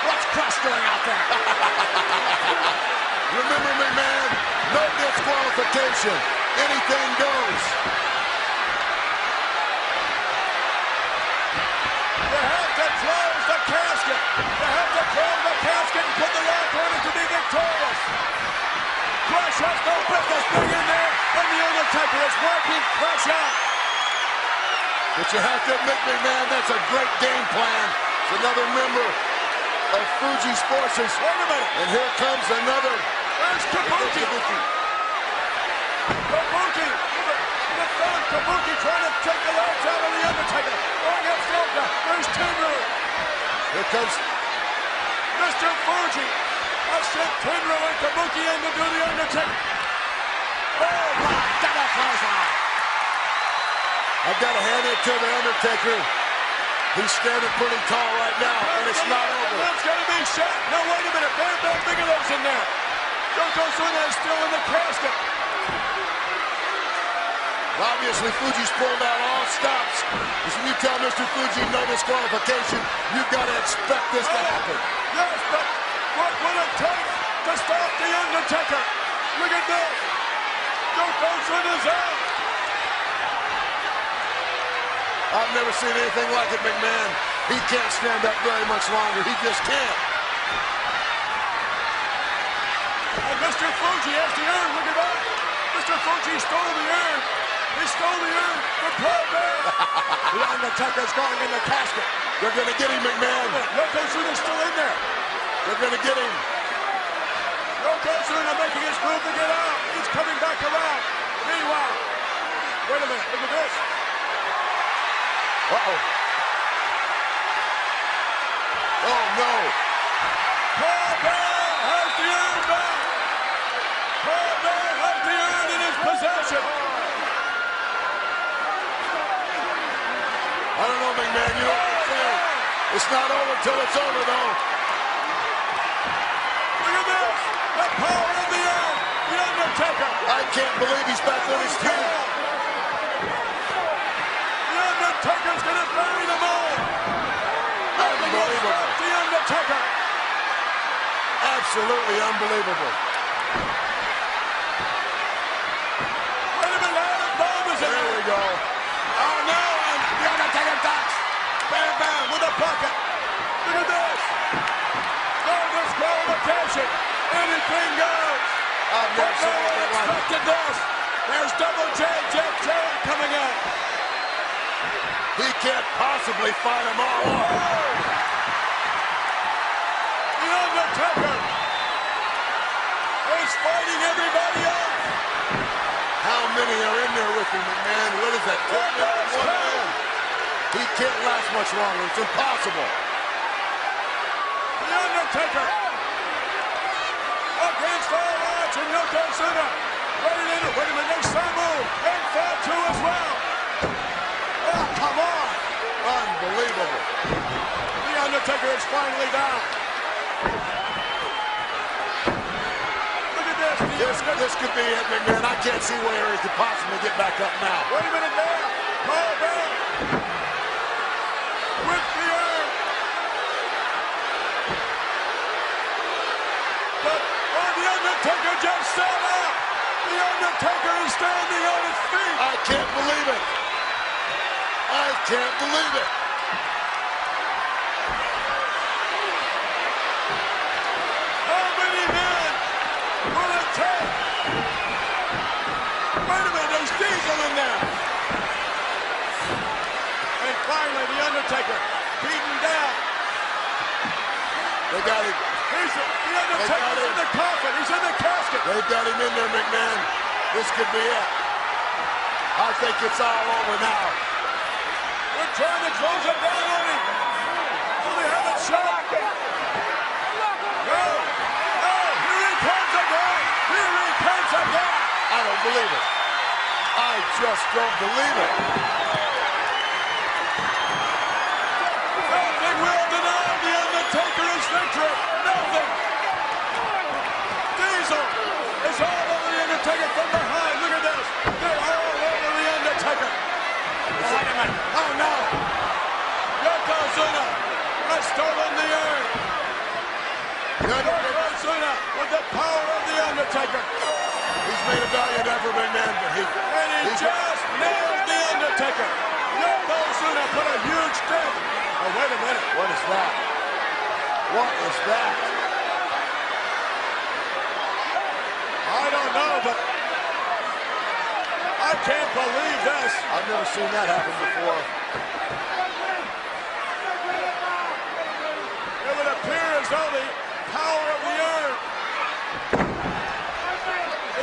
What's Crush doing out there? Remember, McMahon, no disqualification. Anything goes. You have to close the casket. You have to close the casket and put the lock on it to be victorious. Crush has no business being in there, and the Undertaker is wiping Crush out. But you have to admit, McMahon, that's a great game plan. It's another member of Fuji's forces. Wait a minute. And here comes another. There's Kabuki. Kabuki. The third Kabuki trying to take the legs out of the Undertaker. Going up Silva. There's Tenryu. Here comes Mr. Fuji. I sent Tenryu and Kabuki in to do the Undertaker. Oh my, double clothesline. I've got to hand it to the Undertaker. He's standing pretty tall right now, and it's not over. It's going to be shot. No, wait a minute. Bam Bam Bigelow's in there. Yokozuna is still in the casket. Obviously, Fuji's pulled out all stops. Because when you tell Mr. Fuji no disqualification, you've got to expect this to happen. Yes, but what will it take to stop the Undertaker? Look at this. Yokozuna's out. I've never seen anything like it, McMahon. He can't stand up very much longer. He just can't. And Mr. Fuji has the urn. Look at that. Mr. Fuji stole the urn. He stole the urn from Paul Bear. The Undertaker's going in the casket. They're going to get him, McMahon. Yokozuna's still in there. They're going to get him. Yokozuna making his move to get out. He's coming back around. Meanwhile, wait a minute. Look at this. Uh-oh. Oh, no. Paul Bear has the urn back. Paul Bear has the urn in his possession. I don't know, McMahon. You know what I'm saying? It's not over till it's over, though. Look at this. The power of the urn. The Undertaker. I can't believe he's back on his feet. The Undertaker's going to bury them all. Unbelievable. The Undertaker. Absolutely unbelievable. Wait a minute. Adam Bomb is in There we go. Oh, no. And the Undertaker ducks. Bam, bam, with a bucket. Look at this. No disqualification. Anything goes. I Double J, Jeff Jarrett coming in. He can't possibly fight them all off. The Undertaker is fighting everybody off. How many are in there with him, man? What is that? 10 men, 1 man. He can't last much longer. It's impossible. The Undertaker against all odds, and Yokozuna ready to enter. Wait a minute, there's Samu and fall too as well. Oh, come on. Unbelievable. The Undertaker is finally down. Look at this. This could be it, McMahon. I can't see where he could possibly get back up now. Wait a minute there. Paul Bell with the arm. But the Undertaker just sat up. The Undertaker is standing on his feet. I can't believe it. I can't believe it. How many men will it take? Wait a minute, there's Diesel in there. And finally, the Undertaker beaten down. They got him. The Undertaker's in the coffin. He's in the casket. They've got him in there, McMahon. This could be it. I think it's all over now. We're trying to close it down on him. Do they have it shot? No. Oh, here he comes again. Here he comes again. I don't believe it. I just don't believe it. Nothing will deny the Undertaker's victory. Nothing. Diesel is all over the Undertaker from behind. Look at this. They're all over the Undertaker. Wait a minute. Oh, no. Yokozuna has stolen the urn. Yokozuna with the power of the Undertaker. He's made a valiant effort, McMahon, but he just nailed the Undertaker. Yokozuna put a huge dent. Oh, wait a minute. What is that? What is that? I don't know, but I can't believe this. I've never seen that happen before. It would appear as though the power of the urn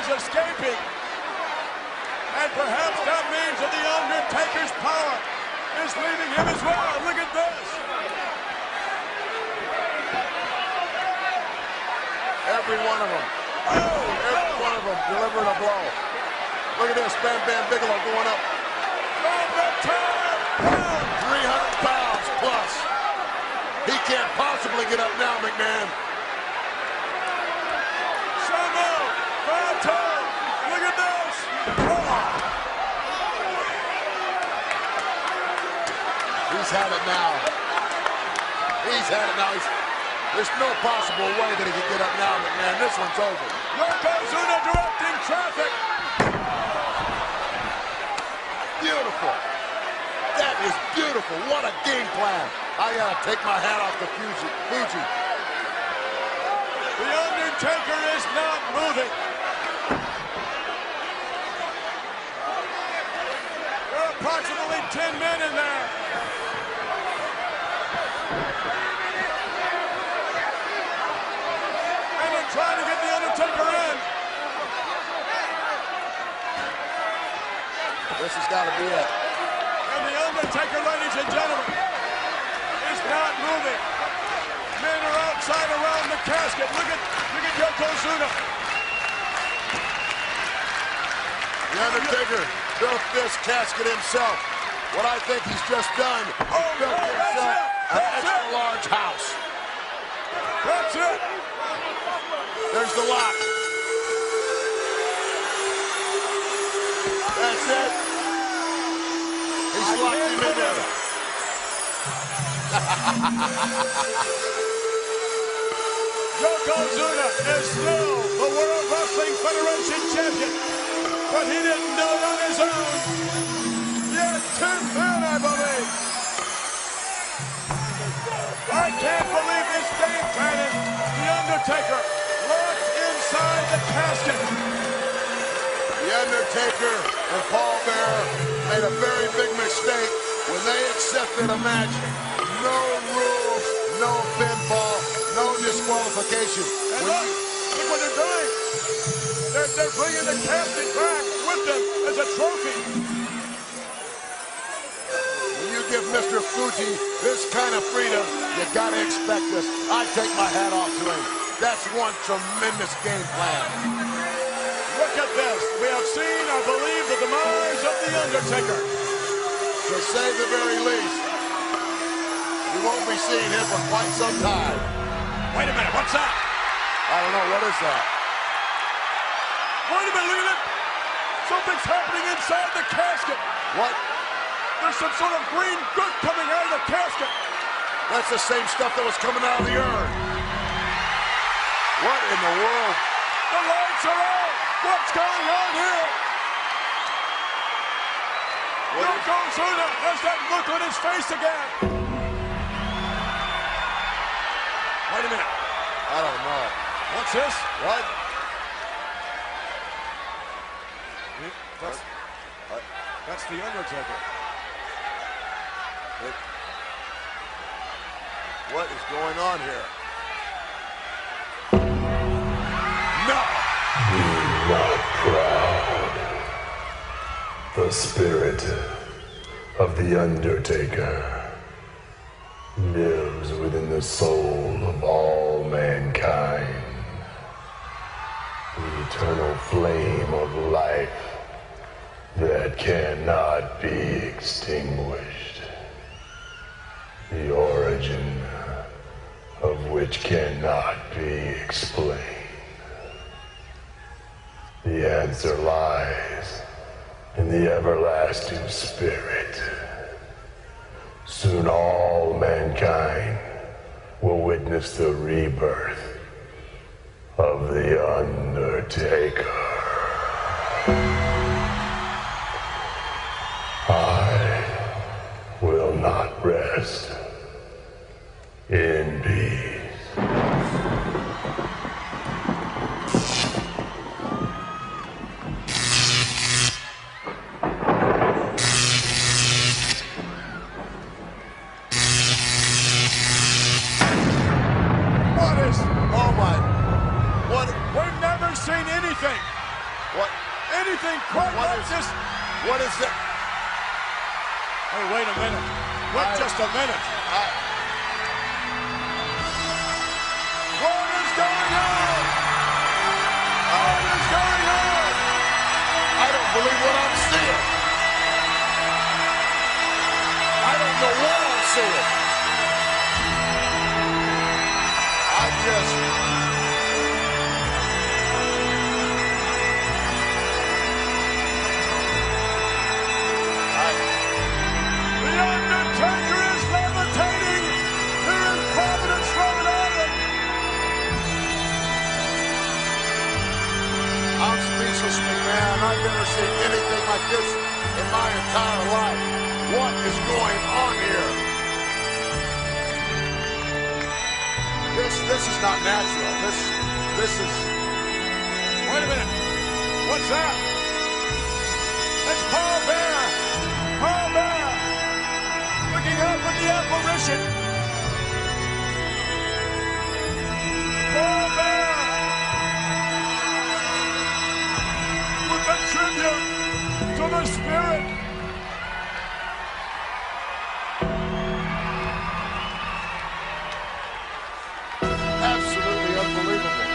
is escaping. And perhaps that means that the Undertaker's power is leaving him as well. Look at this. Every one of them. Every one of them delivering a blow. Look at this. Bam Bam Bigelow going up. From the top. 300 pounds plus. He can't possibly get up now, McMahon. Samu. Vato. Look at this. He's had it now. He's had it now. There's no possible way that he can get up now, McMahon. This one's over. Yokozuna directing traffic. Beautiful. That is beautiful. What a game plan. I gotta take my hat off to Fuji. The Undertaker is not moving. There are approximately 10 men in there. And they're trying to get the Undertaker in. This has got to be it. And the Undertaker, ladies and gentlemen, is not moving. Men are outside around the casket. Look at Yokozuna. The Undertaker built this casket himself. What I think he's just done, he built himself an extra large house. That's it. There's the lock. That's it. He's locked him in there. Yokozuna is still the World Wrestling Federation champion, but he didn't do it on his own. He had 10 men, I believe. I can't believe this game planning. The Undertaker locked inside the casket. The Undertaker and Paul Bearer made a very big mistake when they accepted a match. No rules, no pinfall, no disqualification. And look what they're doing. They're bringing the casket back with them as a trophy. When you give Mr. Fuji this kind of freedom, you gotta expect this. I take my hat off to him. That's one tremendous game plan. Look at this. We have seen, I believe, the demise of The Undertaker. To say the very least, we won't be seeing him for quite some time. Wait a minute, what's that? I don't know, what is that? Wait a minute, look at it. Something's happening inside the casket. What? There's some sort of green gook coming out of the casket. That's the same stuff that was coming out of the urn. What in the world? The lights are out. What's going on here? Yokozuna has that look on his face again. Wait a minute. I don't know. What's this? What? That's The Undertaker. What is going on here? No! Be not proud. The spirit of The Undertaker lives within the soul of all mankind. The eternal flame of life that cannot be extinguished. The origin of which cannot be explained. The answer lies in the everlasting spirit. Soon all mankind will witness the rebirth of The Undertaker. I will not rest in peace. What is? Oh my! What? We've never seen anything. What? Anything quite like this. What is it? Hey, wait a minute. Wait just a minute. What is going on? What is going on? I don't believe what I'm seeing. I don't know what I'm seeing. I just... The Undertaker is levitating here in Providence, Rhode Island. I'm speechless, man. I've never seen anything like this in my entire life. What is going on here? This is not natural. This is... Wait a minute. What's that? It's Paul Bearer. Paul Bearer. Looking up at the apparition. Paul Bearer. With a tribute to the spirit. Absolutely unbelievable.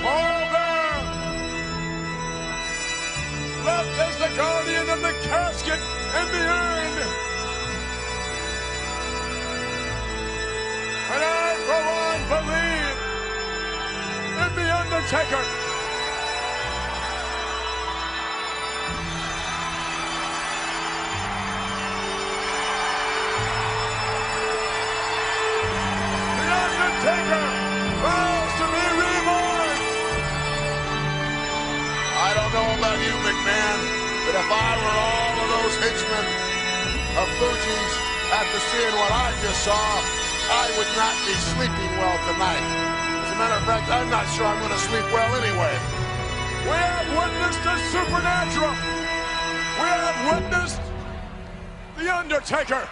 Paul Bearer, left as the guardian of the casket and the urn. And I, for one, believe in The Undertaker. The Undertaker vows to be reborn. I don't know about you, McMahon, but if I were all of those henchmen, of Fuji's after seeing what I just saw, I would not be sleeping well tonight. As a matter of fact, I'm not sure I'm going to sleep well anyway. We have witnessed the supernatural. We have witnessed The Undertaker